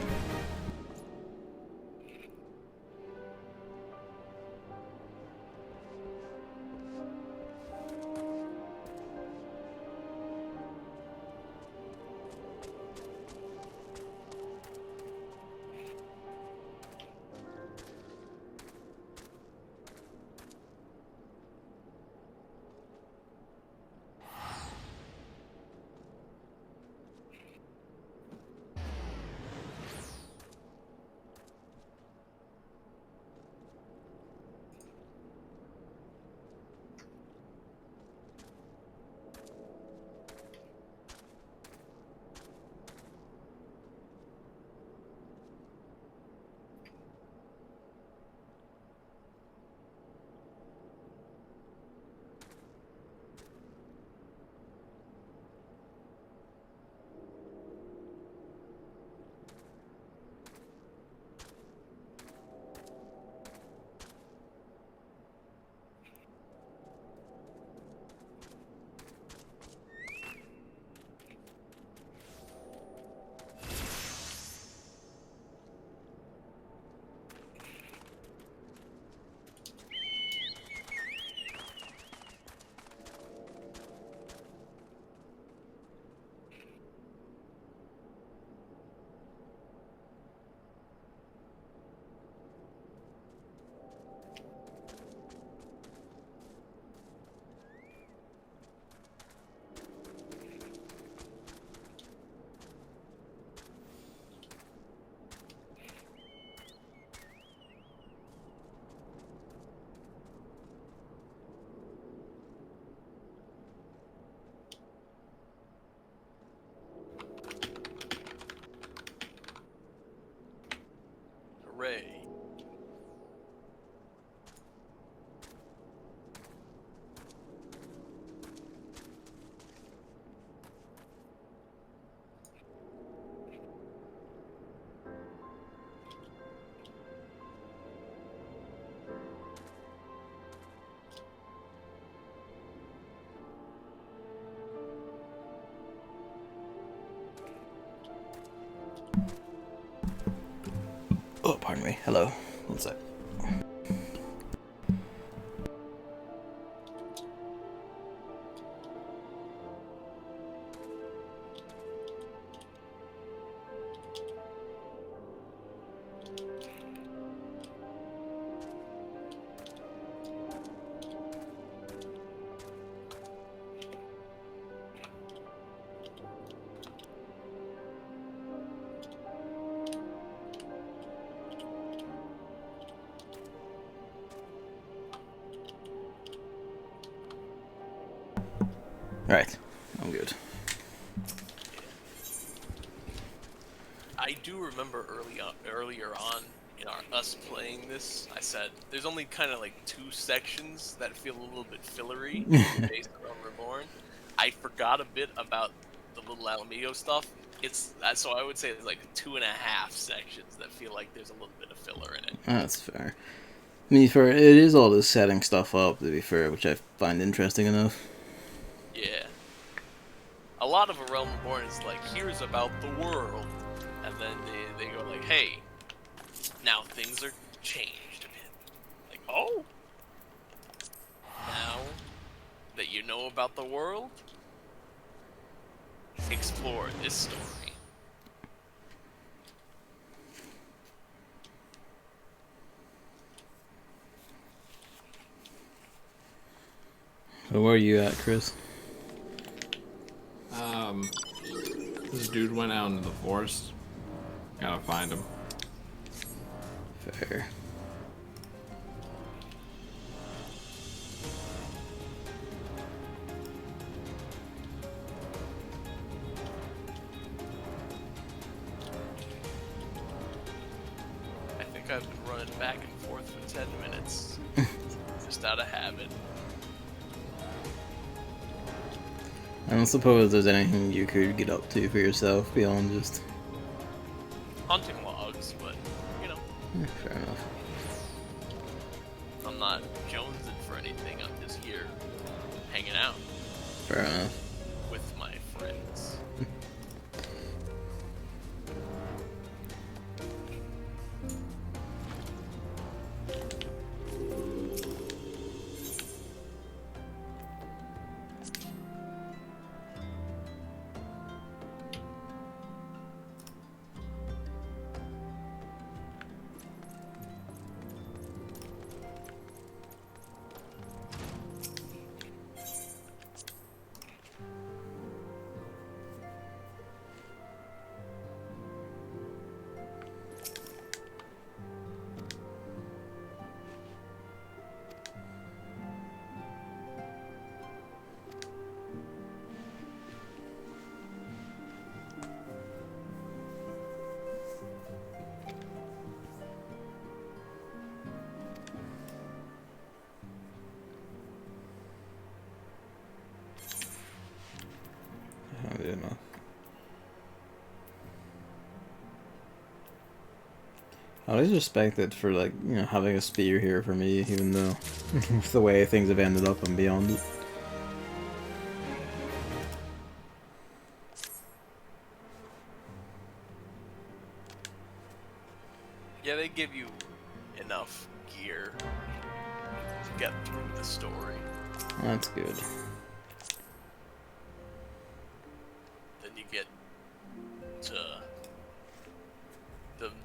Hooray. Oh, pardon me. Hello. One sec. Alright, I'm good. I do remember earlier on in us playing this, I said there's only kind of like 2 sections that feel a little bit fillery based on Reborn. I forgot a bit about the little Alamego stuff. So I would say it's like 2.5 sections that feel like there's a little bit of filler in it. That's fair. I mean, it is all this setting stuff up, to be fair, which I find interesting enough. Yeah. A lot of A Realm Reborn is like, here's about the world. And then they go like, hey, now things are changed a bit. Like, oh, now that you know about the world, explore this story. So where are you at, Chris? This dude went out into the forest. Gotta find him. Fair. I think I've been running back and forth for 10 minutes. Just out of habit. I don't suppose there's anything you could get up to for yourself beyond just... Hunting logs, but, you know, Fair enough. I'm not jonesing for anything. I'm just here hanging out Fair enough. with my friends. I don't know. I always respect it for, like, you know, having a spear here for me, even though the way things have ended up, I'm beyond it. Yeah, they give you enough gear to get through the story. That's good. Then you get to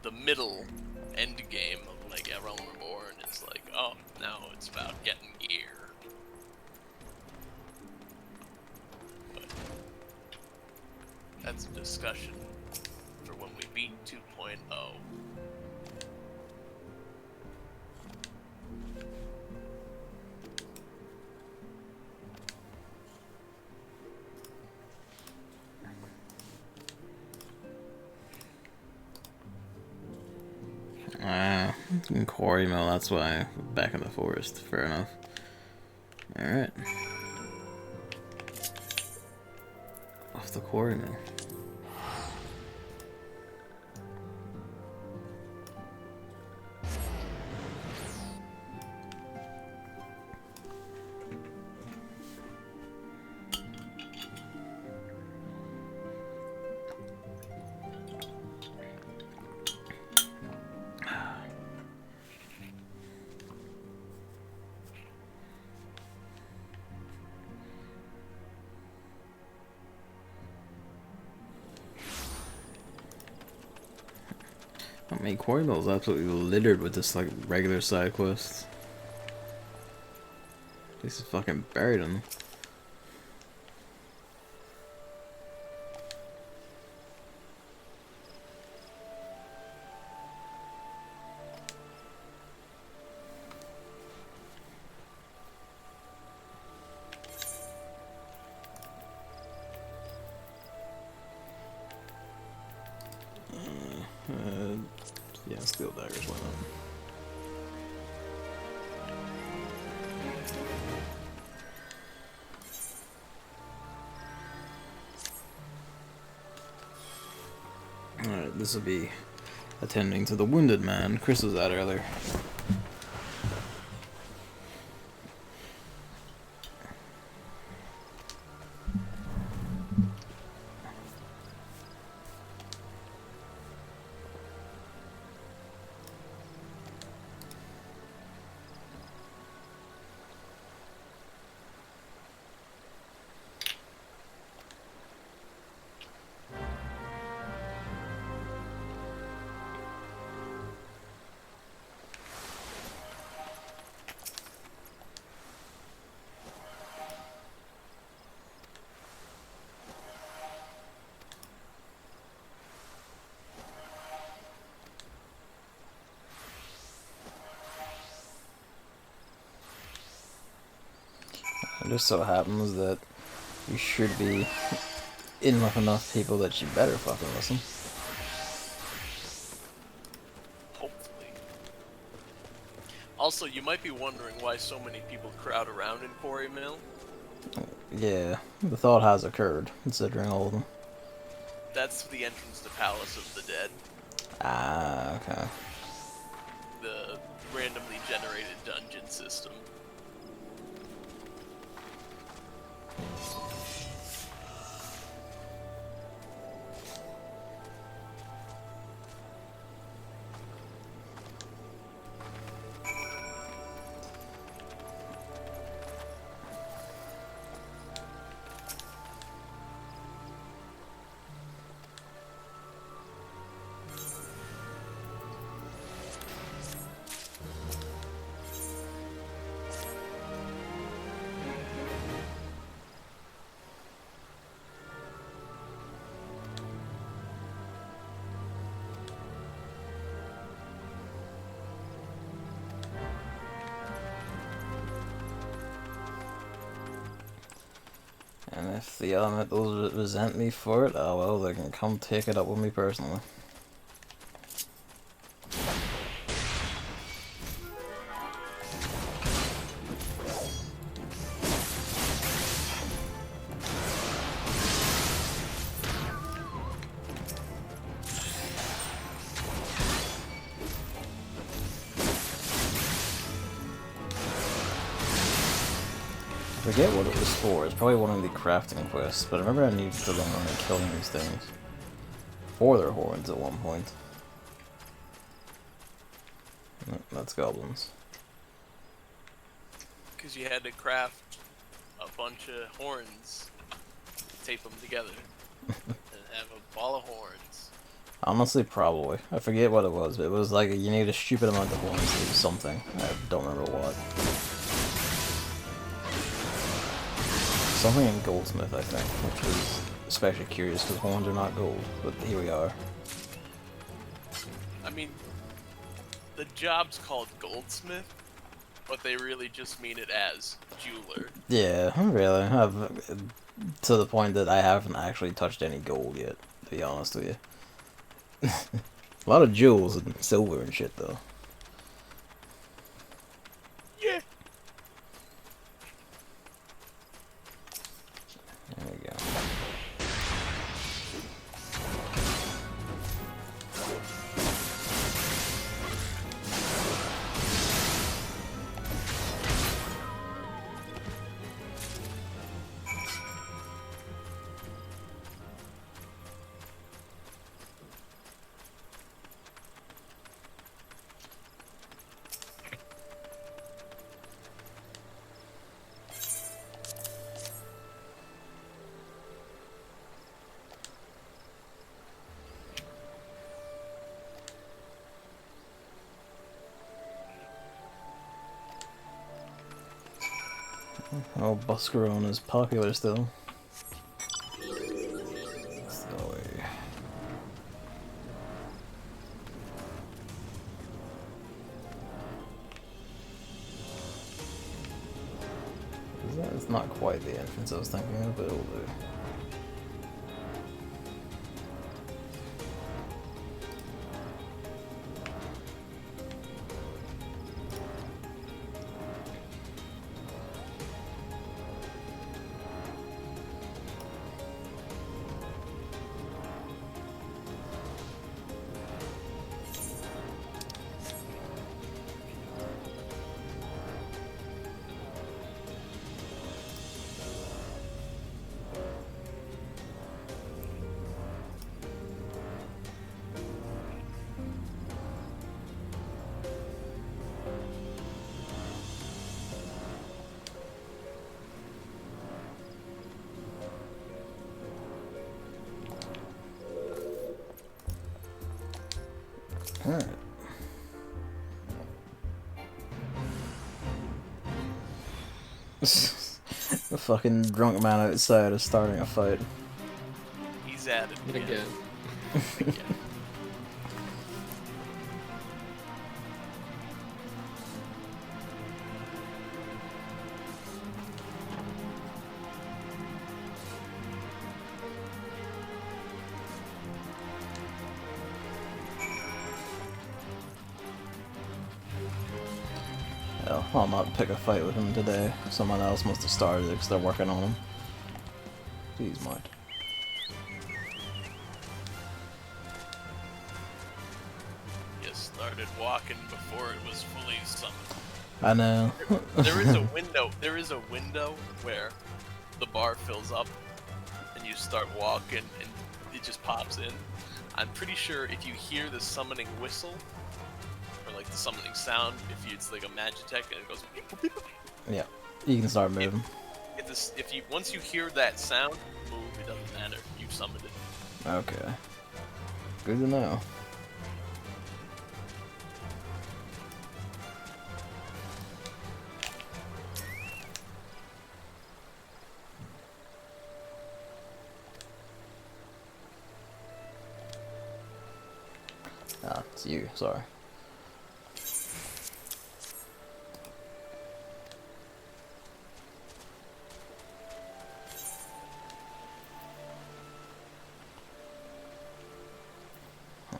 the middle end game of like Realm Reborn. It's like, oh, now it's about getting gear. But that's a discussion for when we beat 2.0. Quarry mill, that's why. Back in the forest. Fair enough. Alright. Off the quarry mill. I mean, Quarry Mill is absolutely littered with just like regular side quests. This is fucking buried in them. Yeah, steel daggers, why not? Alright, this will be attending to the wounded man. Chris was at earlier. It just so happens that you should be in with enough people that you better fucking listen. Hopefully. Also, you might be wondering why so many people crowd around in Quarry Mill. Yeah, the thought has occurred, considering all of them. That's the entrance to Palace of the Dead. Ah, okay. The randomly generated dungeon system. And if the elementals resent me for it, oh well, they can come take it up with me personally. I forget what it was for. It's probably one of the crafting quests, but I remember I needed to learn on killing these things. For their horns at one point. No, that's goblins. Because you had to craft a bunch of horns, tape them together, and have a ball of horns. Honestly, probably. I forget what it was, but it was like you need a stupid amount of horns to do something. I don't remember what. Something in Goldsmith, I think, which was especially curious because horns are not gold, but here we are. I mean, the job's called goldsmith, but they really just mean it as jeweler. Yeah, really. To the point that I haven't actually touched any gold yet, to be honest with you. A lot of jewels and silver and shit, though. Yeah. There we go. Oh, Buscarone is popular still. Let's go away. It's not quite the entrance I was thinking of, but it'll do. Alright. The fucking drunk man outside is starting a fight. He's at it Again. Again. I'll not pick a fight with him today. Someone else must have started it because they're working on him. Please mind. You started walking before it was fully summoned. I know. There is a window. There is a window where the bar fills up, and you start walking, and it just pops in. I'm pretty sure if you hear the summoning whistle, or like the summoning sound, it's like a Magitech, and it goes. Yeah, you can start moving. If you once you hear that sound, move. It doesn't matter. You've summoned it. Okay. Good to know. Ah, it's you, sorry.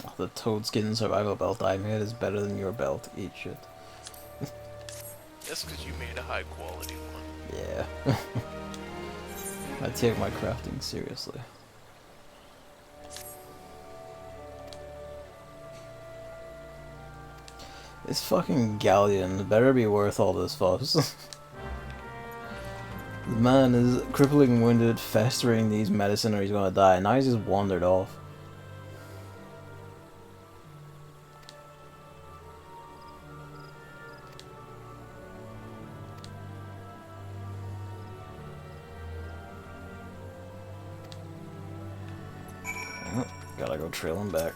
Oh, the Toadskin survival belt I made is better than your belt. Eat shit. That's because you made a high quality one. Yeah. I take my crafting seriously. This fucking galleon better be worth all this fuss. The man is crippling wounded, festering needs medicine or he's gonna die. Now he's just wandered off. Oh, gotta go trail him back.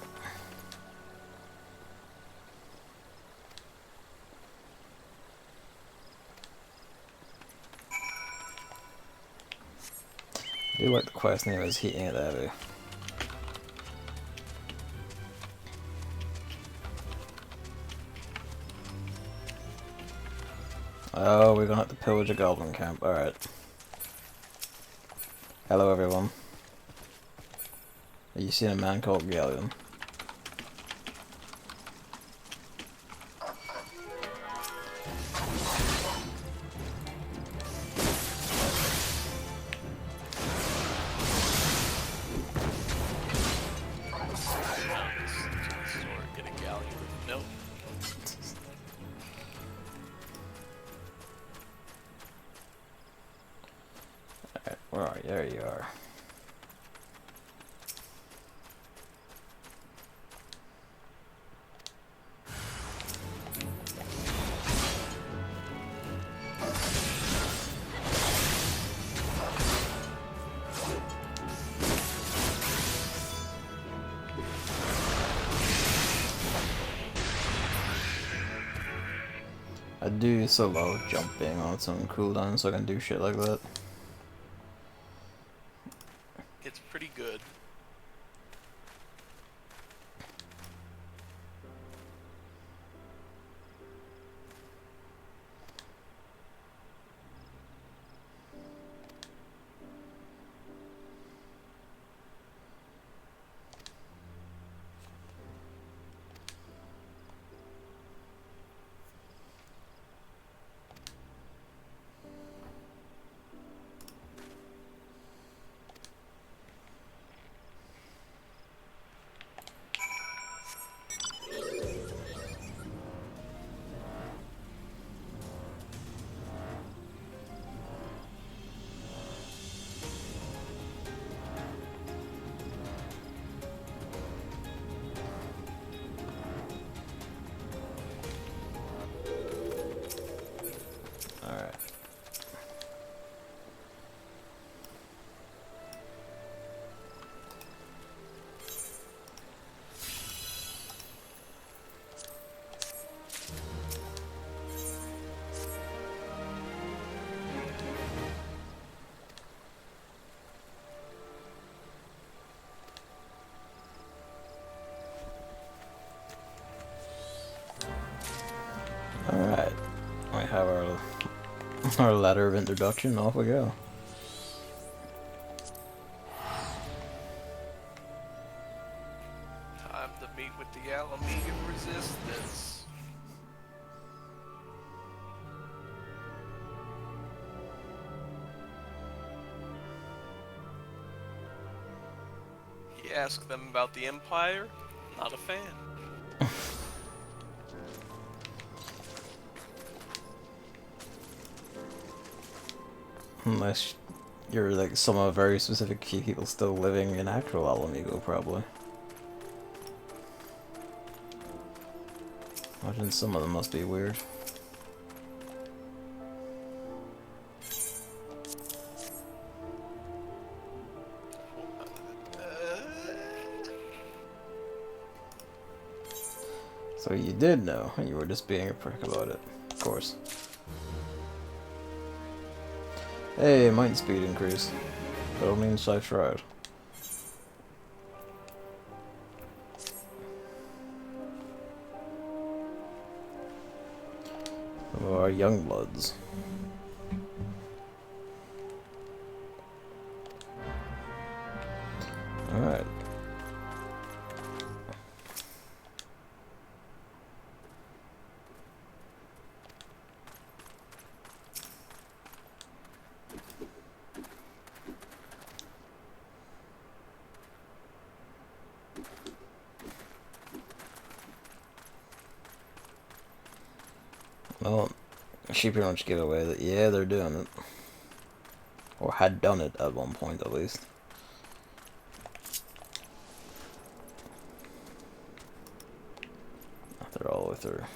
I do like the quest name is He Ain't Heavy. Oh, we're gonna have to pillage a goblin camp. Alright. Hello, everyone. Have you seen a man called Galleon? Get a galleon. Nope. Alright, where are you? There you are. I do so love jumping on some cooldown so I can do shit like that. It's pretty good. Alright. Alright. We have our letter of introduction, off we go. Time to meet with the Alamegan Resistance. You ask them about the Empire, not a fan. Unless you're like some of very specific key people still living in actual Alamigo, probably. Imagine some of them must be weird. So you did know, and you were just being a prick about it. Of course. Hey, mind speed increase. That'll mean I tried. Some of our young bloods. Alright. Well, she pretty much gave away that, yeah, they're doing it. Or had done it at one point, at least. They're all with her.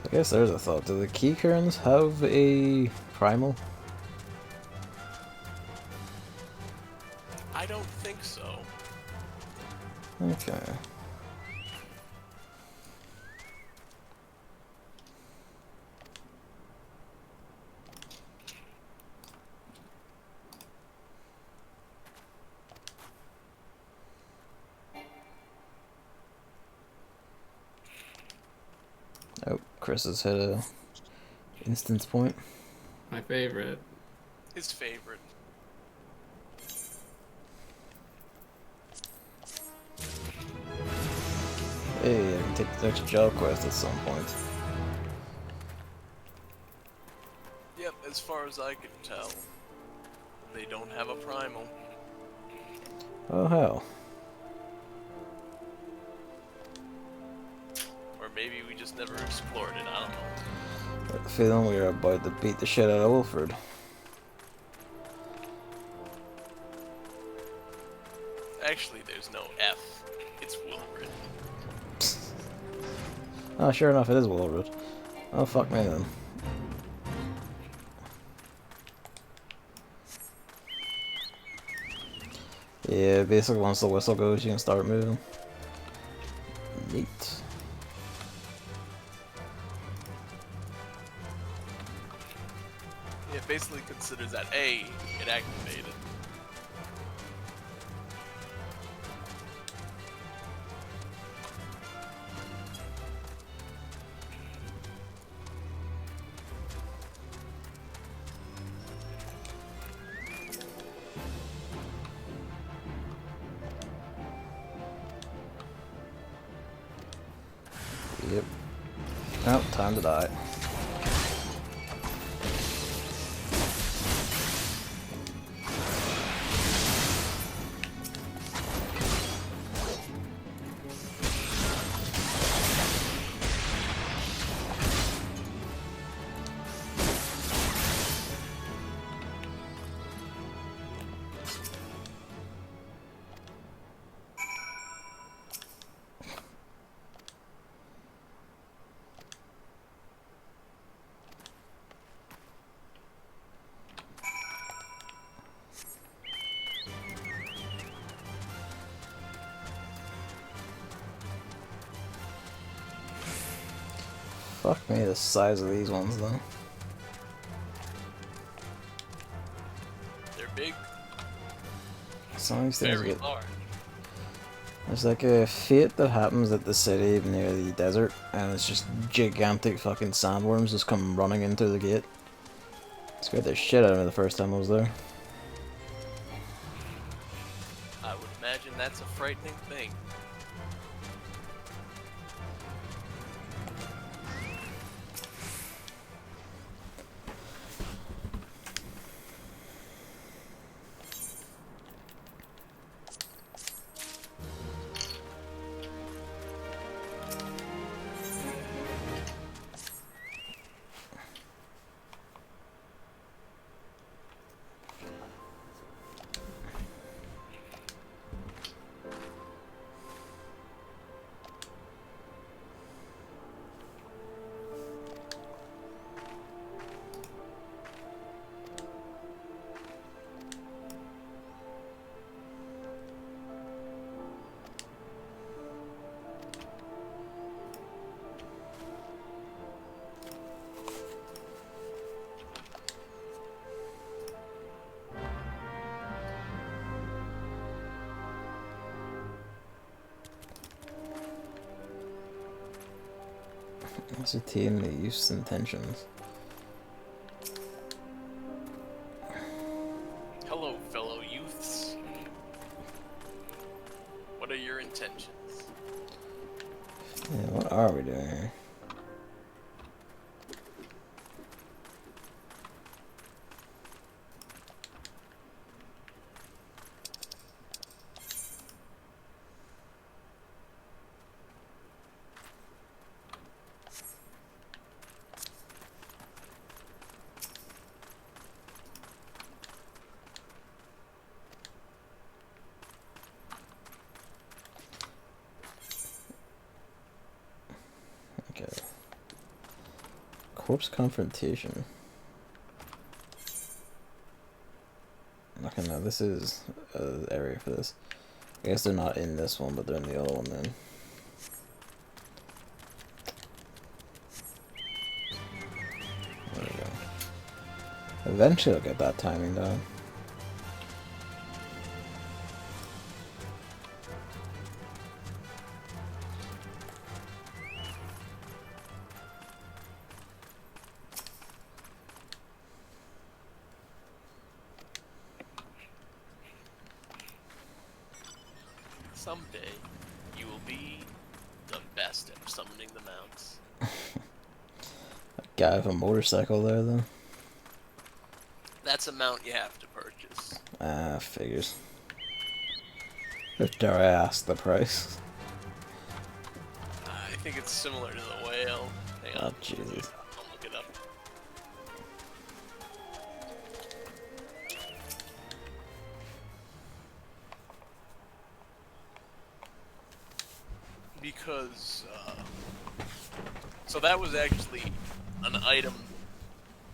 I guess there's a thought. Do the Keykerns have a primal? I don't think so. Okay. Oh, Chris has hit a instance point. My favorite. His favorite. Hey, I can take the next job quest at some point. Yep, as far as I can tell, they don't have a primal. Oh hell. Or maybe we just never explored it, I don't know. I have the feeling we are about to beat the shit out of Wilfred. Actually, there's no F. It's Wilfred. Oh, sure enough, it is Wilfred. Oh, fuck me then. Yeah, basically once the whistle goes, you can start moving. Neat. It basically considers that A, it activated. Yep. Oh, time to die. Fuck me, the size of these ones though. They're big, Some of these things very get... large. There's like a fate that happens at the city near the desert, and it's just gigantic fucking sandworms just come running in through the gate. Scared the shit out of me the first time I was there. I would imagine that's a frightening thing. Ascertain the use intentions. Hello, fellow youths. What are your intentions? Yeah, what are we doing here? Okay. Corpse confrontation. Okay, no, this is an area for this. I guess they're not in this one, but they're in the other one then. There we go. Eventually I'll get that timing down. Someday, you will be the best at summoning the mounts. Guy with a motorcycle there though. That's a mount you have to purchase. Ah, figures. Dare I ask the price? I think it's similar to the whale. Hang on. Oh, Jesus. I'll look it up. Because, so that was actually an item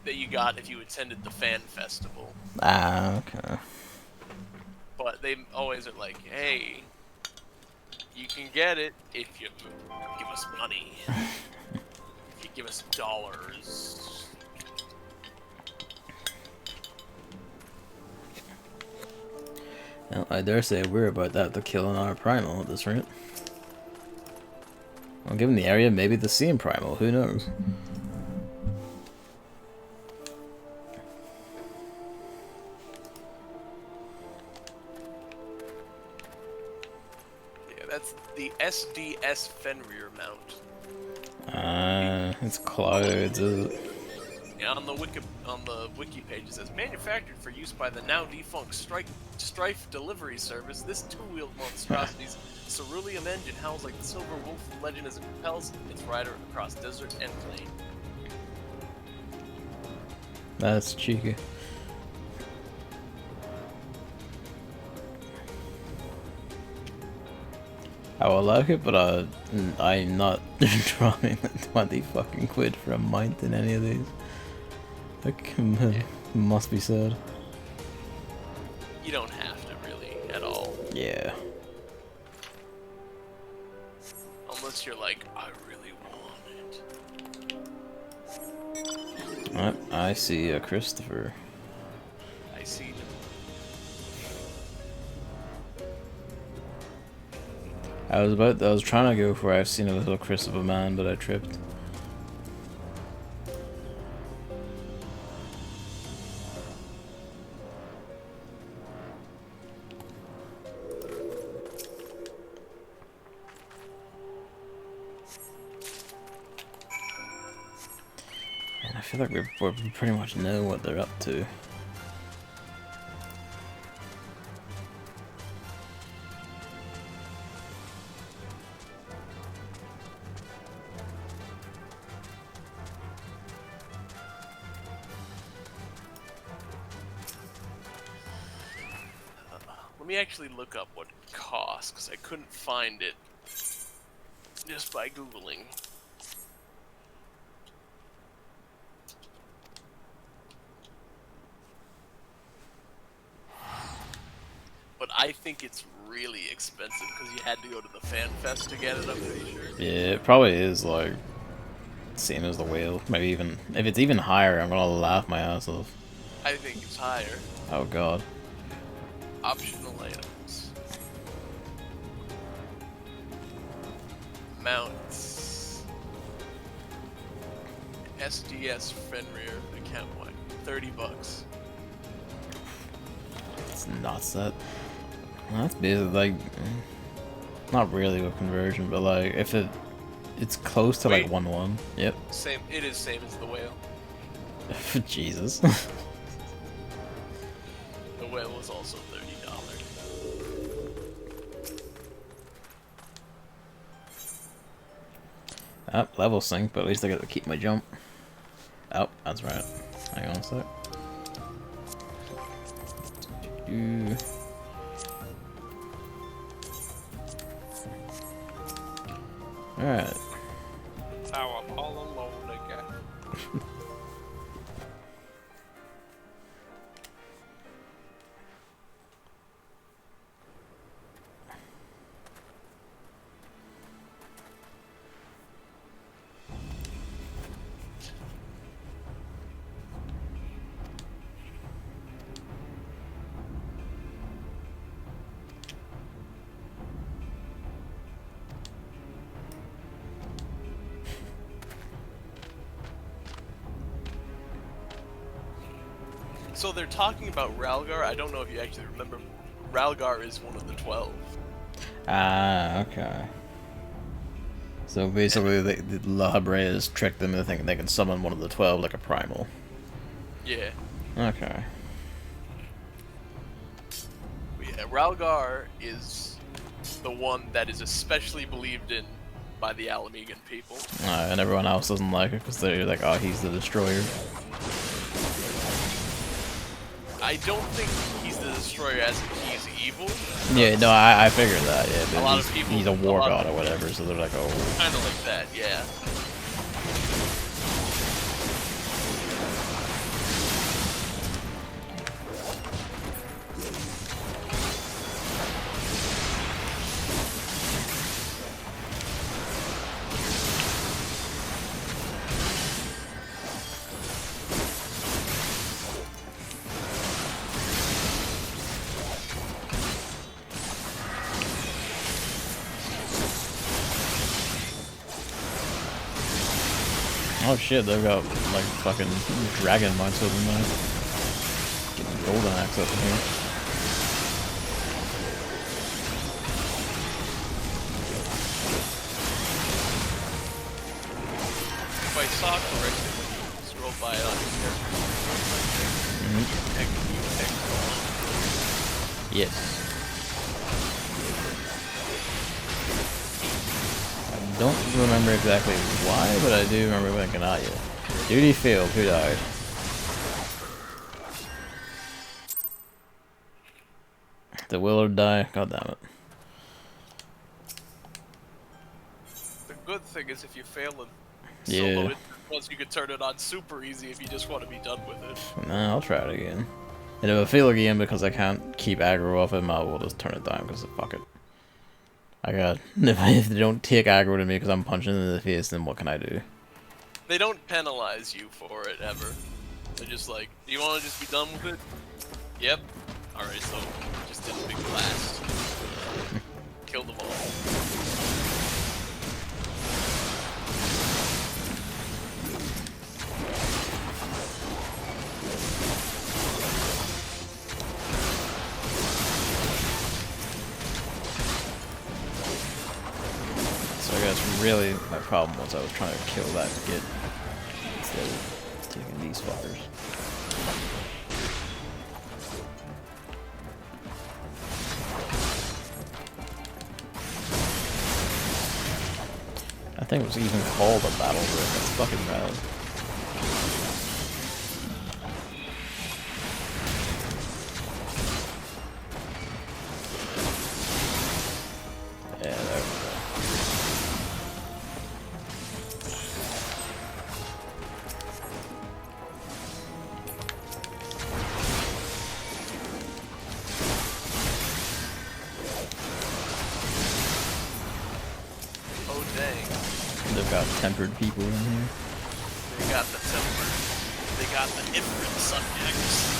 that you got if you attended the fan festival. Ah, okay. But they always are like, hey, you can get it if you give us money. If you give us dollars. Well, I dare say we're about that to kill our primal at this rate. Well, given the area, maybe the same primal, who knows? Yeah, that's the SDS Fenrir mount. It's clouds, is it? Yeah, on the wiki page it says manufactured for use by the now defunct Strife delivery service. This two-wheeled monstrosity's cerulean engine howls like the silver wolf of legend as it propels its rider across desert and plain. That's cheeky. I will like it, but I'm not dropping 20 fucking quid for a mount in any of these. Like, must be said. You don't have to really at all. Yeah. Unless you're like, I really want it. I see a Christopher. I see them. I was trying to go for I've seen a little Christopher man, but I tripped. And I feel like we pretty much know what they're up to. Let me actually look up what it costs, because I couldn't find it just by Googling. But I think it's really expensive because you had to go to the fan fest to get it, I'm pretty sure. Yeah, it probably is like same as the whale. Maybe even if it's even higher, I'm gonna laugh my ass off. I think it's higher. Oh god. Optional items. Mounts. SDS Fenrir account what? $30. It's nuts that. Well, that's basically like not really a conversion, but like if it's close to like Wait. 1-1. Yep. Same. It is same as the whale. Jesus. The whale was also $30. Level sync, but at least I get to keep my jump. Oh, that's right. Hang on a sec. Alright. How I'm all alone again. So they're talking about Ralgar. I don't know if you actually remember. Ralgar is one of the 12. Ah, okay. So basically, the La Habreas tricked them into thinking they can summon one of the 12 like a primal. Yeah. Okay. Yeah, Ralgar is the one that is especially believed in by the Alamegan people. And everyone else doesn't like it because they're like, oh, he's the destroyer. I don't think he's the destroyer as in he's evil. Yeah, no, I figured that, yeah. But A lot of people- he's a war a lot god of- or whatever, so they're like, oh. Kind of like that, yeah. Oh shit, they've got like fucking dragon monks over there. Getting golden axe up in here. If I saw correctly when you scrolled by it on your character, Yes. I don't remember exactly why, but I do remember thinking, ah, yeah. Duty failed, who died? The Willard die? God damn it. the good thing is if you fail in Yeah. solo, once you can turn it on super easy if you just want to be done with it. Nah, I'll try it again. And if I fail again because I can't keep aggro off him, I will just turn it down because fuck it. I got if they don't take aggro to me because I'm punching them in the face, then what can I do? They don't penalize you for it ever. They're just like, do you want to just be done with it? Yep. Alright, so just did a big blast. Killed them all. So I guess really my problem was I was trying to kill that git instead of taking these fuckers. I think it was even called a battle rift. That's fucking rad. Yeah, there we go. Oh dang. They've got tempered people in here. They got the temper. They got the different subjects.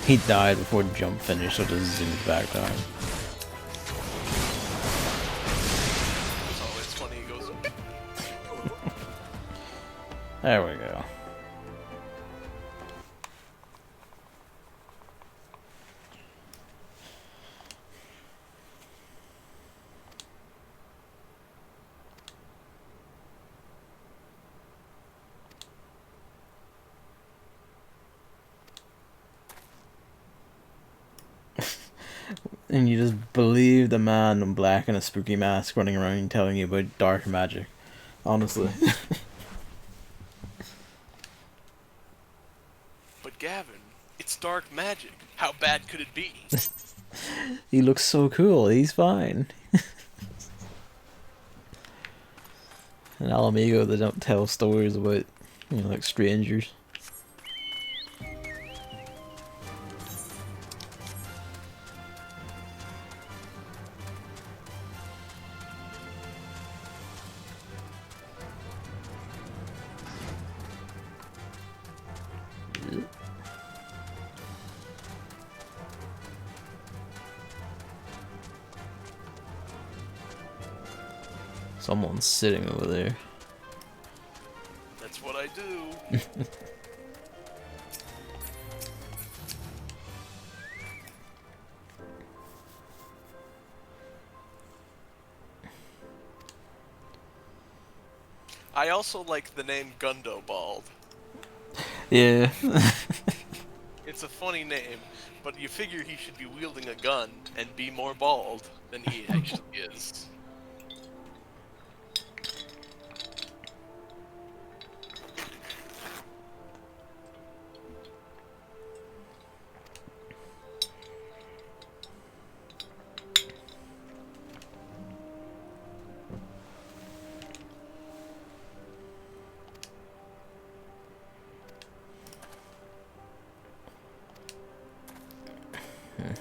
He died before the jump finished, so just zoomed back down. It's always funny, he goes, There we go. And you just believe the man in black and a spooky mask running around telling you about dark magic. Honestly. but Gavin, it's dark magic. How bad could it be? He looks so cool, he's fine. In Alamigo, they don't tell stories about, you know, like strangers. Someone's sitting over there. That's what I do. I also like the name Gundobald. Yeah. It's a funny name, but you figure he should be wielding a gun and be more bald than he actually is.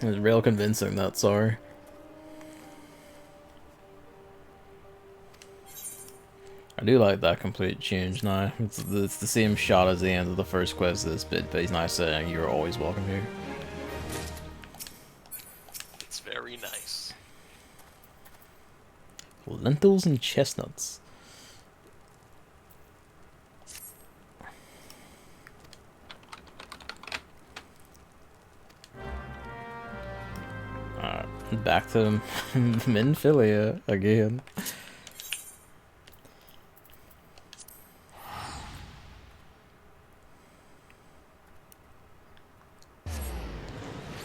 It was real convincing, that, sorry. I do like that complete change now. It's the same shot as the end of the first quest of this bit, but he's now saying you're always welcome here. It's very nice. Lentils and chestnuts. Back to Minfilia again.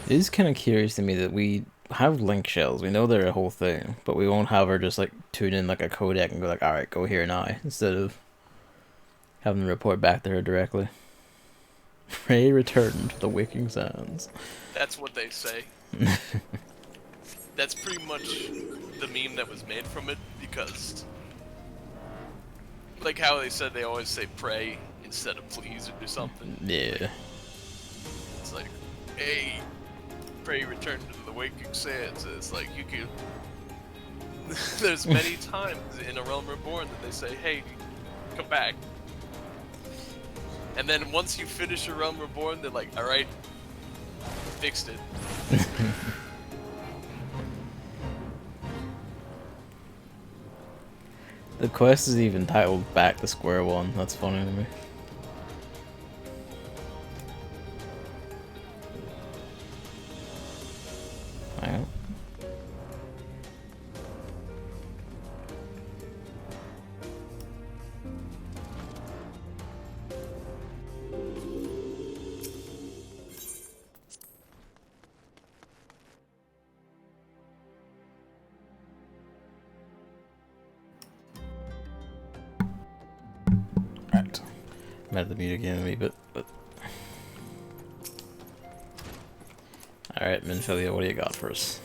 It is kind of curious to me that we have link shells. We know they're a whole thing, but we won't have her just like tune in like a codec and go like, all right, go here now, instead of having to report back to her directly. Prey returned to the waking sands. That's what they say. That's pretty much the meme that was made from it, because like how they said they always say pray instead of please or something. Yeah. It's like, hey, pray return to the waking sands. It's like you can. There's many times in A Realm Reborn that they say, hey, come back. And then once you finish A Realm Reborn, they're like, alright, fixed it. The quest is even titled Back to Square One. That's funny to me. Hang on. Right. I'm at the mute again a wee bit, but... Alright, Minfilia, what do you got for us?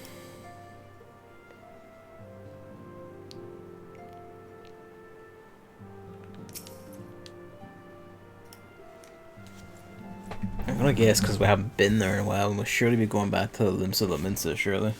I'm gonna guess because we haven't been there in a while, and we'll surely be going back to Limsa Lominsa, surely.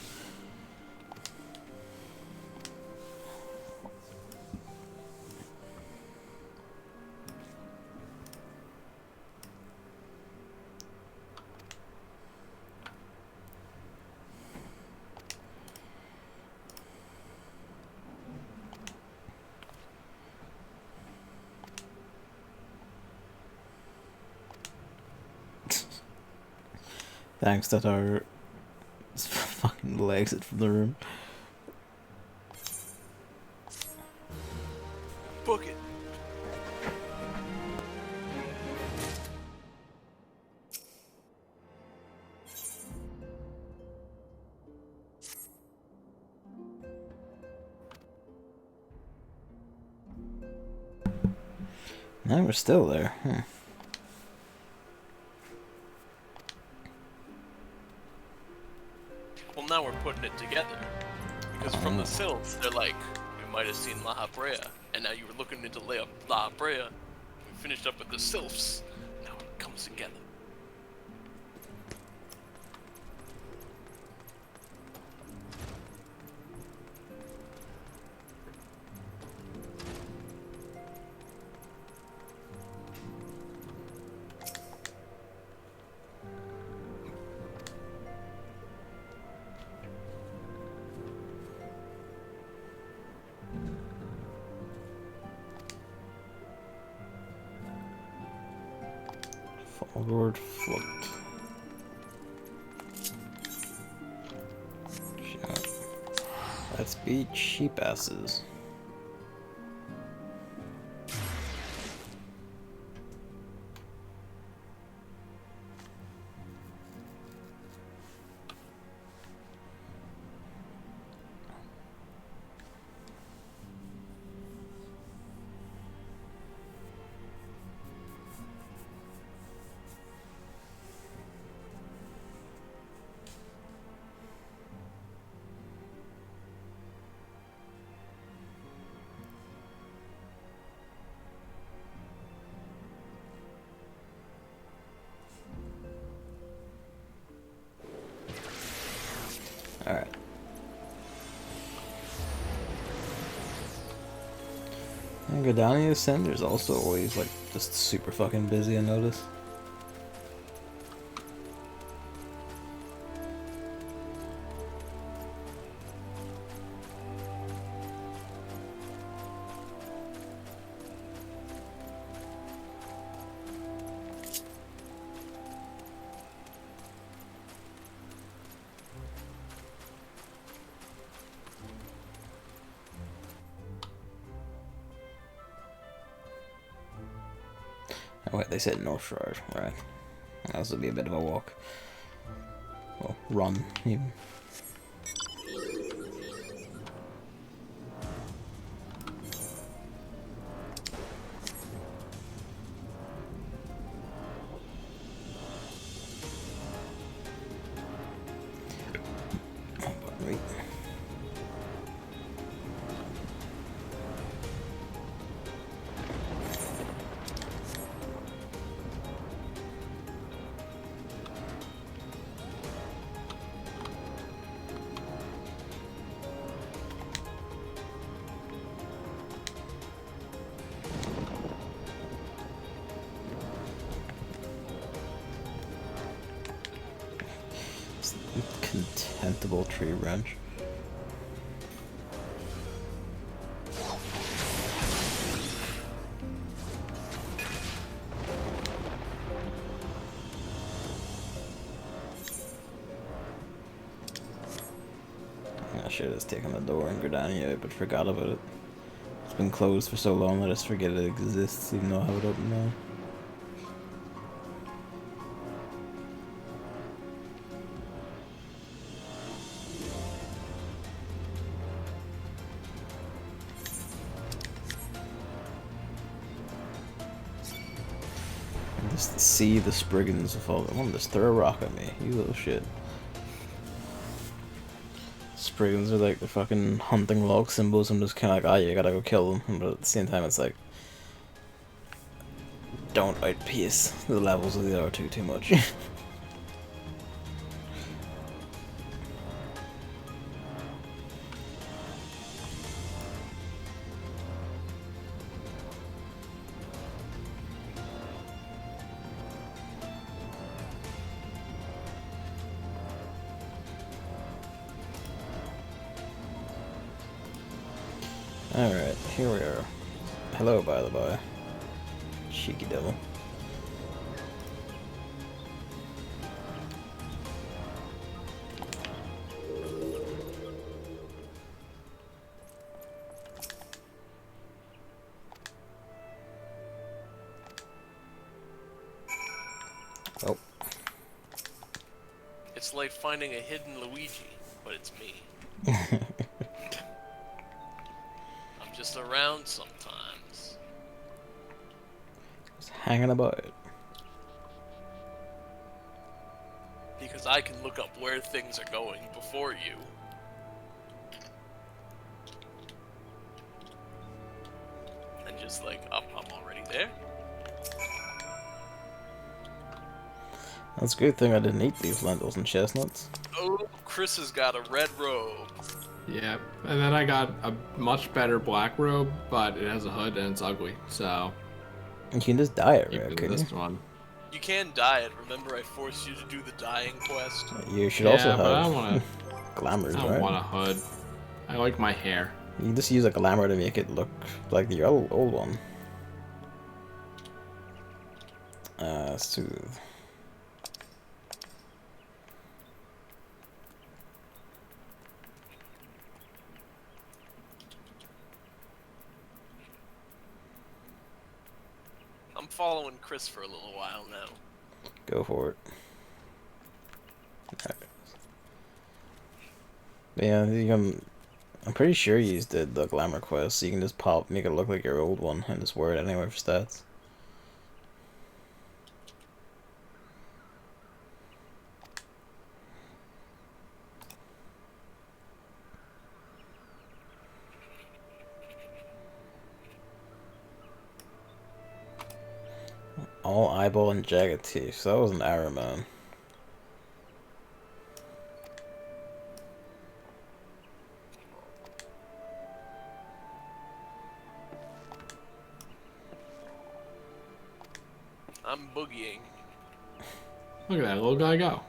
Thanks that our fucking legs it from the room. Book it. No, we're still there. Huh. Well, now we're putting it together. Because from the sylphs, they're like, you might have seen La Habrea, and now you were looking into La Habrea. We finished up with the sylphs. Now it comes together. Forward float. Shut. Let's be cheap asses. Alright. And Godani Ascender's also always like just super fucking busy, I notice. Oh wait, they said North Shore, right. That will be a bit of a walk. Well, run, even. Sweet. Contemptible tree branch. I should have taken the door and go down here, but forgot about it. It's been closed for so long that I just forget it exists, even though I have it open now. Just see the Spriggans fall. I want to just throw a rock at me, you little shit. Spriggans are like the fucking hunting log symbols. I'm just kind of like, oh, you gotta go kill them. But at the same time, it's like, don't outpace the levels of the R2 too much. Alright, here we are. Hello, by the by. Cheeky devil. Oh. It's like finding a hidden Luigi, but it's me. I'm just around sometimes. Just hanging about. Because I can look up where things are going before you. And just like, oh, I'm already there. That's a good thing I didn't eat these lentils and chestnuts. Oh, Chris has got a red robe. Yeah, and then I got a much better black robe, but it has a hood and it's ugly, so... You can just dye it, keep right? it Couldn't this you? one. You can dye it. Remember I forced you to do the dyeing quest? You should Yeah, also but I have don't want glamours, I don't right? want a hood. I like my hair. You can just use a glamour to make it look like the old one. Soothe. I'm following Chris for a little while now. Go for it. Alright. But yeah, I'm pretty sure you did the glamour quest, so you can just make it look like your old one and just wear it anyway for stats. All eyeball and jagged teeth. So that was an arrow man. I'm boogieing. Look at that little guy go.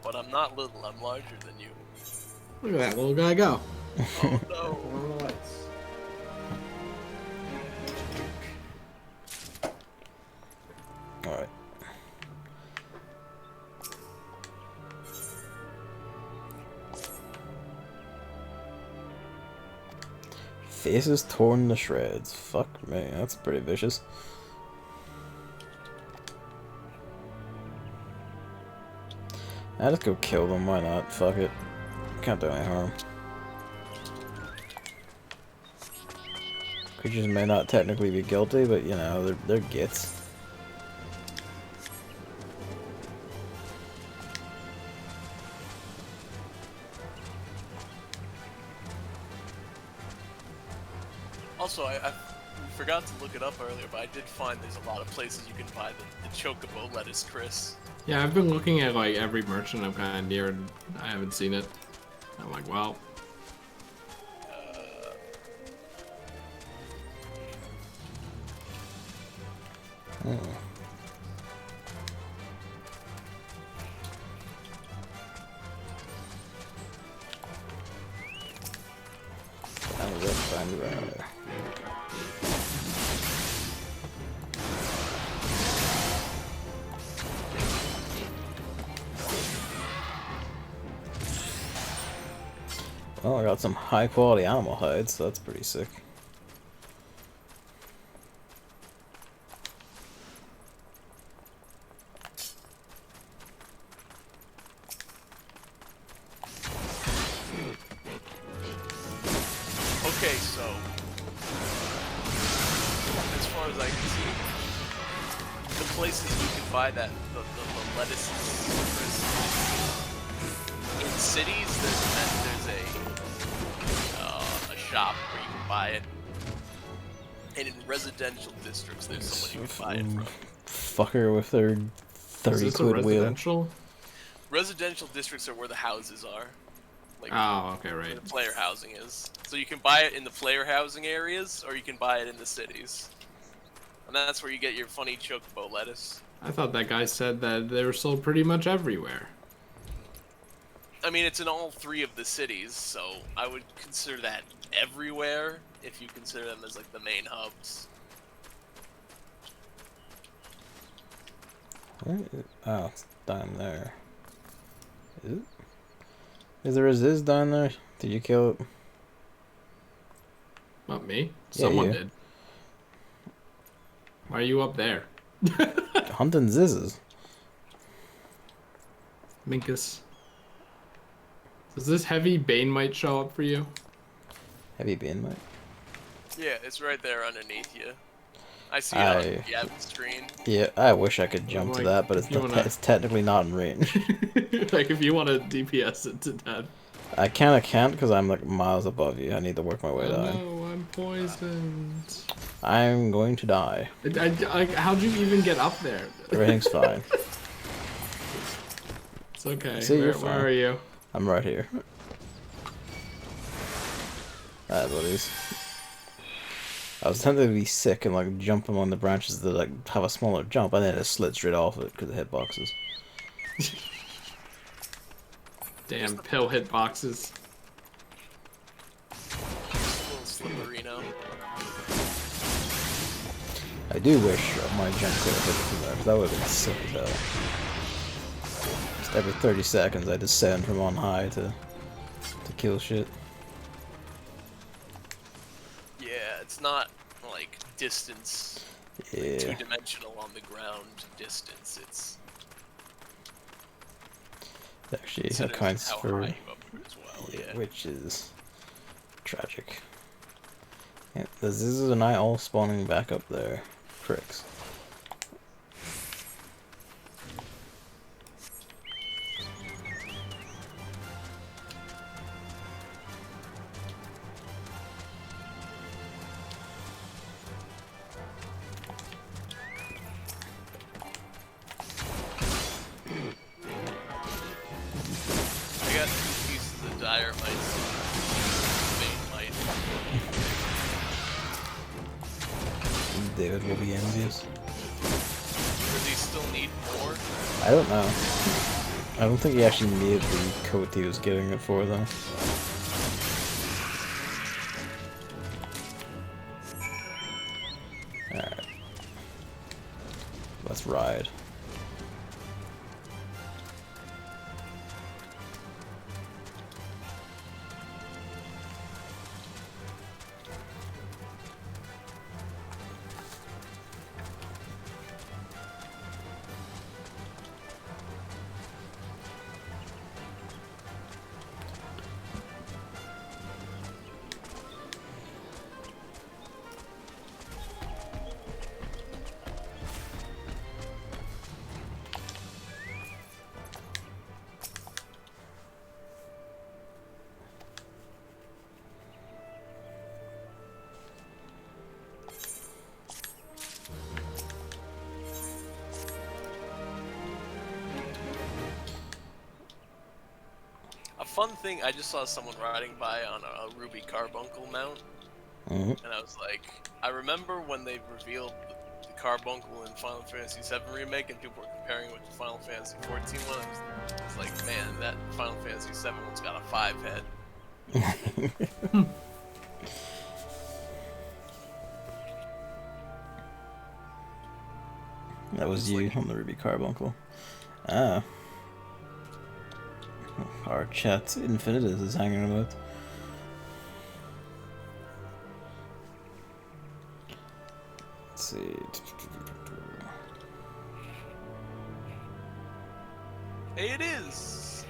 But I'm not little, I'm larger than you. Look at that little guy go. Oh no. Alright. Faces torn to shreds. Fuck me, that's pretty vicious. I'll just go kill them, why not? Fuck it. Can't do any harm. Creatures may not technically be guilty, but you know, they're gits. Also, I forgot to look it up earlier, but I did find there's a lot of places you can buy the chocobo lettuce, Chris. Yeah, I've been looking at like every merchant I'm kind of near, and I haven't seen it. I'm like, well. Oh. Well, I got some high quality animal hides, so that's pretty sick. Okay, so as far as I can see, the places you can buy that the lettuces in cities, there's a shop where you can buy it, and in residential districts, there's someone you can buy it from. Fucker with their 30 quid wheel. Residential? Residential districts are where the houses are. Like, Oh, okay, where right. the player housing is. So you can buy it in the player housing areas, or you can buy it in the cities. And that's where you get your funny chocobo lettuce. I thought that guy said that they were sold pretty much everywhere. I mean, it's in all 3 of the cities, so I would consider that everywhere, if you consider them as, like, the main hubs. Oh, it's down there. Is it? Is there a Ziz down there? Did you kill it? Not me. Yeah, Someone you. did. Why are you up there? Hunting Zizzes. Minkus. Does this heavy bane might show up for you? Have you been, mate? Yeah, it's right there underneath you. I see it on the Gavin screen. Yeah, I wish I could jump to Like, that, but it's, it's technically not in range. Like, if you want to DPS it to death. I kinda can't because I'm like miles above you. I need to work my way down. No, I'm poisoned. I'm going to die. How'd you even get up there? Everything's fine. It's okay. See, you're Where fine. are you? I'm right here. Alright, buddies. I was tempted to be sick and like jump among the branches that like have a smaller jump, and then it slid straight off it because of hitboxes. Damn pill hitboxes. It's a little slippery now. I do wish my jump could have hit it from there, because that would have been sick as hell. Just every 30 seconds I descend from on high to kill shit. Yeah, it's not like distance, Yeah. like, two-dimensional on the ground distance. It's Actually considers accounts how for, high you up as well. Yeah. which is tragic. Yeah, the Zizzes and I all spawning back up there. Pricks. I got 2 pieces of dire mice. Bane might. David will be envious. Does he still need more? I don't know. I don't think he actually made the coat he was getting it for, though. Alright. Let's ride. fun thing, I just saw someone riding by on a Ruby Carbuncle mount, Mhm. and I was like, I remember when they revealed the Carbuncle in Final Fantasy VII Remake, and people were comparing it with the Final Fantasy XIV one. I was like, man, that Final Fantasy VII one's got a 5 head. That was you on the Ruby Carbuncle. Ah. Our chat Infinitus is hanging about. Let's see. Hey, it is!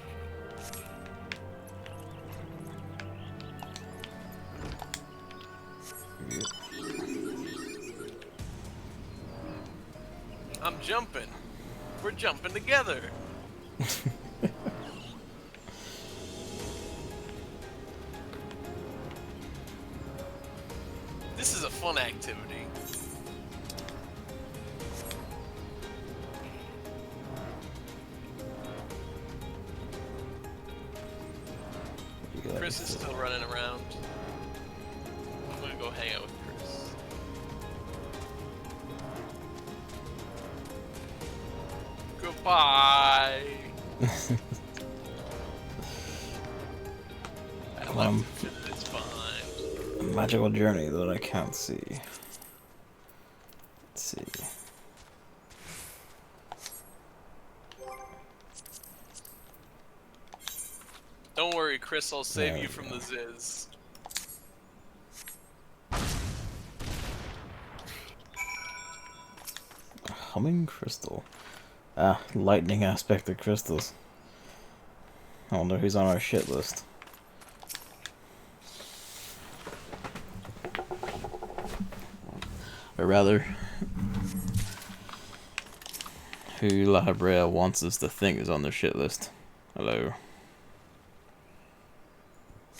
I'm jumping. We're jumping together. This is a fun activity. Chris is still running around. I'm gonna go hang out with Chris. Goodbye. I left it's fine. A magical journey that I can't see. Let's see. Don't worry, Chris, I'll save you from the Ziz. A humming crystal. Ah, lightning aspect of crystals. I wonder who's on our shit list. Or rather, who La Habrea wants us to think is on their shit list. Hello.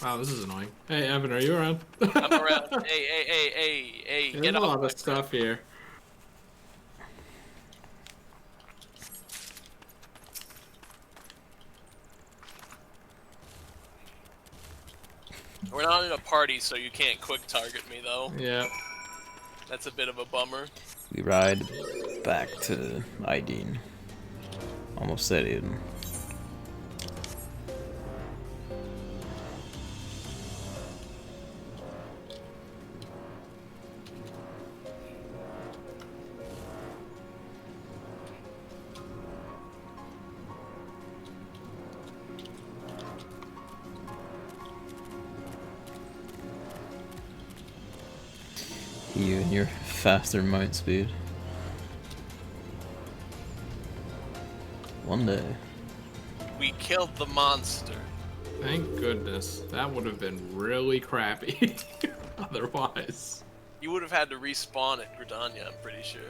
Wow, this is annoying. Hey, Evan, are you around? I'm around. Hey, There's get a off lot my of stuff here. We're not in a party, so you can't quick target me, though. Yeah. That's a bit of a bummer. We ride back to Ideen. Almost said Eden. You and your faster mount speed. One day. We killed the monster. Thank goodness. That would have been really crappy. Otherwise. You would have had to respawn at Gridania, I'm pretty sure.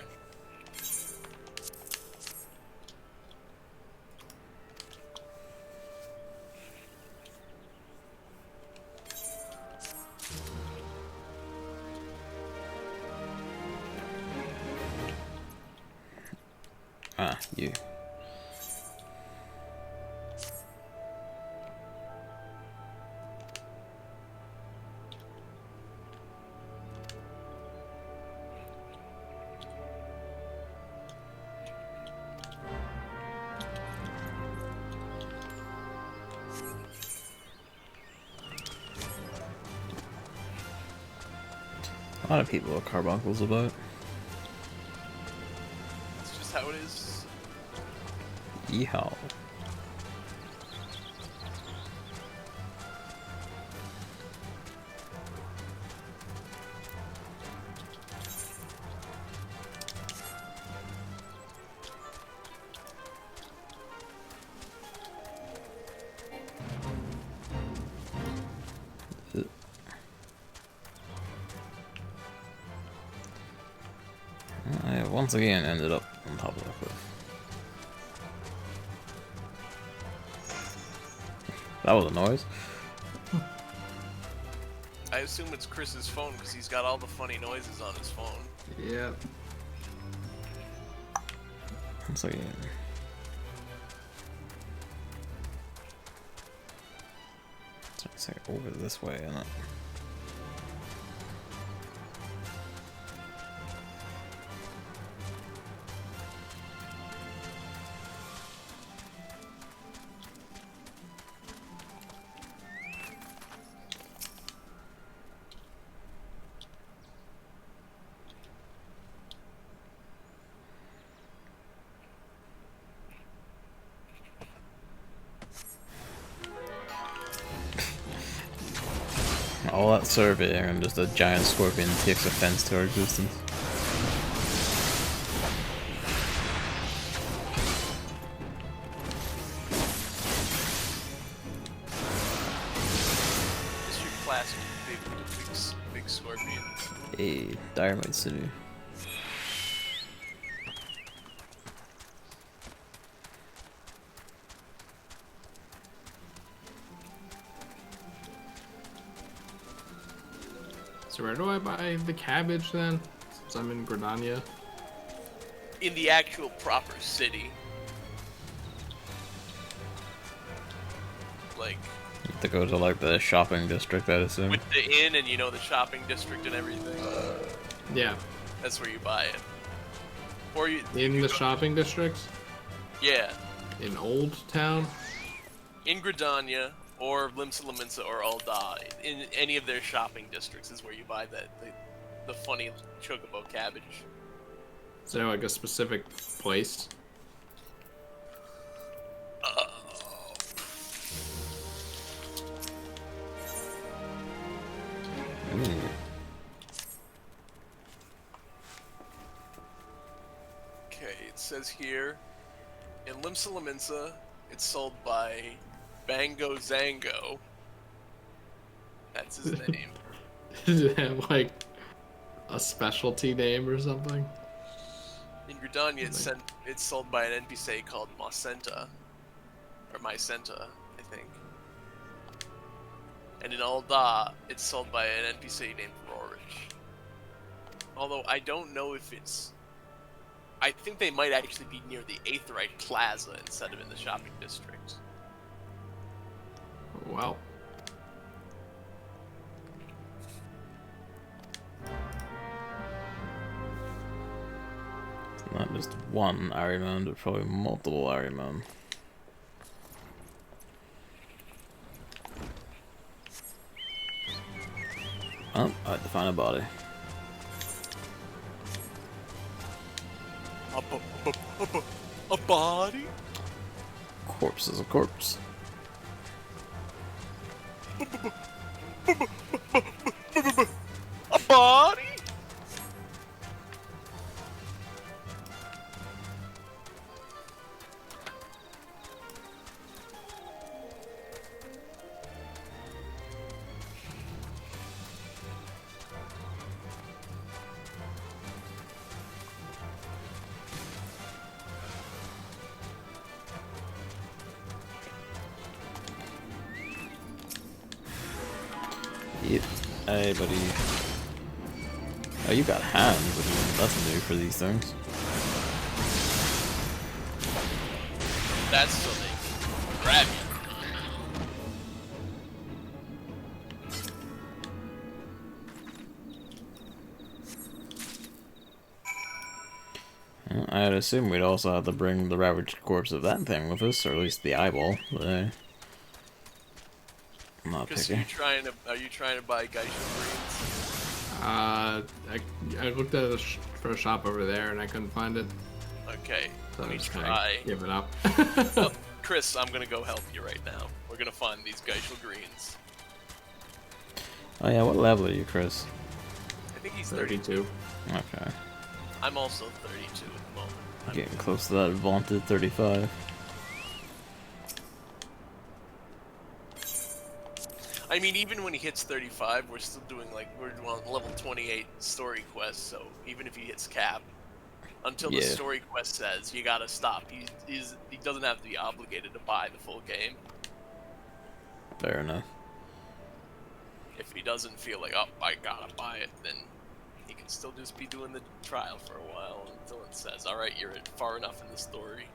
Ah, you. A lot of people have carbuncles about. That's just how it is. Yeehaw. I once again ended up on top of the cliff. That was a noise. I assume it's Chris's phone because he's got all the funny noises on his phone. Yep. Once again. It's like over this way, isn't it? All that surveying and just a giant scorpion takes offense to our existence. Just your classic big scorpion. Hey, Dynamite City. So where do I buy the cabbage then? Since I'm in Gridania. In the actual proper city. Like, You have to go to like the shopping district, I'd assume. with the inn and, you know, the shopping district and everything. Yeah. That's where you buy it. Or you... In the shopping districts? Yeah. In Old Town? In Gridania, or Limsa or Alda, in any of their shopping districts is where you buy the funny chocobo cabbage. Is there like a specific place? Ooh. Okay, it says here, in Limsa, it's sold by Bango Zango. That's his name. Does it have like a specialty name or something? In Gridania, it's sold by an NPC called Macenta. Or Mycenta, I think. And in Alda, it's sold by an NPC named Rorich. Although I don't know if it's... I think they might actually be near the Aetherite Plaza instead of in the shopping district. Well. Not just one Ahriman, but probably multiple Ahriman. Oh, I had to find a body. A body? Corpse is a corpse. A body? Yep. Hey, buddy. Oh, you got hands. That's new for these things. That's so they can grab you. Well, I'd assume we'd also have to bring the ravaged corpse of that thing with us, or at least the eyeball. But I'm not Chris, picky. are you trying to buy Geisha greens? I looked at for a shop over there and I couldn't find it. Okay, So let I me just kinda try. give it up. Oh, Chris, I'm gonna go help you right now. We're gonna find these Geisha greens. Oh yeah, what level are you, Chris? I think he's 32. 32. Okay. I'm also 32 at the moment. Getting close to that vaunted 35. I mean, even when he hits 35, we're still doing we're on level 28 story quests. So even if he hits cap, until the Yeah. story quest says you gotta stop, he doesn't have to be obligated to buy the full game. Fair enough. If he doesn't feel like, oh, I gotta buy it, then he can still just be doing the trial for a while until it says, all right, you're far enough in the story.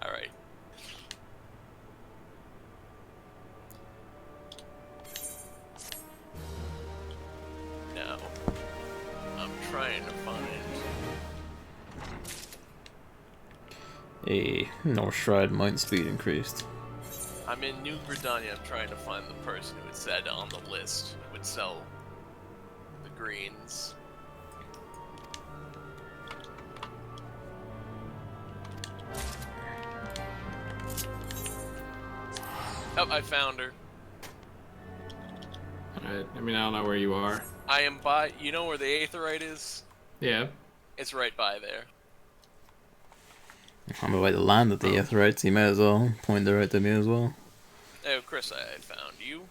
All right. A North Stride mine speed increased. I'm in New Britannia. I'm trying to find the person who had said on the list who would sell the greens. Oh, I found her. Alright, I mean, I don't know where you are. I am by. You know where the Aetherite is? Yeah. It's right by there. I'm about to land at the Aetherites, so you might as well point her out to me as well. Oh, Chris, I found you.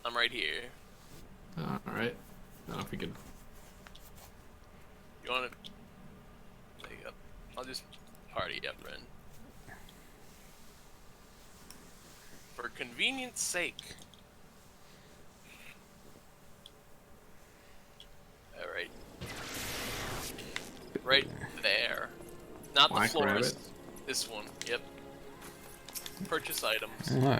I'm right here. Alright. I don't know if we could. You want to? There you go. I'll just party up, Ren. For convenience sake. Alright. Right there. Not Black the florist. rabbit. This one. Yep. Purchase items. Oh.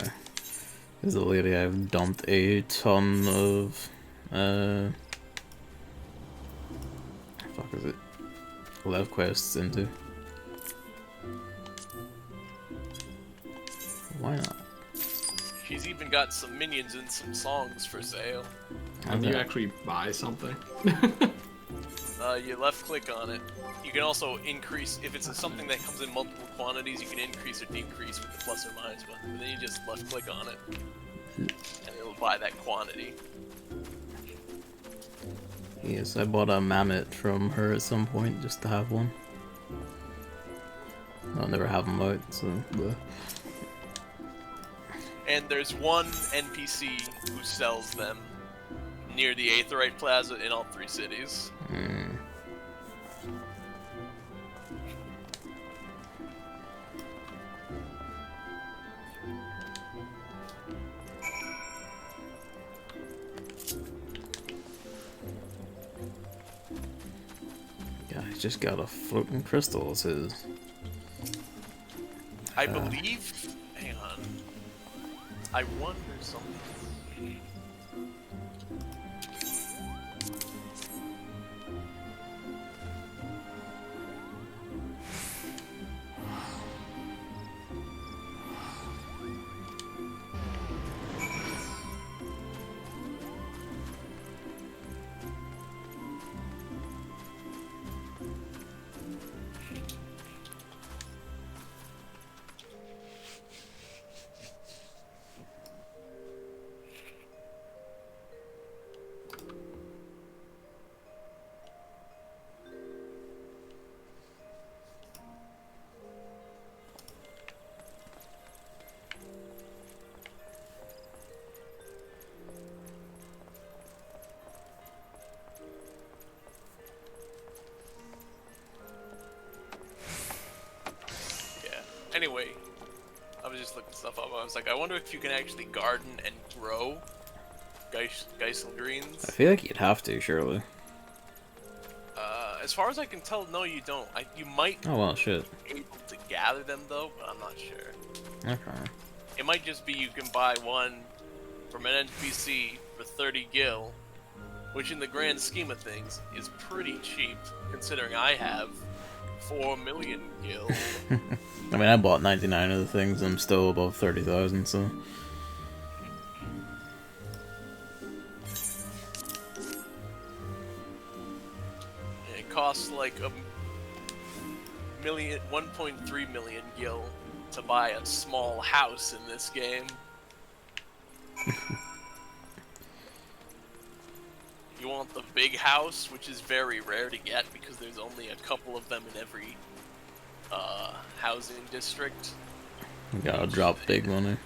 There's a lady I've dumped a ton of fuck is it? Love quests into. Why not? She's even got some minions and some songs for sale. Have you actually buy something? You left click on it. You can also increase, if it's something that comes in multiple quantities, you can increase or decrease with the plus or minus button. And then you just left click on it, and it'll buy that quantity. Yes, I bought a mammoth from her at some point just to have one. I'll never have them out, so. Bleh. And there's one NPC who sells them near the Aetherite Plaza in all 3 cities. Yeah, I just got a floating crystal, it says. I believe. Hang on. I wonder something. Anyway, I was just looking stuff up. I was like, I wonder if you can actually garden and grow Geisel greens. I feel like you'd have to, surely. As far as I can tell, no, you don't. You might Oh well, shit. be able to gather them though, but I'm not sure. Okay. It might just be you can buy one from an NPC for 30 gil, which in the grand scheme of things is pretty cheap, considering I have 4 million gil. I mean, I bought 99 of the things, I'm still above 30,000, so. It costs like 1.3 million gil to buy a small house in this game. You want the big house, which is very rare to get because there's only a couple of them in every housing district. You gotta drop big money.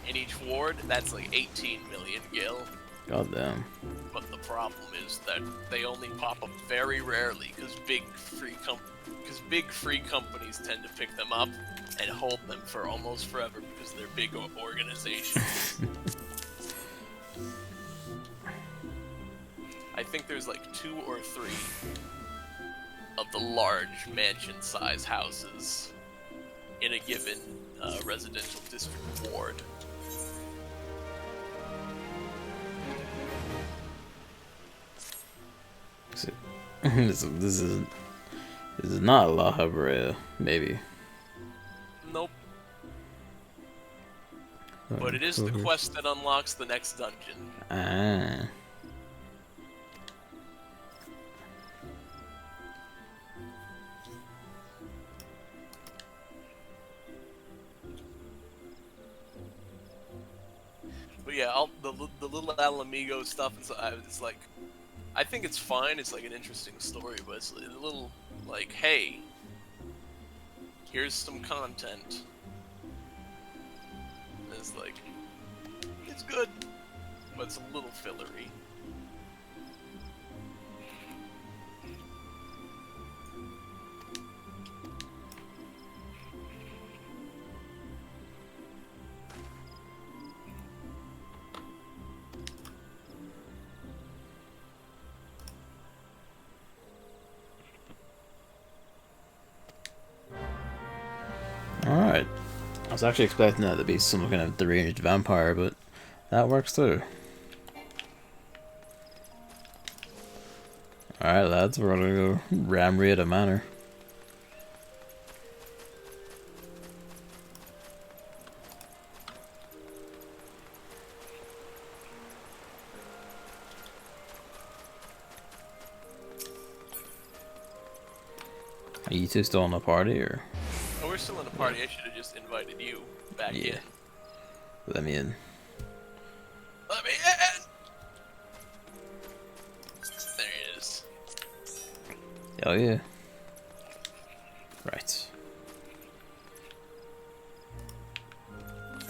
In each ward, that's like 18 million gil. God damn. But the problem is that they only pop up very rarely because big free companies tend to pick them up and hold them for almost forever because they're big organizations. I think there's like 2 or 3 of the large mansion-size houses in a given residential district ward. This is This is not La Habrea, maybe. Nope. But it is the quest that unlocks the next dungeon. Ah. But yeah, the little Alamigo stuff, it's like, I think it's fine, it's like an interesting story, but it's a little, like, hey, here's some content. And it's like, it's good, but it's a little fillery. Alright. I was actually expecting that to be some kind of deranged vampire, but that works too. Alright lads, we're gonna go ram raid a manor. Are you two still in the party, or? Oh, we're still in the party. I should have just invited you back in. Let me in. Let me in! There he is. Hell yeah. Right.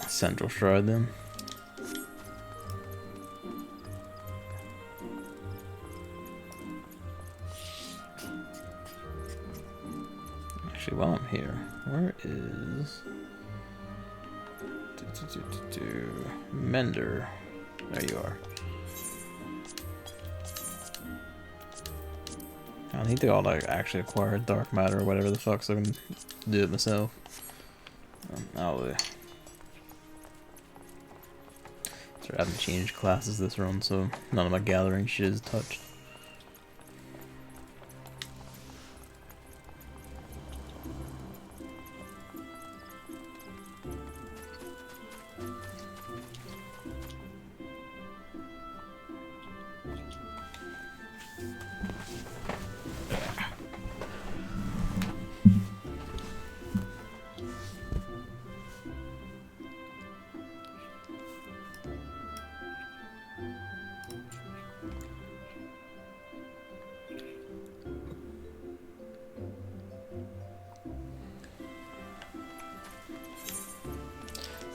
Central Shroud then. Actually, while I'm here, where is Mender? There you are. I need to go like actually acquire dark matter or whatever the fuck, so I can do it myself. Oh yeah. So I haven't changed classes this run, so none of my gathering shit is touched.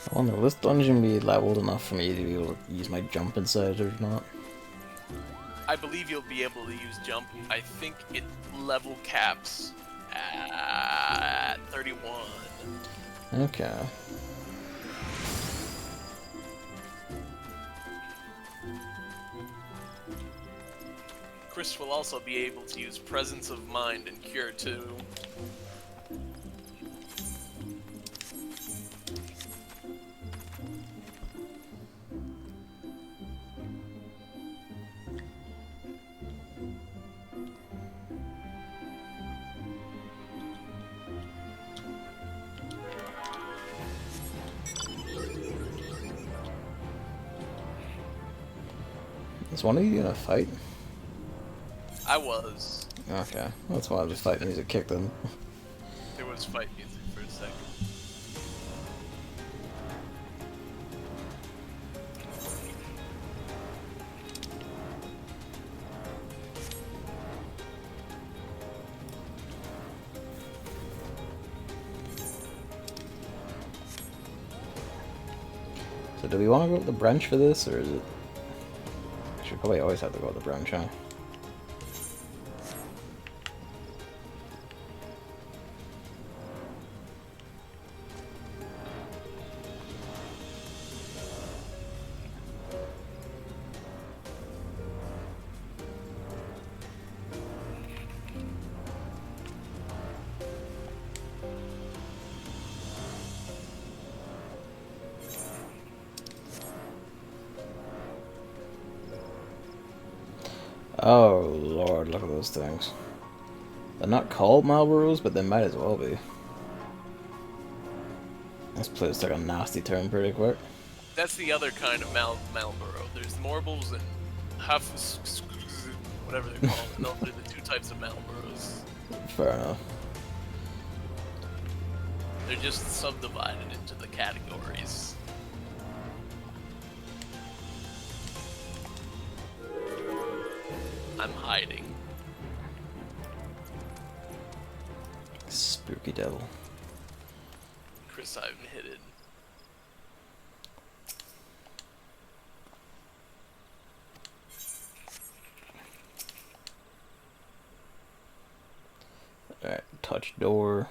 I wonder, will this dungeon be leveled enough for me to be able to use my jump inside or not? I believe you'll be able to use jump. I think it level caps at 31. Okay. Chris will also be able to use Presence of Mind and Cure 2. Is one of you in a fight? I was. Okay, that's why the fight music kicked in. There was fight music for a second. So do we want to go with the branch for this, or is it... Should probably always have to go with the branch, huh? Oh lord, look at those things. They're not called Marlboros, but they might as well be. This place took a nasty turn pretty quick. That's the other kind of Marlboro. There's marbles and half, whatever they're called. And those are the two types of Marlboros. Fair enough. They're just subdivided into the categories. I'm hiding. Spooky devil. Chris, I've hidden. Alright, touch door.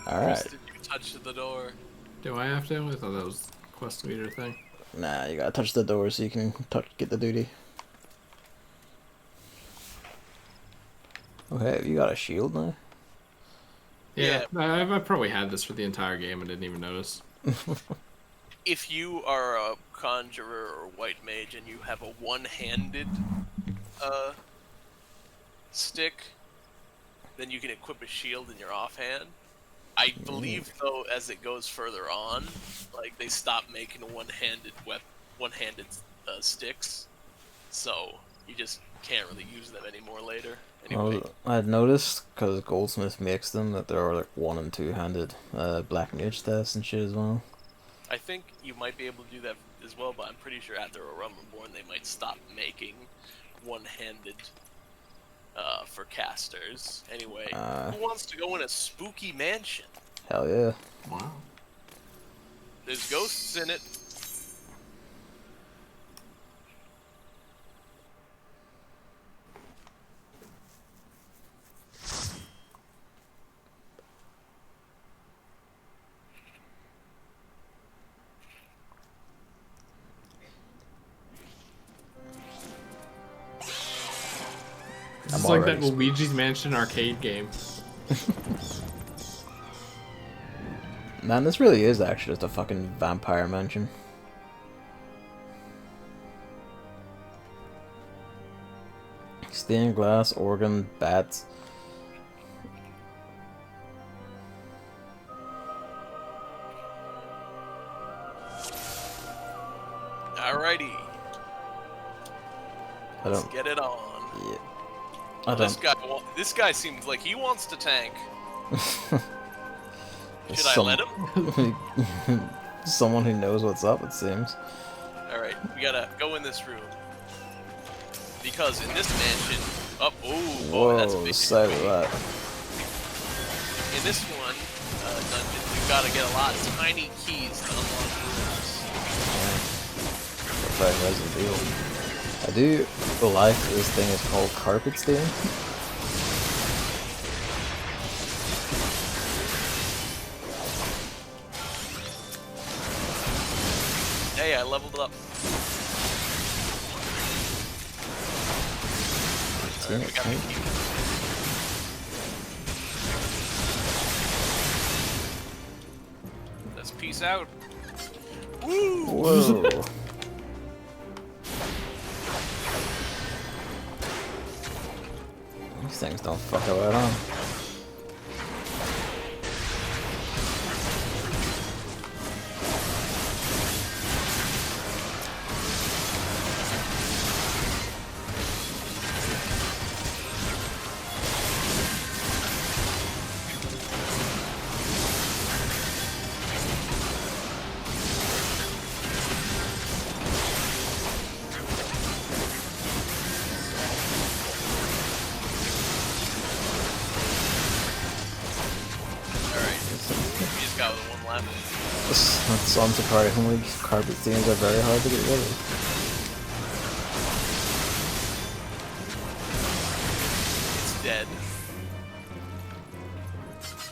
Alright. Did you touch the door? Do I have to? I thought that was a quest meter thing. Nah, you gotta touch the door so you can get the duty. Okay, you got a shield now? Yeah, I probably had this for the entire game and didn't even notice. If you are a conjurer or white mage and you have a one-handed stick, then you can equip a shield in your offhand. I believe, though, as it goes further on, like they stop making one-handed sticks, so you just can't really use them anymore later. Anyway, I had noticed, because Goldsmith makes them, that there are like one- and two-handed black mage staffs and shit as well. I think you might be able to do that as well, but I'm pretty sure after a Realm Reborn they might stop making one-handed for casters. Anyway, who wants to go in a spooky mansion? Hell yeah. Wow. There's ghosts in it. It's like that Luigi's Mansion arcade game. Man, this really is actually just a fucking vampire mansion. Stained glass, organ, bats. Alrighty. Let's get it on. Yeah. This guy seems like he wants to tank. Should I let him? Someone who knows what's up, it seems. Alright, we gotta go in this room. Because in this mansion... Oh, that's big. Say that. In this one dungeon, you gotta get a lot of tiny keys to unlock rooms. That was the deal. I do like this thing is called carpet stain. Hey, I leveled up. Alright, we got the key. Let's peace out. Woo! Whoa. These things don't fuck about on. That's unsurprisingly, carpet stains are very hard to get rid of. It's dead.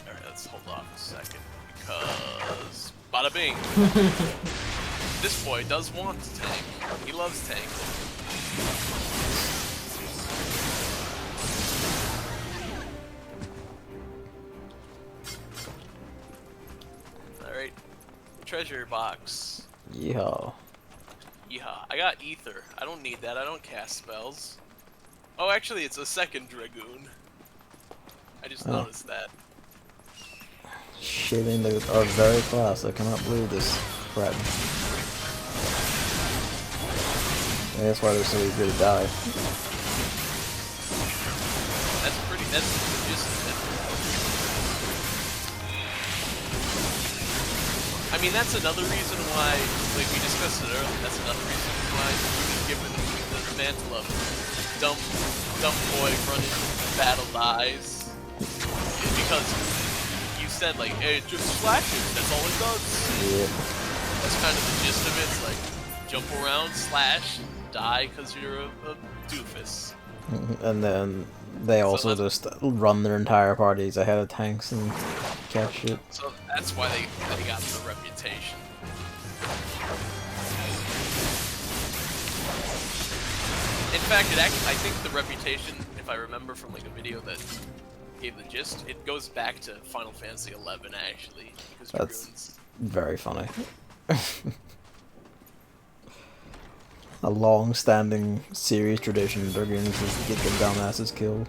Alright, let's hold off a second, because... Bada bing! This boy does want to tank. He loves tanking. Alright. Treasure box. Yeehaw. Yeehaw. I got ether. I don't need that. I don't cast spells. Oh, actually, it's a second Dragoon. I just noticed that. Shitting, they are very class. I cannot believe this crap. Yeah, that's why they're so eager to die. That's pretty. That's just. I mean, that's another reason why, like we discussed it earlier. That's another reason why we given the mantle of dumb boy running battle dies. Is because you said like, hey, it just slashes. That's all it does. Yeah. That's kind of the gist of it. It's like jump around, slash, die because you're a doofus. And then they also just run their entire parties ahead of tanks and catch shit. So that's why they got the reputation. In fact, I think the reputation, if I remember from like a video that gave the gist, it goes back to Final Fantasy XI actually. Because That's Dragoons... very funny. A long-standing series tradition, Dragoons is to get the dumbasses killed.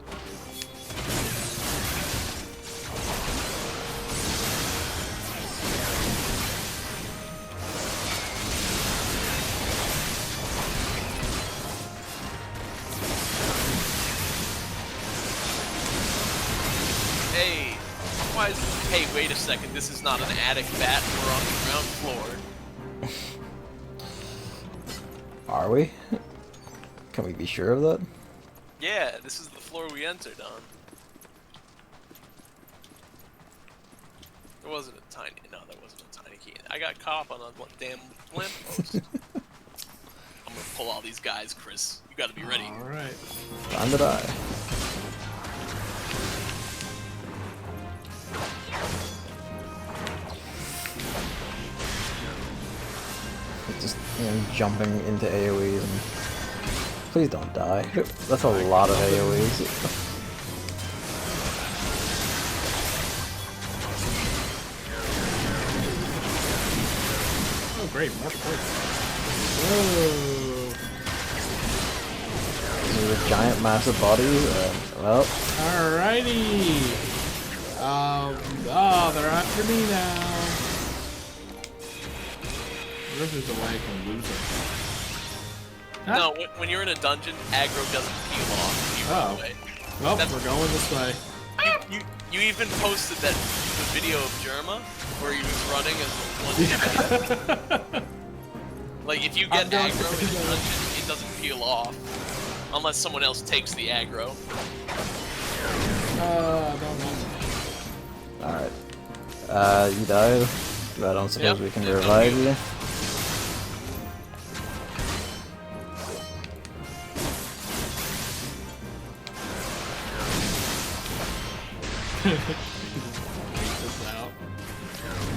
Hey, wait a second, this is not an attic bat, we're on the ground floor. Are we? Can we be sure of that? Yeah, this is the floor we entered on. There wasn't a tiny, no, there wasn't a tiny key. I got caught on a damn lamppost. I'm gonna pull all these guys, Chris. You gotta be ready. Alright. Time to die. Just, you know, jumping into AoEs and... Please don't die. That's a lot of AoEs. Oh great, more points. Whoa! These are giant massive bodies, well... Alrighty! Oh, they're after me now! What if there's a way I can lose it? Huh? No, when you're in a dungeon, aggro doesn't peel off. You run away. Well, we're going this way. You even posted the video of Jerma where he was running as one. Like if you get aggro in a dungeon, it doesn't peel off unless someone else takes the aggro. Alright. You died. I don't suppose we can revive you.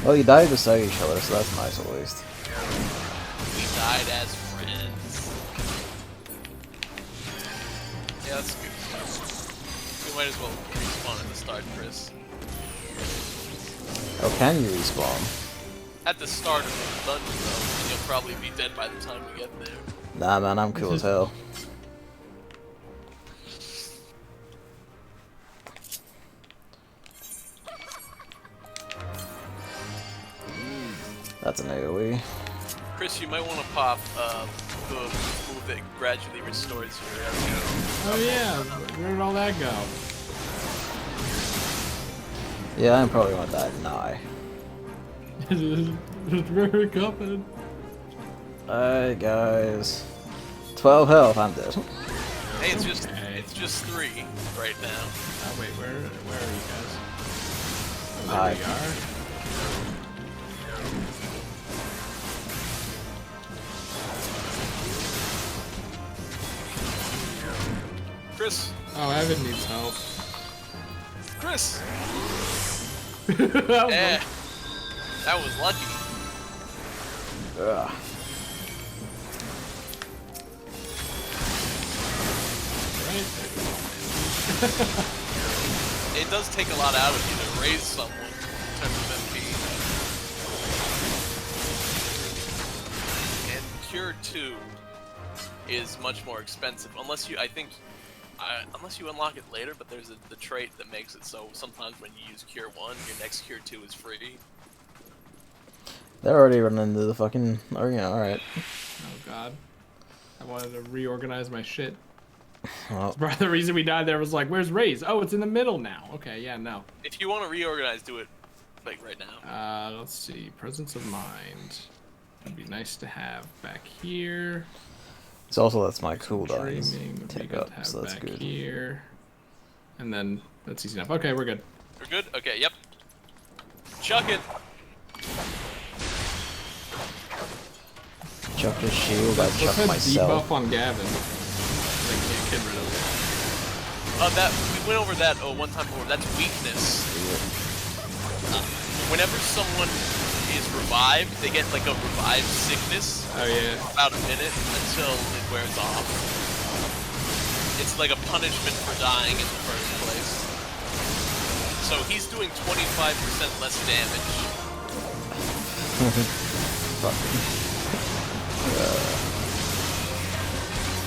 Well, you died beside each other, so that's nice at least. We died as friends. Yeah, that's good. We might as well respawn at the start, Chris. Oh, can you respawn? At the start of the dungeon, though, and you'll probably be dead by the time we get there. Nah, man, I'm cool as hell. That's an AoE. Chris, you might want to pop the move that gradually restores your Oh yeah, where did all that go? Yeah, I'm probably gonna die now. It's very coming. Alright, guys. 12 health, I'm dead. Hey, it's just 3 right now. Oh wait, where are you guys? Oh, Hi. there we are. Chris! Oh, Evan needs help. Chris! That was That was lucky. Ugh. right. It does take a lot out of you to raise someone in terms of MP. And Cure 2 is much more expensive, unless you, I unless you unlock it later, but there's the trait that makes it so sometimes when you use Cure 1, your next Cure 2 is free. They're already running into the fucking arena, alright. Oh god. I wanted to reorganize my shit. Well, Part of the reason we died there was like, where's Raze? Oh, it's in the middle now. Okay, yeah, no. If you want to reorganize, do it like right now. Let's see. Presence of mind. Would be nice to have back here. it's also that's my cooldowns. Dreaming would be Tick good up, to have so that's back good. here. And then that's easy enough. Okay, we're good. We're good? Okay, yep. Chuck it! Chuck his shield, I What's chuck that myself. debuff on Gavin? I can't get rid of We went over that one time before. That's weakness. Whenever someone is revived, they get like a revived sickness. it. Oh yeah. For about a minute until it wears off. It's like a punishment for dying in the first place. So he's doing 25% less damage.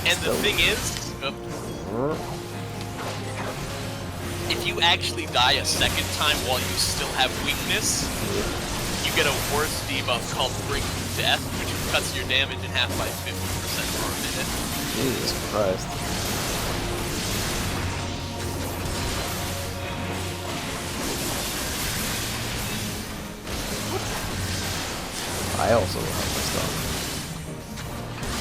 And the thing is, if you actually die a second time while you still have weakness, you get a worse debuff called Bring Death, which cuts your damage in half by 50% per minute. Jesus Christ. I also have my stuff.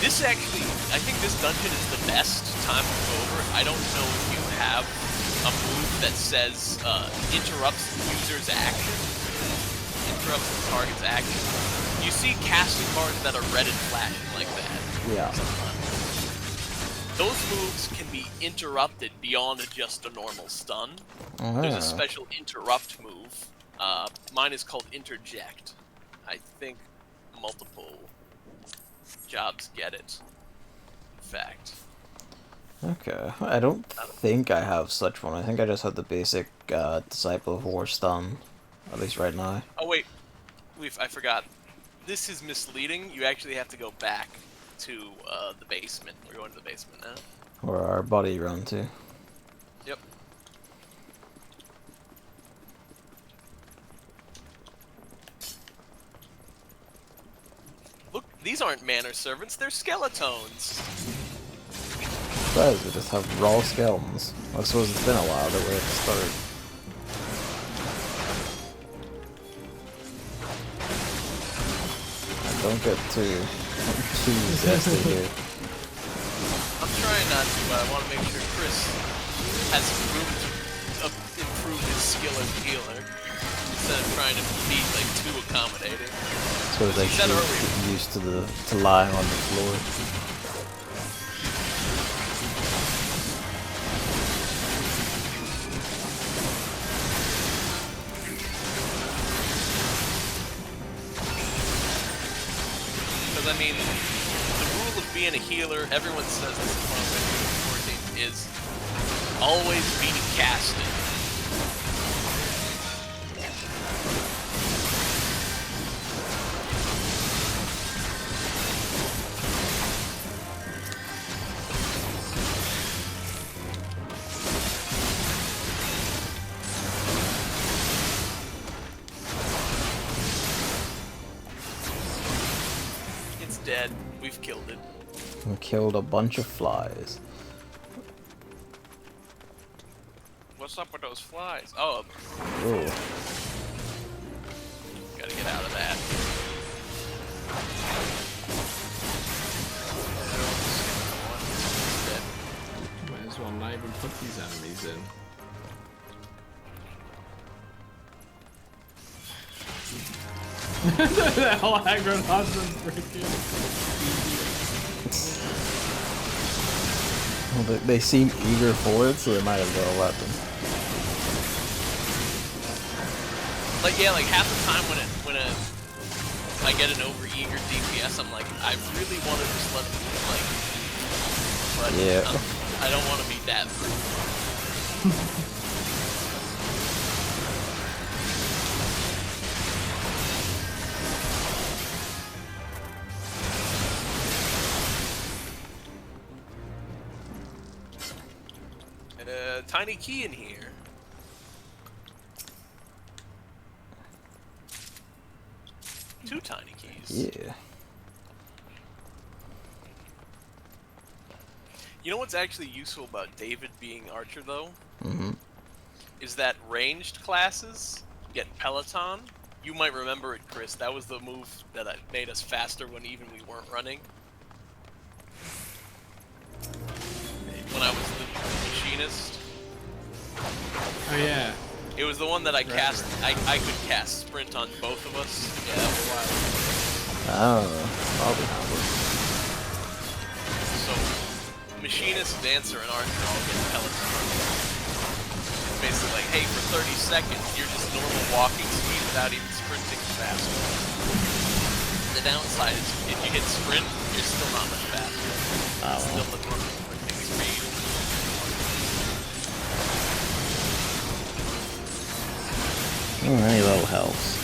This actually, I think this dungeon is the best time to go over. I don't know if you have a move that says interrupts the user's action, interrupts the target's action. You see casting cards that are red and flashing like that. Yeah. Sometimes. Those moves can be interrupted beyond just a normal stun. There's a special interrupt move. Mine is called interject. I think multiple jobs get it. In fact. Okay. I don't think I have such one. I think I just have the basic Disciple of War stun. At least right now. Oh wait, I forgot. This is misleading. You actually have to go back to the basement. We're going to the basement now. Or our buddy run to. Yep. Look, these aren't manor servants, they're skeletons. Guys, we just have raw skeletons. I suppose it's been a while that we're at the start. Don't get too zesty here. I'm trying not to, but I want to make sure Chris has room to improve his skill as a healer instead of trying to be like too accommodating. So they You said should earlier. get used to lying on the floor. Because I mean, the rule of being a healer, everyone says this is one of the 14, is always be casted. It's dead. We've killed it. We killed a bunch of flies. What's up with those flies? Oh, Ooh. gotta get out of that. Might as well not even put these enemies in. The hell Agronaut's freaking. Well, they seem eager for it, so they might as well let them. Like yeah, like half the time when I get an overeager DPS, I'm like, I really want to just let them like, but Yeah. I don't want to be that rude. tiny key in here. Two tiny keys. Yeah. You know what's actually useful about David being Archer, though? Mm-hmm. Is that ranged classes get Peloton. You might remember it, Chris. That was the move that made us faster when even we weren't running. When I was the machinist. Oh yeah. It was the one that I cast. Right. I could cast sprint on both of us. Yeah, that was wild. Oh, probably helpful. So, machinist, dancer, and archer all get Peloton. It's basically like, hey, for 30 seconds, you're just normal walking speed without even sprinting faster. The downside is, if you hit sprint, you're still not much faster. Oh, It's still the normal sprinting speed. Any little helps.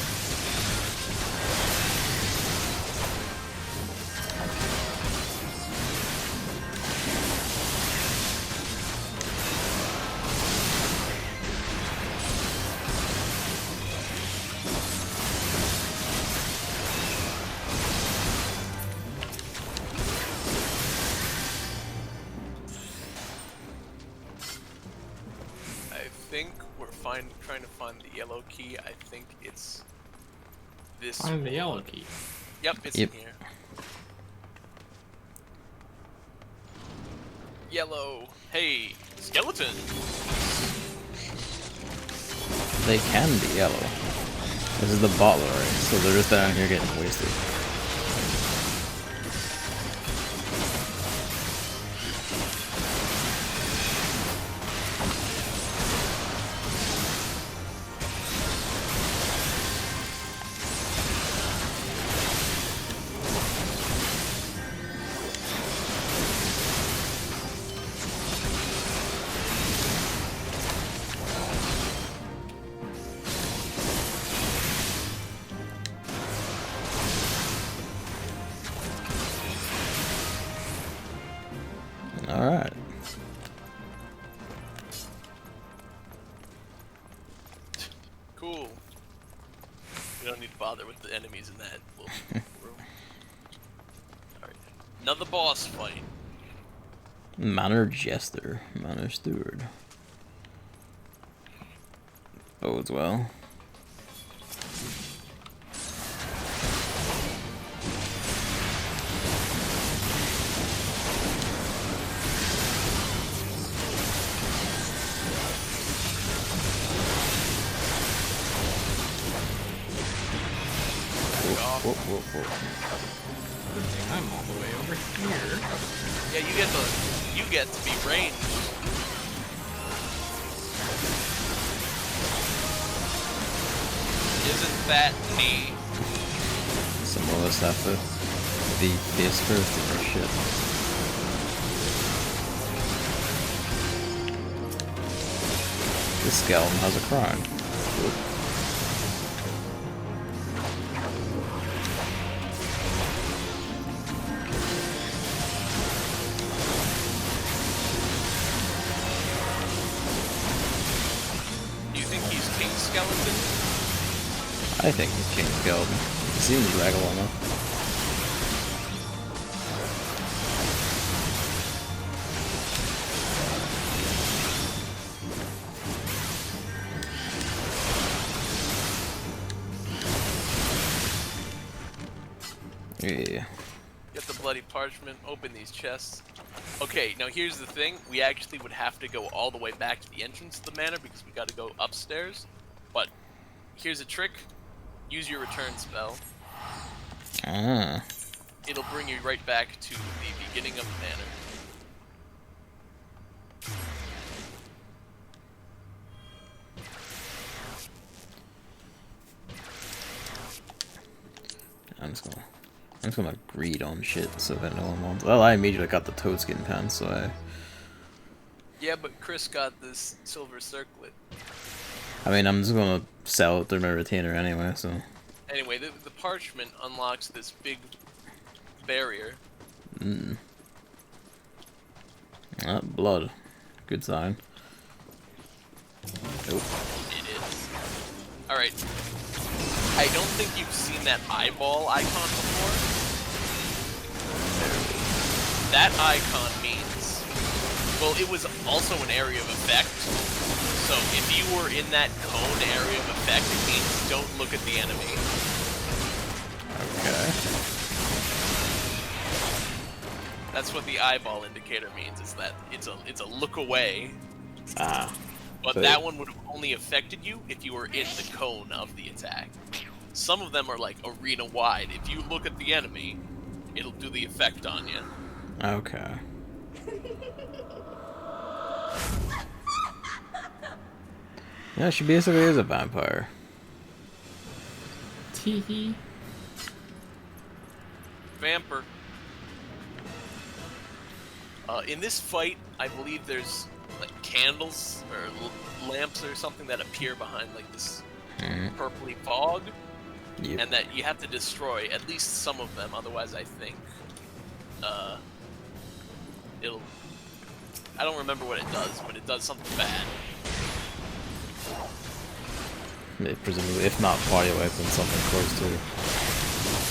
I think we're trying to find the yellow key. I think it's this. Find the yellow key. Yep, it's Yep. in here. Yellow. Hey, skeleton. They can be yellow. This is the bottle, right? So they're just down here getting wasted. Alright. Cool. We don't need to bother with the enemies in that little room. Alright. Another boss fight. Manor Jester. Manor Steward. Bodes well. Whoa, whoa, whoa. Good thing I'm all the way over here. Yeah, you get to be ranged. Isn't that neat? Some of us have to be face first in our shit. This skeleton has a crown. Cool. Do you think he's King Skeleton? I think he's King Skeleton. He seems regular enough. Yeah. Get the bloody parchment, open these chests. Okay, now here's the thing. We actually would have to go all the way back to the entrance to the manor because we gotta go upstairs. But here's a trick. Use your return spell. Ah. It'll bring you right back to the beginning of the manor. I'm just gonna greed on shit so that no one wants. Well, I immediately got the toadskin pants, so I. Yeah, but Chris got this silver circlet. I mean, I'm just gonna sell it through my retainer anyway, so. Anyway, the parchment unlocks this big barrier. Ah, blood. Good sign. Nope. It is. Alright. I don't think you've seen that eyeball icon before. That icon means... Well, it was also an area of effect. So if you were in that cone area of effect, it means don't look at the enemy. Okay. That's what the eyeball indicator means, is that it's a look away. Ah. But So that one would have only affected you if you were in the cone of the attack. Some of them are like arena wide. If you look at the enemy, it'll do the effect on you. Okay. Yeah, she basically is a vampire. Teehee. Vamper. In this fight, I believe there's like candles or lamps or something that appear behind like this purpley fog, Yep. and that you have to destroy at least some of them. Otherwise, I think it'll. I don't remember what it does, but it does something bad. Yeah, presumably, if not fire weapon, something close to.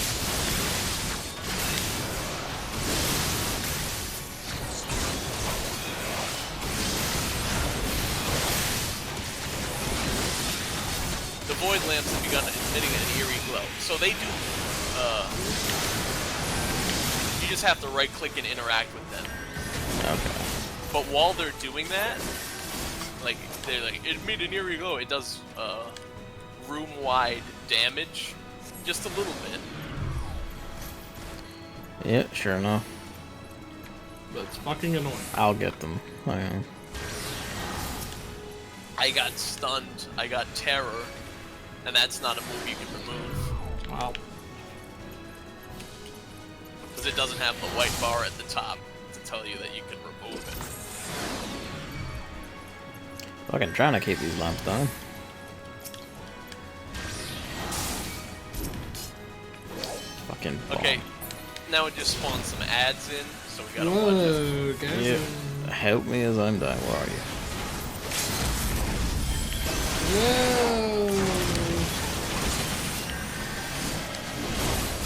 The void lamps have begun emitting an eerie glow. So they do. You just have to right-click and interact with them. Okay. But while they're doing that, like they're like, it made an eerie glow. It does room-wide damage, just a little bit. Yeah, sure enough. That's fucking annoying. I'll get them. I am. I got stunned. I got terror, and that's not a move you can remove Wow. because it doesn't have the white bar at the top to tell you that you can remove it. Fucking trying to keep these lamps down. Fucking bomb. Okay, now it just spawns some ads in, so we gotta watch it. Whoa, guys. Yeah. Help me as I'm dying. Where are you? Whoa.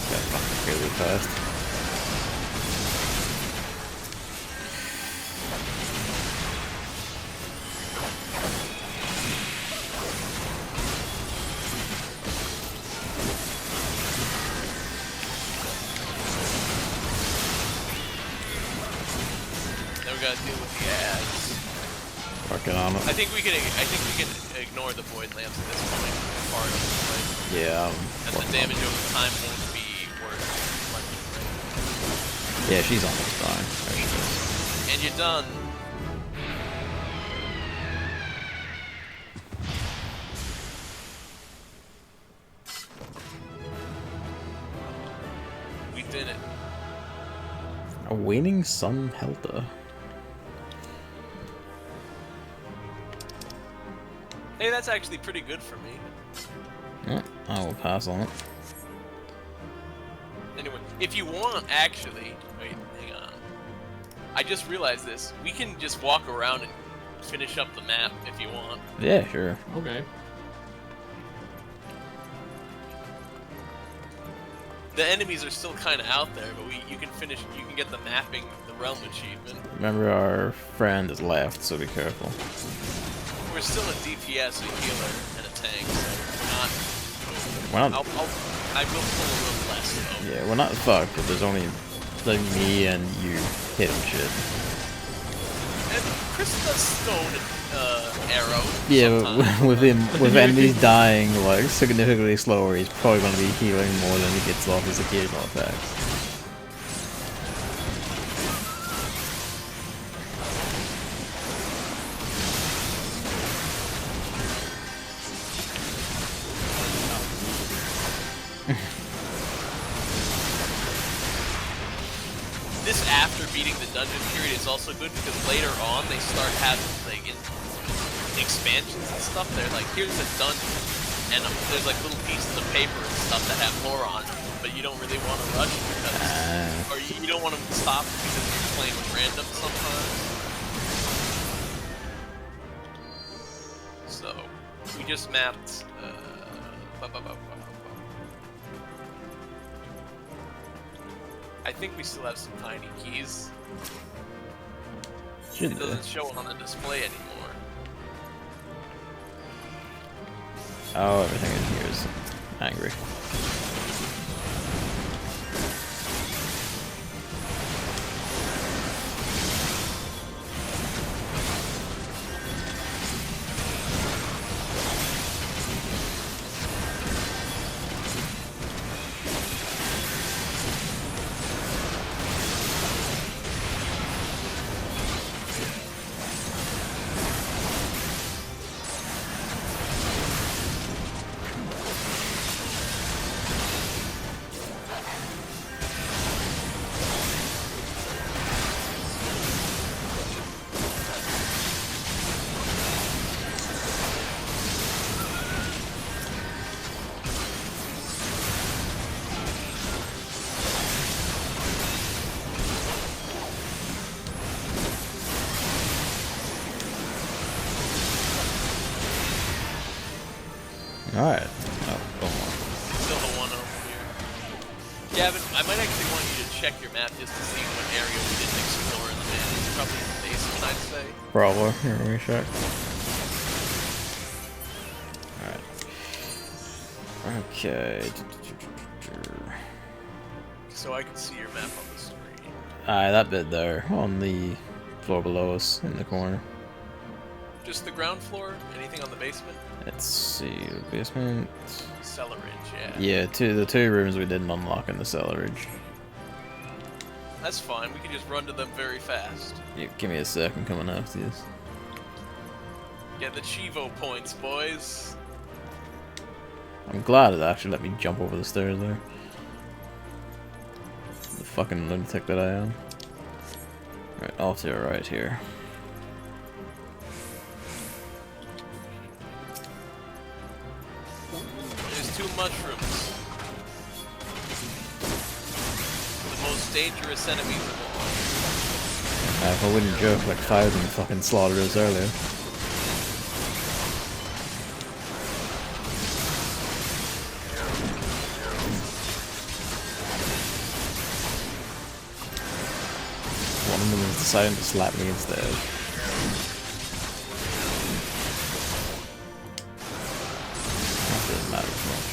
Got fucking really fast. Now we gotta deal with the ads. Working on it. I think we can ignore the void lamps at this point. Far enough to play. Yeah. And the damage over time won't be worth much, right? Yeah, she's almost dying. There she is. And you're done. We did it. A waning sun helter. Hey, that's actually pretty good for me. Yeah, I will pass on it. Anyway, if you want, actually, wait, hang on. I just realized this. We can just walk around and finish up the map if you want. Yeah, sure. Okay. The enemies are still kind of out there, but you can get the mapping, the realm achievement. Remember, our friend is left, so be careful. We're still a DPS, a healer, and a tank, so We're we're not. not. I will pull a little less though. Yeah, we're not fucked, but there's only like me and you hitting shit. And Chris does stone arrow. Yeah, sometimes. but with enemies dying like significantly slower, he's probably going to be healing more than he gets off his occasional attacks. This after beating the dungeon period is also good because later on they start having like expansions and stuff. They're like, here's a dungeon, and there's like little pieces of paper and stuff that have lore on them, but you don't really want to rush because, or you don't want to stop because you're playing with random sometimes. So. We just mapped. I think we still have some tiny keys. Shouldn't It do. doesn't show on the display anymore. Oh, everything in here is angry. Alright. Oh, go on. Still the one over here. Gavin, I might actually want you to check your map just to see what area we didn't explore in the man. It's probably in the basement, I'd say. Bravo. Here, let me check. Alright. Okay. So I can see your map on the screen. Alright, that bit there. On the floor below us, in the corner. Just the ground floor? Anything on the basement? Let's see. Basement. Cellar ridge, yeah. Yeah, the two rooms we didn't unlock in the cellar ridge. That's fine, we can just run to them very fast. Yeah, give me a sec, I'm coming after you. Get the Chivo points, boys. I'm glad it actually let me jump over the stairs there. The fucking lunatic that I am. Right, off to your right here. There's 2 mushrooms. The most dangerous enemies of all. If I wouldn't joke, like 5 of them fucking slaughtered us earlier. One of them was deciding to slap me instead. That doesn't matter as much.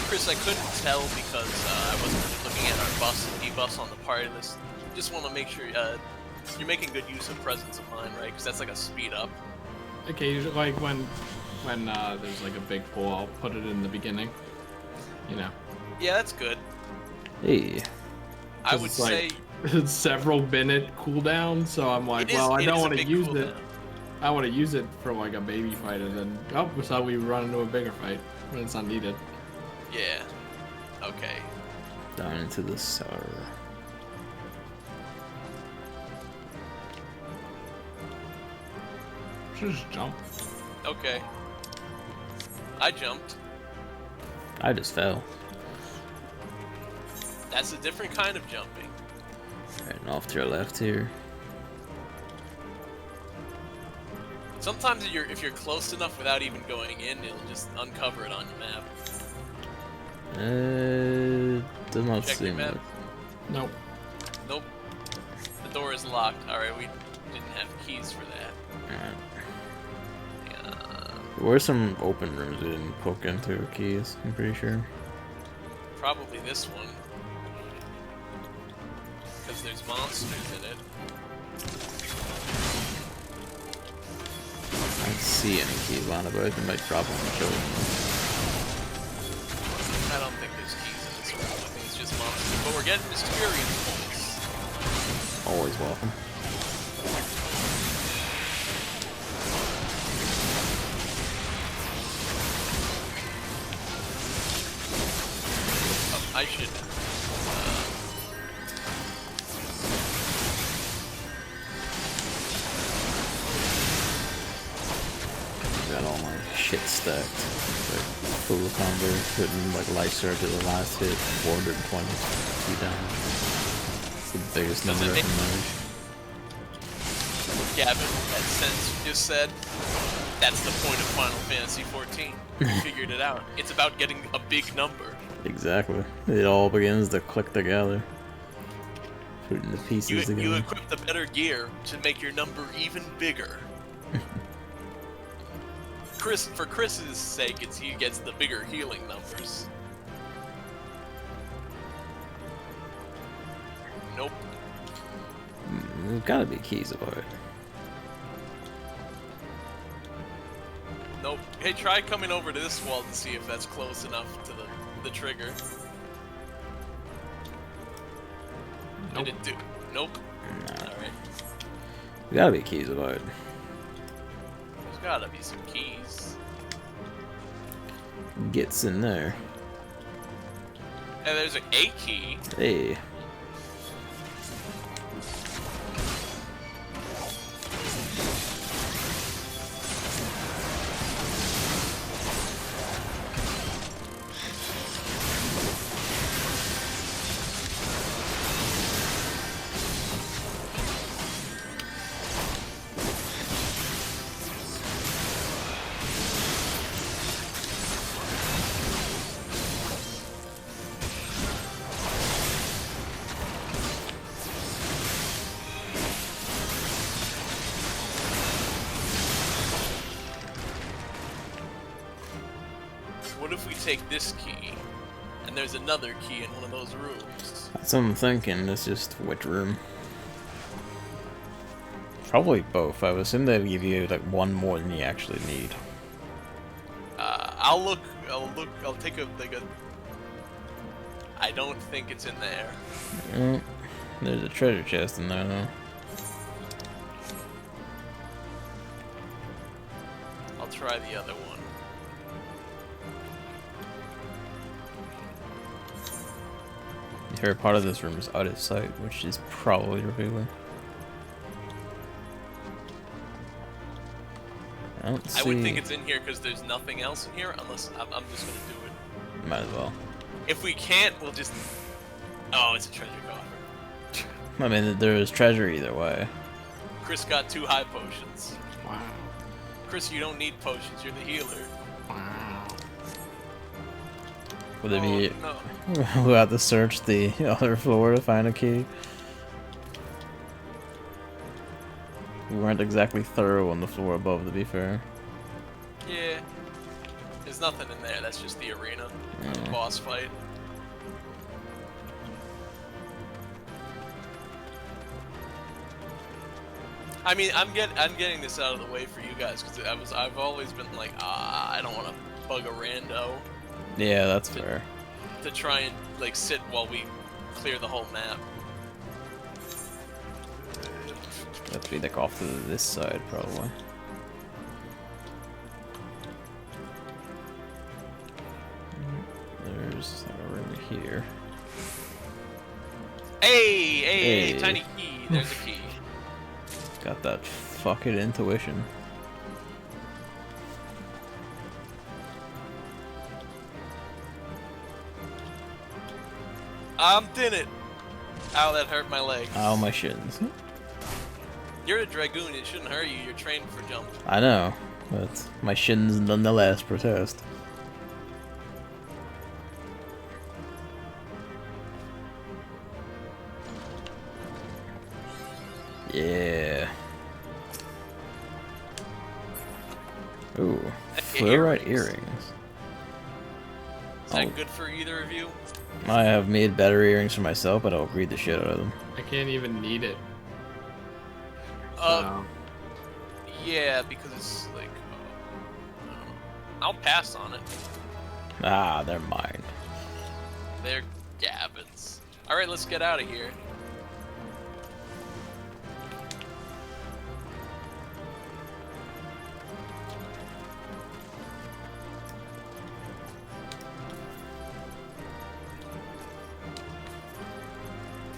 Chris, I couldn't tell because I wasn't really looking at our buffs and debuffs on the party list. Just want to make sure you're making good use of presence of mind, right? Because that's like a speed up. Occasionally, like when there's like a big pull, I'll put it in the beginning. You know. Yeah, that's good. Hey. I would It's say like several minute cooldown, so I'm like, well, I don't want to use it. I want to use it for like a baby fight, and then so we run into a bigger fight when it's not needed. yeah. Okay. Down into the cellar. Just jump. Okay. I jumped. I just fell. That's a different kind of jumping. Right, and off to your left here. Sometimes if you're close enough without even going in, it'll just uncover it on your map. Does not Check your seem map. like. Nope. Nope. The door is locked. Alright, we didn't have keys for that. Alright. Yeah, There were some open rooms we didn't poke into with keys, I'm pretty sure. probably this one. Because there's monsters in it. I don't see any keys lying about. They might drop on the show. I don't think there's keys in this room. I think it's just monsters. But we're getting experience points. Always welcome. Oh, I should. Got all my shit stacked. Like full combo, putting like life surge at the last hit, 420 damage. It's the biggest Does number it I can manage. Gavin, that sense you just said. That's the point of Final Fantasy XIV. You figured it out. It's about getting a big number. Exactly. It all begins to click together. Putting the pieces together. You equip the better gear to make your number even bigger. For Chris's sake, he gets the bigger healing numbers. Nope. There's gotta be keys about it. Nope. Hey, try coming over to this wall to see if that's close enough to the trigger. Nope. Did it do? Nope. Nah. Alright. There gotta be keys about it. There's gotta be some keys. Gets in there. And there's an A key. Hey. What if we take this key, and there's another key in one of those rooms? That's what I'm thinking. It's just which room? Probably both. I would assume they'd give you like one more than you actually need. I'll look. I'll take a I don't think it's in there. There's a treasure chest in there though. I'll try the other one. Here, part of this room is out of sight, which is probably revealing. I don't see. I would think it's in here because there's nothing else in here, unless I'm just gonna do it. Might as well. If we can't, we'll just. Oh, it's a treasure coffer. I mean, there is treasure either way. Chris got 2 high potions. Wow. Chris, you don't need potions. You're the healer. Wow. Would it be? No. We'll have to search the other floor to find a key. We weren't exactly thorough on the floor above, to be fair. Yeah. There's nothing in there. That's just the arena. Yeah. The boss fight. I mean, I'm getting this out of the way for you guys because I've always been like, I don't want to bug a rando Yeah, that's fair. to try and like sit while we clear the whole map. Have to be like off to this side, probably. There's a room here. Hey, tiny key. There's a key. Got that fucking intuition. Did it. Ow, that hurt my leg. Ow, my shins. You're a dragoon. It shouldn't hurt you. You're trained for jump. I know, but my shins nonetheless protest. Yeah. Ooh, fluorite earrings. Is that good for either of you? I have made better earrings for myself, but I'll greed the shit out of them. I can't even need it. Uh, yeah, because it's like, I'll pass on it. Ah, they're mine. They're Gavin's. All right, let's get out of here.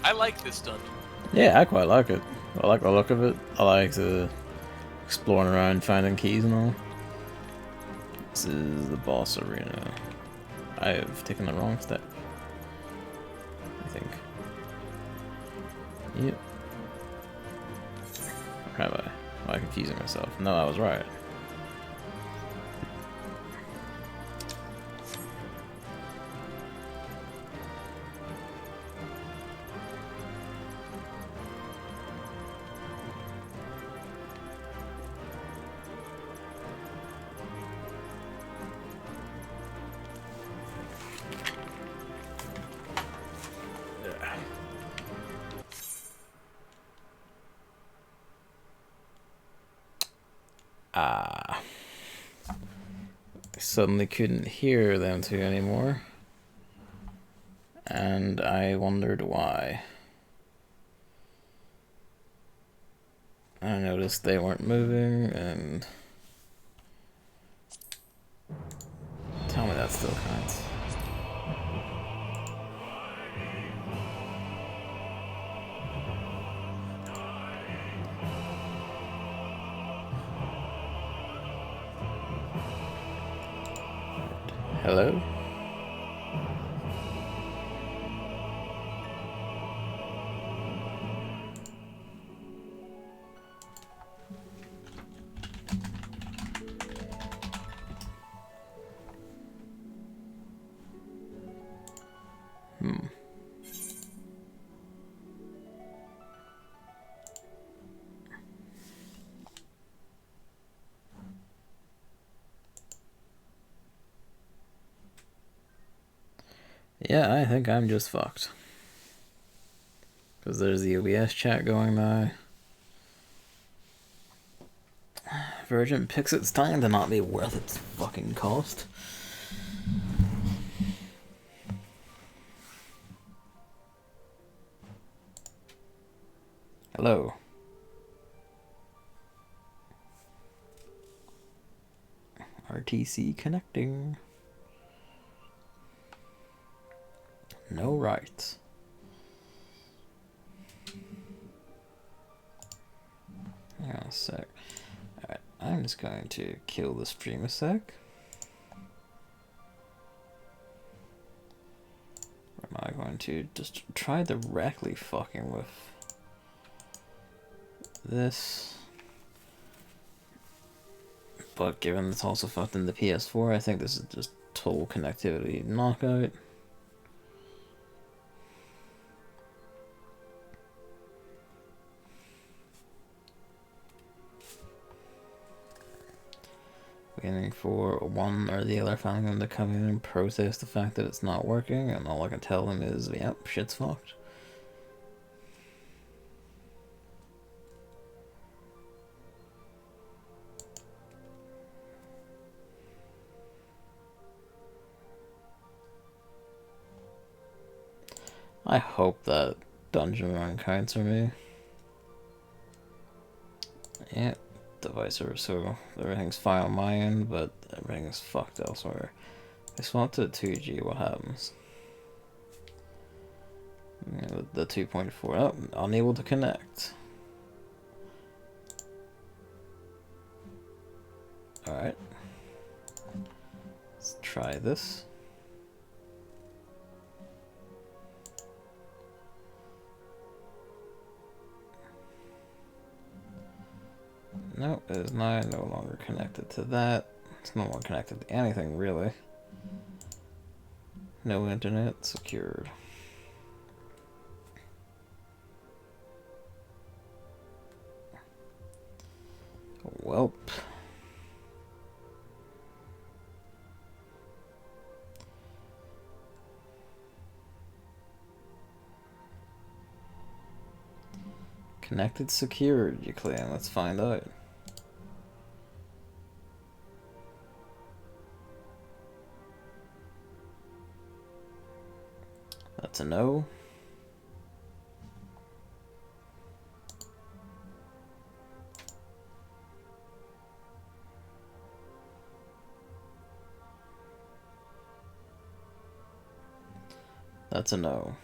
I like this dungeon. Yeah, I quite like it. I like the look of it. I like the exploring around, finding keys and all. This is the boss arena. I have taken the wrong step, I think. Yep. Or have I? Am I confusing myself? No, I was right. suddenly couldn't hear them two anymore. And I wondered why. I noticed they weren't moving, and... Tell me that still counts. Hello? Yeah, I think I'm just fucked. Because there's the OBS chat going by. Virgin picks its time to not be worth its fucking cost. Hello. RTC connecting. No rights. Hang on a sec. Alright, I'm just going to kill the stream a sec. Or am I going to just try directly fucking with this? But given it's also fucked in the PS4, I think this is just total connectivity knockout. Waiting for one or the other family to come in and protest the fact that it's not working, and all I can tell them is, yep, shit's fucked. I hope that dungeon run counts for me. Yeah, device over, so everything's fine on my end, but everything is fucked elsewhere. I swap to 2G, what happens? Yeah, the 2.4, oh, unable to connect. Alright. Let's try this. Nope, it is not no longer connected to that. It's no longer connected to anything, really. No internet secured. Welp. Connected secured, you claim. Let's find out. That's a no. That's a no.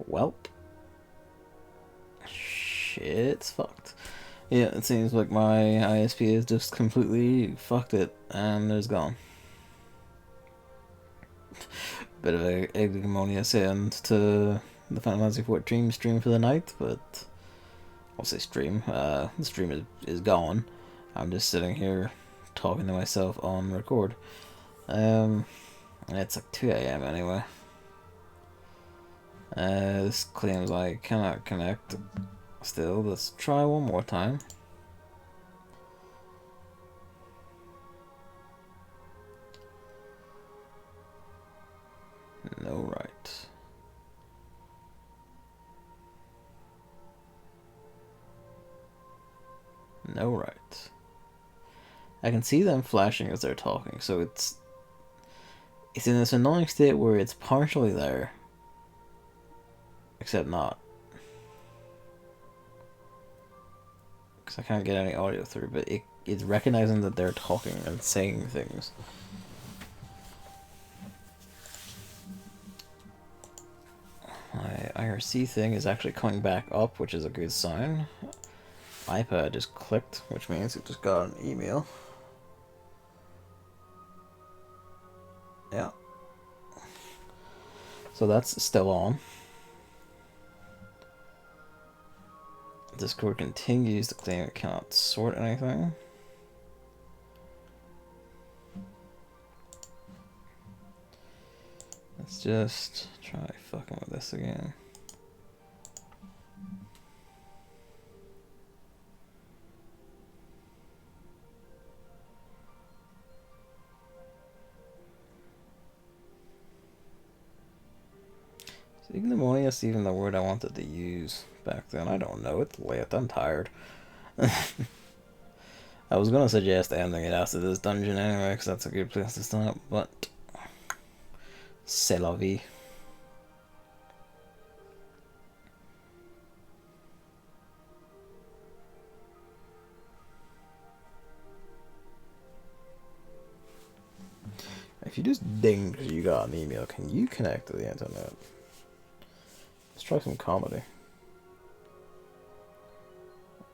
Welp. Shit's fucked. Yeah, it seems like my ISP has just completely fucked it, and there's gone. Bit of a ignominious end to the Final Fantasy XIV stream for the night, but I'll say stream. The stream is gone. I'm just sitting here talking to myself on record. And it's like 2 AM anyway. This claims I cannot connect. Still, let's try one more time. No right. No right. I can see them flashing as they're talking, so it's in this annoying state where it's partially there, except not. Because I can't get any audio through, but it's recognizing that they're talking and saying things. My IRC thing is actually coming back up, which is a good sign. iPad just clicked, which means it just got an email. Yeah. So that's still on. Discord continues to claim it cannot sort anything. Let's just try fucking with this again. Ignominious, even the word I wanted to use back then. I don't know. It's late. I'm tired. I was gonna suggest ending it after this dungeon anyway, because that's a good place to start, but c'est la vie. If you just ding because you got an email, can you connect to the internet? Let's try some comedy.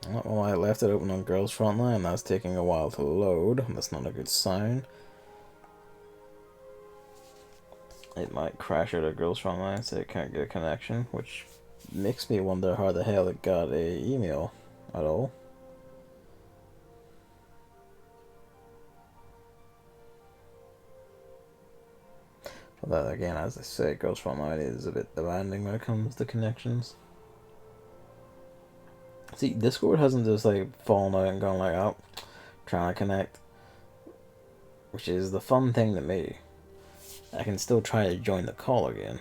Well, I left it open on Girls Frontline. That's taking a while to load. That's not a good sign. It might crash out of Girls Frontline, so it can't get a connection, which makes me wonder how the hell it got a email at all. But that, again, as I say, Girls Frontline is a bit demanding when it comes to connections. See, Discord hasn't just like fallen out and gone like, oh, trying to connect, which is the fun thing to me. I can still try to join the call again.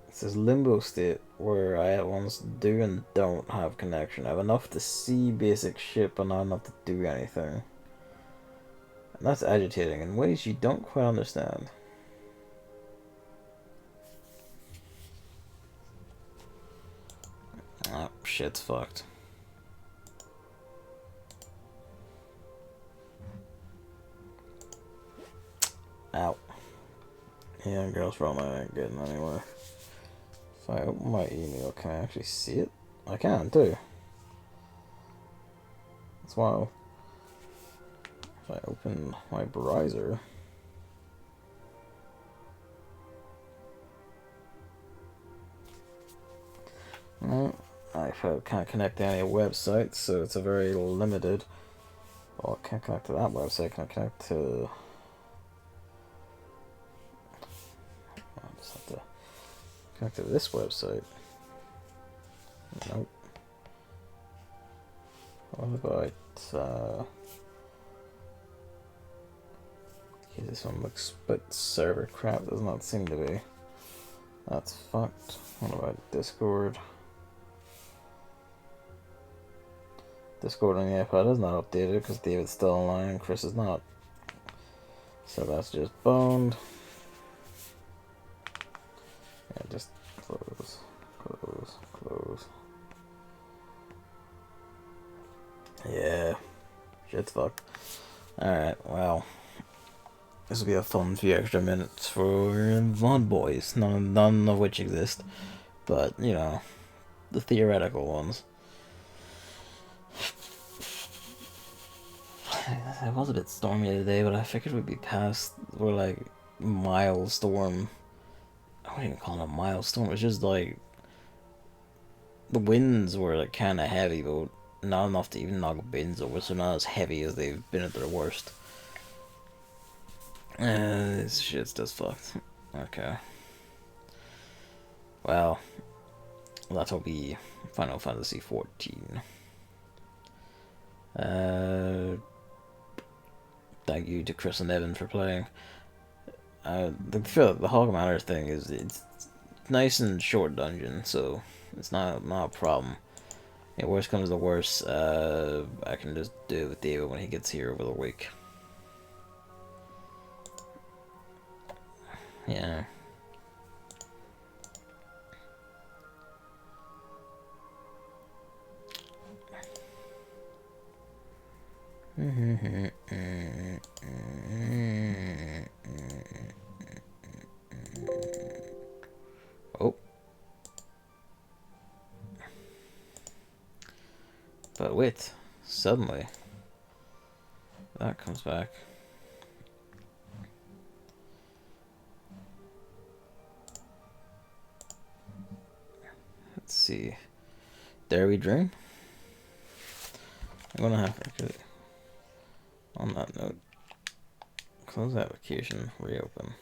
It's this limbo state where I at once do and don't have connection. I have enough to see basic shit, but not enough to do anything. And that's agitating in ways you don't quite understand. Oh, shit's fucked. Ow. Yeah, Girls Frontline ain't getting anywhere. If I open my email, can I actually see it? I can too. That's wild. If I open my browser, I can't connect to any websites, so it's a very limited. Well, I can't connect to that website. Can I connect to? I just have to connect to this website. Nope. What about? Okay, this one looks, but server crap does not seem to be. That's fucked. What about Discord? Discord on the iPad is not updated because David's still online and Chris is not. So that's just boned. Yeah, just close, close, close. Yeah, shit's fucked. Alright, well. This will be a fun few extra minutes for VOD boys, none of which exist, but, you know, the theoretical ones. It was a bit stormy today, but I figured we'd be past, we're like, mild storm. I wouldn't even call it a mild storm, it's just like, the winds were like kind of heavy, but not enough to even knock bins over, so not as heavy as they've been at their worst. This shit's just fucked. Okay. Well, that'll be Final Fantasy XIV. Thank you to Chris and Evan for playing. The feel the Hauke Manor thing is it's nice and short dungeon, so it's not a problem. Yeah, worst comes to worst, I can just do it with David when he gets here over the week. Yeah. Oh. But wait, suddenly that comes back. Let's see. Dare we dream? I'm gonna have to, on that note, close application, reopen.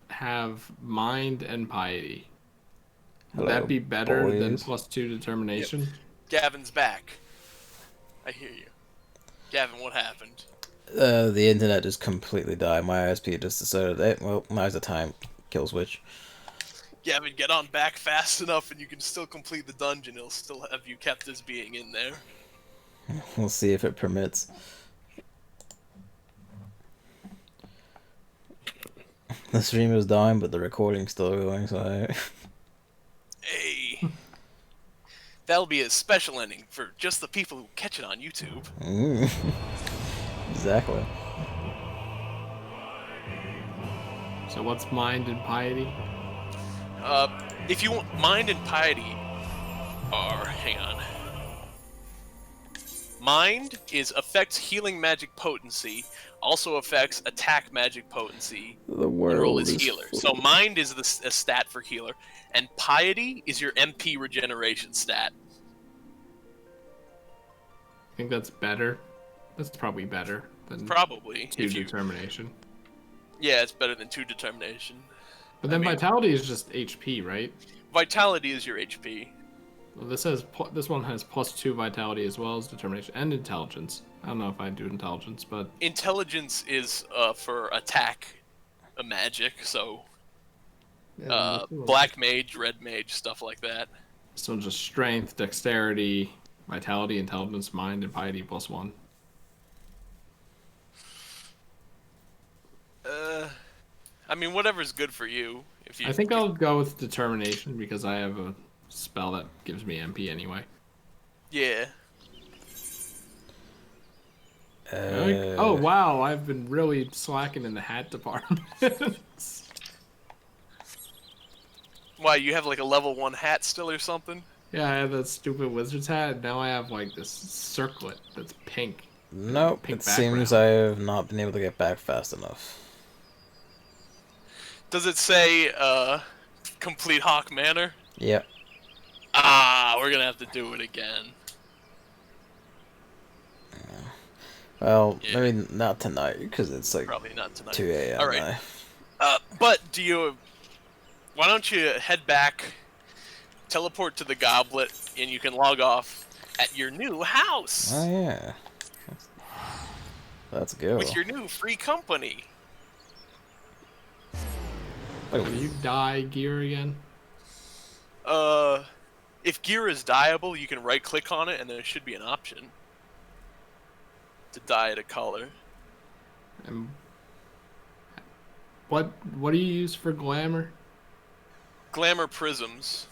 Have mind and piety. Would Hello, that be better than boys. +2 determination? Gavin's back. I hear you. Gavin, what happened? The internet just completely died. My ISP just decided, hey, well, now's the time. Kill switch. Gavin, get on back fast enough and you can still complete the dungeon. It'll still have you kept as being in there. We'll see if it permits. The stream is dying, but the recording's still going, so Hey. That'll be a special ending for just the people who catch it on YouTube. Exactly. So what's mind and piety? If you want mind and piety are, hang on. Mind is affects healing magic potency, also affects attack magic potency. The And roll world is is healer. full. So mind is a stat for healer, and piety is your MP regeneration stat. I think that's better. That's probably better than Probably. 2 determination. Yeah, it's better than 2 determination. But then I mean- vitality is just HP, right? Vitality is your HP. Well, this one has +2 vitality as well as determination and intelligence. I don't know if I do intelligence, but Intelligence is for attack magic, so black mage, red mage, stuff like that. so just strength, dexterity, vitality, intelligence, mind, and piety +1. I mean, whatever's good for you. If you, I think I'll go with determination because I have a spell that gives me MP anyway. Yeah. Oh wow, I've been really slacking in the hat department. Why, you have like a level 1 hat still or something? Yeah, I have that stupid wizard's hat. And now I have like this circlet that's pink. Nope, Pink it seems I have not been able to get back fast enough. Does it say, complete Hauke Manor? Yep. Ah, we're gonna have to do it again. Well, Yeah. I mean, not tonight, because it's like Probably not tonight. 2 a.m. Alright. now. But do you... Why don't you head back, teleport to the goblet, and you can log off at your new house! Oh, yeah. Let's go. With your new free company. Wait, Will you die gear again? If gear is dyeable, you can right-click on it, and there should be an option to dye it a color. And what do you use for glamour? Glamour prisms.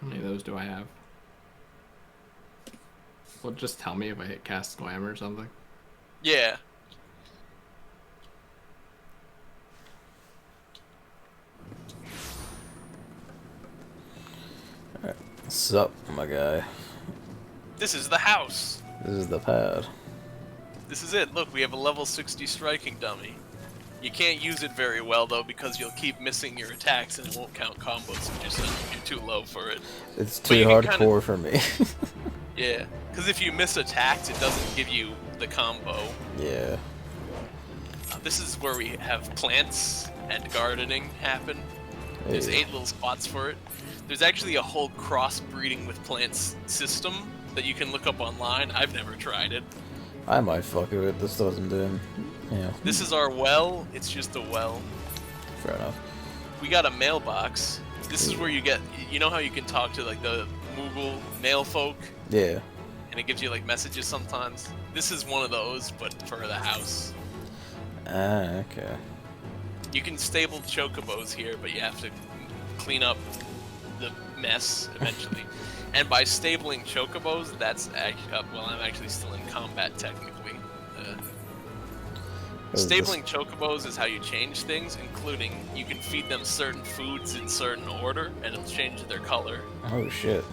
How many of those do I have? Well, just tell me if I hit cast glamour or something. Yeah. Sup, my guy. This is the house. This is the pad. This is it. Look, we have a level 60 striking dummy. You can't use it very well, though, because you'll keep missing your attacks and it won't count combos if you're too low for it. It's But too you can hardcore for me. Yeah, because if you miss attacks, it doesn't give you the combo. Yeah. This is where we have plants and gardening happen. There's Hey. 8 little spots for it. There's actually a whole crossbreeding with plants system that you can look up online. I've never tried it. I might fuck it with this doesn't do. Yeah. This is our well. It's just a well. Fair enough. We got a mailbox. This is where you get, you know how you can talk to like the Moogle mail folk, Yeah. and it gives you like messages sometimes. This is one of those, but for the house. Ah, okay. You can stable chocobos here, but you have to clean up the mess eventually. And by stabling chocobos, that's actually, well, I'm actually still in combat technically. Stabling chocobos is how you change things, including you can feed them certain foods in certain order, and it'll change their color. Oh shit.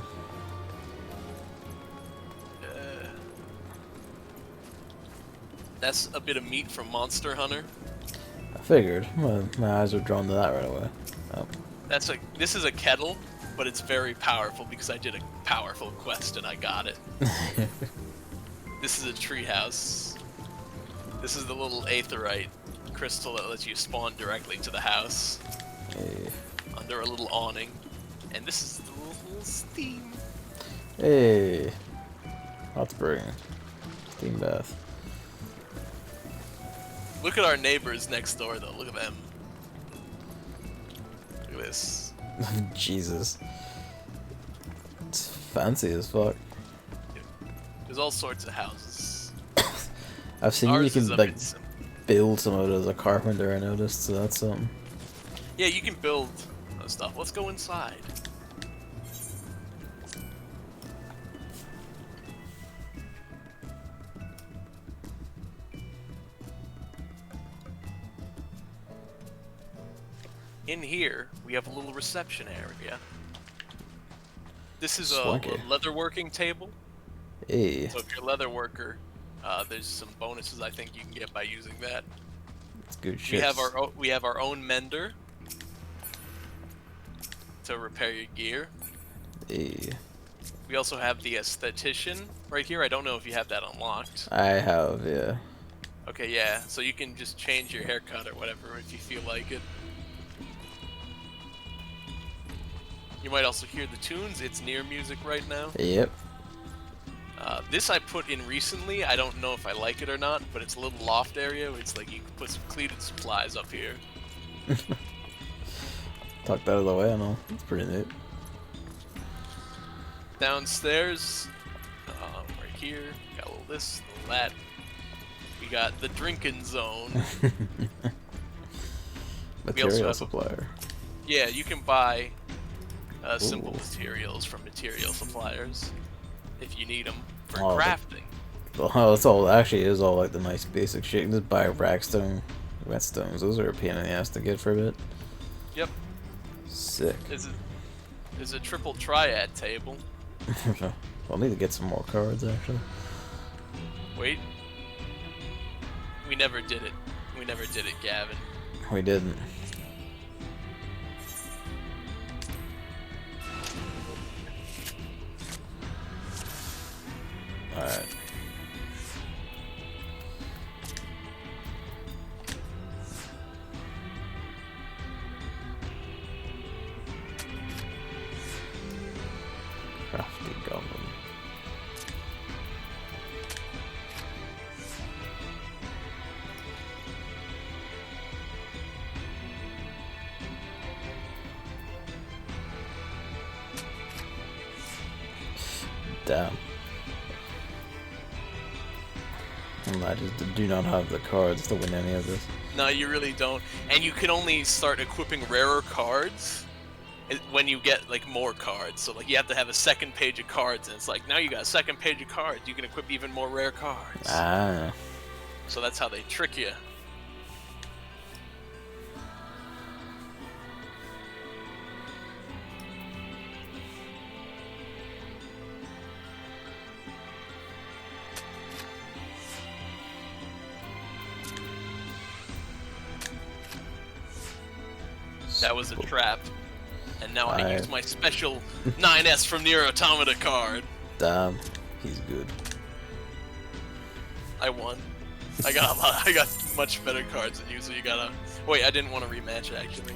That's a bit of meat from Monster Hunter. I figured. Well, my eyes were drawn to that right away. Oh. This is a kettle, but it's very powerful because I did a powerful quest and I got it. This is a treehouse. This is the little aetheryte crystal that lets you spawn directly to the house Hey. under a little awning. And this is the little steam. Hey. Hot spring. Steam bath. Look at our neighbors next door, though. Look at them. Look at this. Jesus. It's fancy as fuck. There's all sorts of houses. I've seen Ours you is can a like bit simple. build some of it as a carpenter, I noticed, so that's something. Yeah, you can build stuff. Let's go inside. In here, we have a little reception area. This is a Swanky. leatherworking table. Hey. So if you're a leather worker, there's some bonuses I think you can get by using that. It's good We shit. have our own mender to repair your gear. Hey. We also have the esthetician right here. I don't know if you have that unlocked. I have, yeah. Okay, yeah. So you can just change your haircut or whatever if you feel like it. You might also hear the tunes. It's near music right now. Yep. This I put in recently. I don't know if I like it or not, but it's a little loft area. It's like you can put some cleated supplies up here. Tucked out of the way, I know. It's pretty neat. Downstairs, right here, got a little this, a little that. We got the drinking zone. Material have- supplier. Yeah, you can buy simple Ooh. materials from material suppliers if you need them for Oh, crafting. Well, that's all. Actually, is all like the nice basic shit. You can just buy rackstone, whetstones. Those are a pain in the ass to get for a bit. Yep, Sick. there's a triple triad table. I'll need to get some more cards actually. Wait, we never did it. We never did it, Gavin. We didn't. Alright. Crafty goblin. Damn. I just do not have the cards to win any of this. No, you really don't. And you can only start equipping rarer cards when you get like more cards. So like you have to have a second page of cards, and it's like now you got a second page of cards. You can equip even more rare cards. Ah. So that's how they trick you. That was a trap. And now I use my special 9S from Nier Automata card. Damn. He's good. I won. I got much better cards than you, so you gotta... Wait, I didn't want to rematch, actually.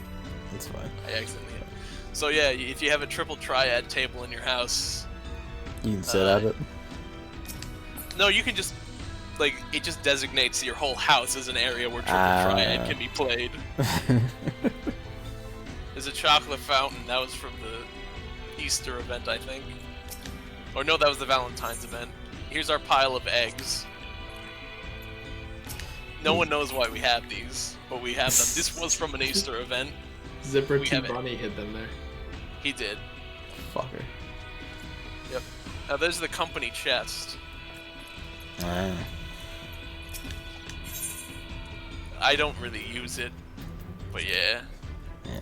That's fine. I accidentally. So yeah, if you have a triple triad table in your house, You can set up it. no, you can just like it just designates your whole house as an area where triple triad can be played. There's a chocolate fountain that was from the Easter event, I think. Or no, that was the Valentine's event. Here's our pile of eggs. No one knows why we have these, but we have them. This was from an Easter event. Zipper We T have it. Bunny hid them there. He did. Fucker. Yep. Now there's the company chest. Ah. I don't really use it, but yeah. Yeah.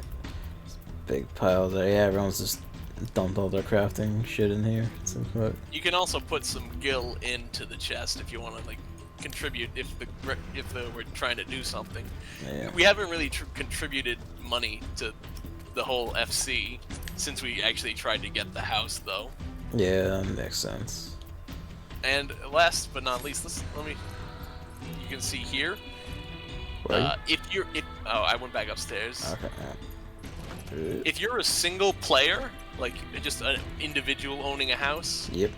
Big pile there. Yeah, everyone's just dumped all their crafting shit in here. You can also put some gil into the chest if you want to like contribute if we're trying to do something. Yeah. We haven't really contributed money to the whole FC since we actually tried to get the house though. Yeah, that makes sense. And last but not least, let me. You can see here. Right? Oh, I went back upstairs. Okay. If you're a single player, like just an individual owning a house, Yep.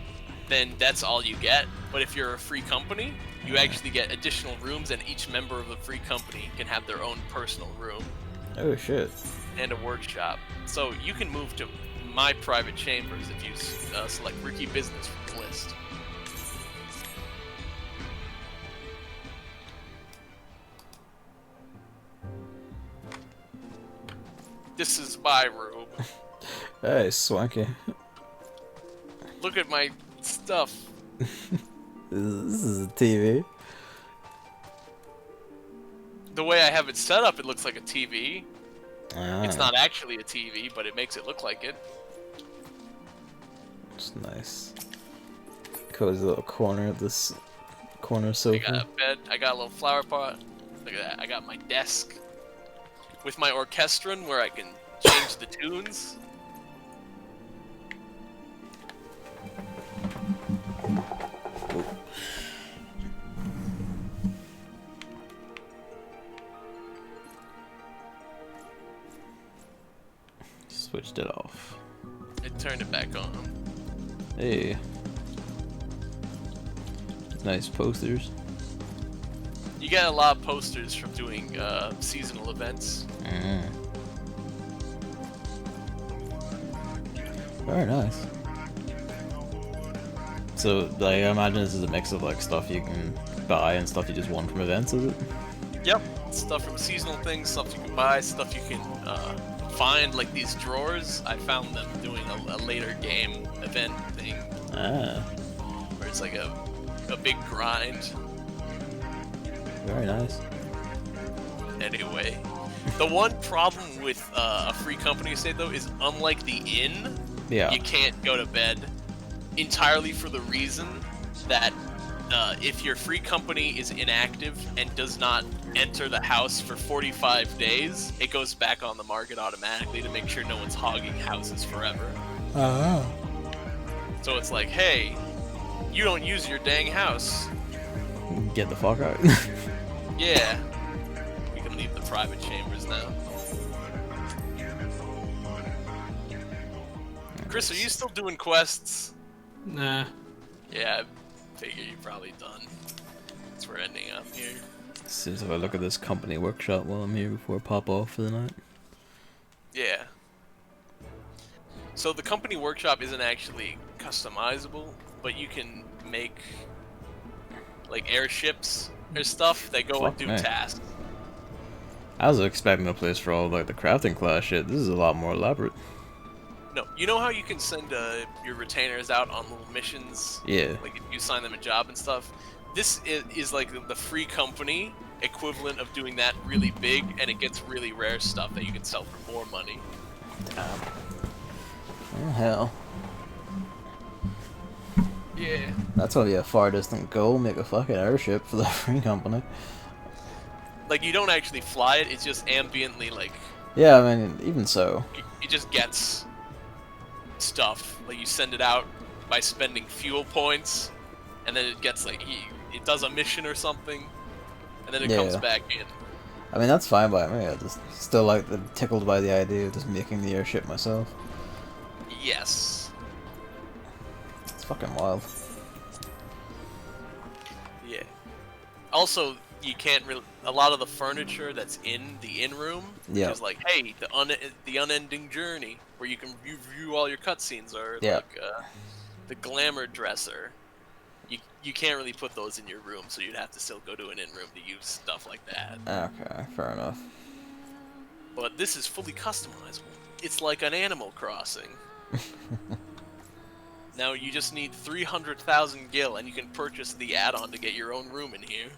then that's all you get. But if you're a free company, you actually get additional rooms, and each member of the free company can have their own personal room Oh shit. and a workshop. So you can move to my private chambers if you select Ricky Business from the list. This is my room. Hey, swanky. Look at my stuff. This is a TV. The way I have it set up, it looks like a TV. Ah, It's not actually a TV, but it makes it look like it. It's nice. Cozy little corner of this corner I sofa. got a bed, I got a little flower pot. Look at that, I got my desk. With my orchestron where I can change the tunes. Switched it off. I turned it back on. Hey. Nice posters. You get a lot of posters from doing seasonal events. Very nice. So, like, I imagine this is a mix of like stuff you can buy and stuff you just want from events, is it? Yep, stuff from seasonal things, stuff you can buy, stuff you can find, like these drawers. I found them doing a later game event thing Ah, where it's like a big grind. very nice. Anyway, the one problem with a free company estate though is unlike the inn, Yeah. you can't go to bed entirely for the reason that if your free company is inactive and does not enter the house for 45 days, it goes back on the market automatically to make sure no one's hogging houses forever. Ah. So it's like, hey, you don't use your dang house. Get the fuck out. Yeah. We can leave the private chambers now. Chris, are you still doing quests? Nah. Yeah, I figure you're probably done. Since we're ending up here. See if I look at this company workshop while I'm here before I pop off for the night. Yeah. So the company workshop isn't actually customizable, but you can make like airships or stuff that go and Fuck do me. tasks. I was expecting a place for all like the crafting class shit. This is a lot more elaborate. No, you know how you can send your retainers out on little missions? Yeah. Like if you sign them a job and stuff? This is like the free company equivalent of doing that really big, and it gets really rare stuff that you can sell for more money. Oh hell. Yeah. That's gonna be a far distant goal, make a fucking airship for the free company. Like you don't actually fly it, it's just ambiently like Yeah, I mean, even so. it just gets stuff. Like you send it out by spending fuel points, and then it gets like it does a mission or something, and then it comes Yeah. back in. I mean, that's fine by me. I just still like tickled by the idea of just making the airship myself. Yes. It's fucking wild. Yeah. Also, you can't really. A lot of the furniture that's in the in-room, which Yeah. is like, hey, the unending journey, where you can view all your cutscenes, or Yeah. like the glamour dresser. You can't really put those in your room, so you'd have to still go to an in-room to use stuff like that. Okay, fair enough. But this is fully customizable. It's like an Animal Crossing. Now you just need 300,000 gil, and you can purchase the add-on to get your own room in here.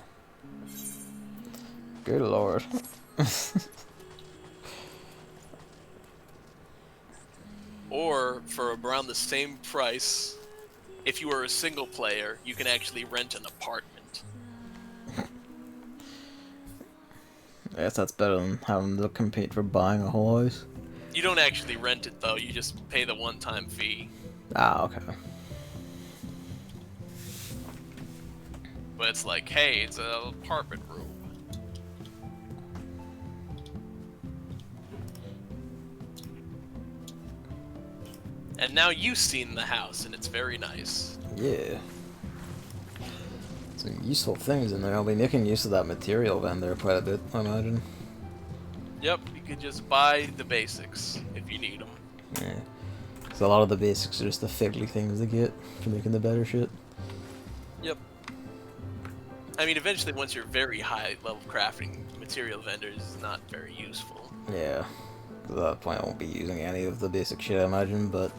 Good lord. Or for around the same price, if you are a single player, you can actually rent an apartment. I guess that's better than having to compete for buying a whole house. You don't actually rent it though, you just pay the one-time fee. Ah, okay. But it's like, hey, it's an apartment room. And now you've seen the house, and it's very nice. Yeah. Some useful things in there. I'll be making use of that material vendor quite a bit, I imagine. Yep, you could just buy the basics if you need them. Yeah. So a lot of the basics are just the fiddly things to get for making the better shit. Yep. I mean, eventually, once you're very high level crafting, material vendors is not very useful. Yeah. At that point I won't be using any of the basic shit, I imagine, but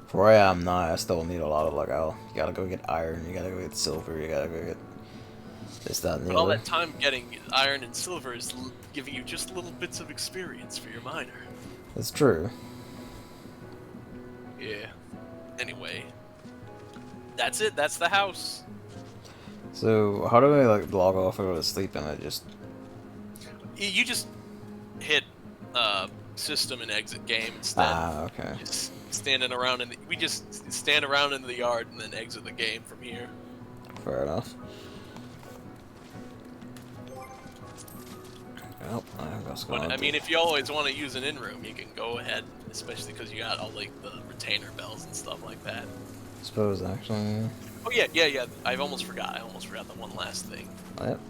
for where I am now, I still need a lot of, like, oh, you gotta go get iron, you gotta go get silver, you gotta go get this, that, and the But all other. that time getting iron and silver is giving you just little bits of experience for your miner. That's true. Yeah. Anyway. That's it, that's the house. So, how do I, like, log off or go to sleep and I just... You just hit system and exit game instead. Ah, okay. Just standing around we just stand around in the yard and then exit the game from here. Fair enough. Well, I guess But, I mean, if you always want to use an in-room, you can go ahead, especially because you got all, like, the retainer bells and stuff like that. I suppose, actually, yeah. Oh, yeah, I almost forgot the one last thing. Oh, yep.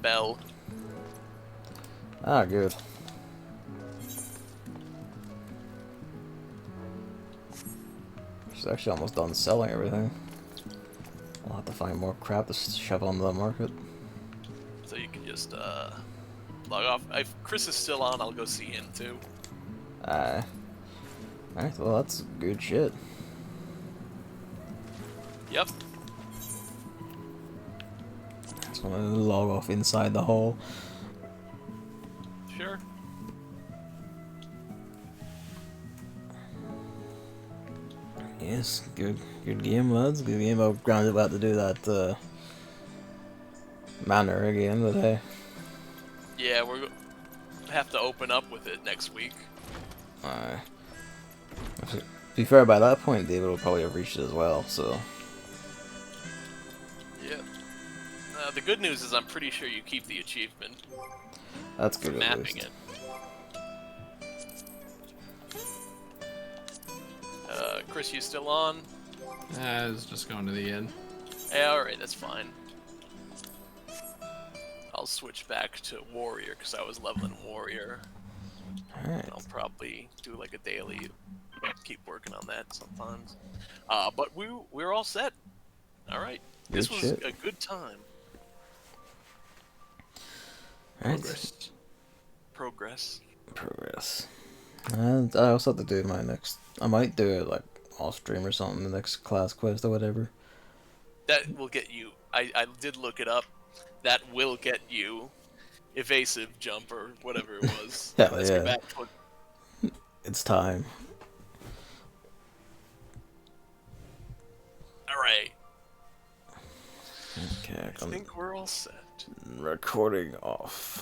Bell. Ah, good. She's actually almost done selling everything. I'll have to find more crap to shove onto the market. So you can just, log off. If Chris is still on, I'll go see him, too. Alright, well, that's good shit. Yep. Just want to log off inside the hole. Sure. Yes, good game, lads. Good game. I'm grounded about to do that manor again, but hey. Yeah, we're have to open up with it next week. To be fair, by that point, David will probably have reached it as well, so. Yeah. The good news is I'm pretty sure you keep the achievement. That's For good at mapping least. it. Chris, you still on? I was just going to the inn. Yeah, alright, that's fine. I'll switch back to Warrior, because I was leveling Warrior. Alright. I'll probably do like a daily, keep working on that sometimes. But we're all set. Alright. This Good was shit. a good time. Alright. Progress. And I also have to do my next. I might do it like off stream or something, the next class quest or whatever. That will get you, I did look it up, that will get you evasive jump or whatever it was. Hell That's your yeah. back foot. It's time. Alright. Okay, I think we're all set. recording off.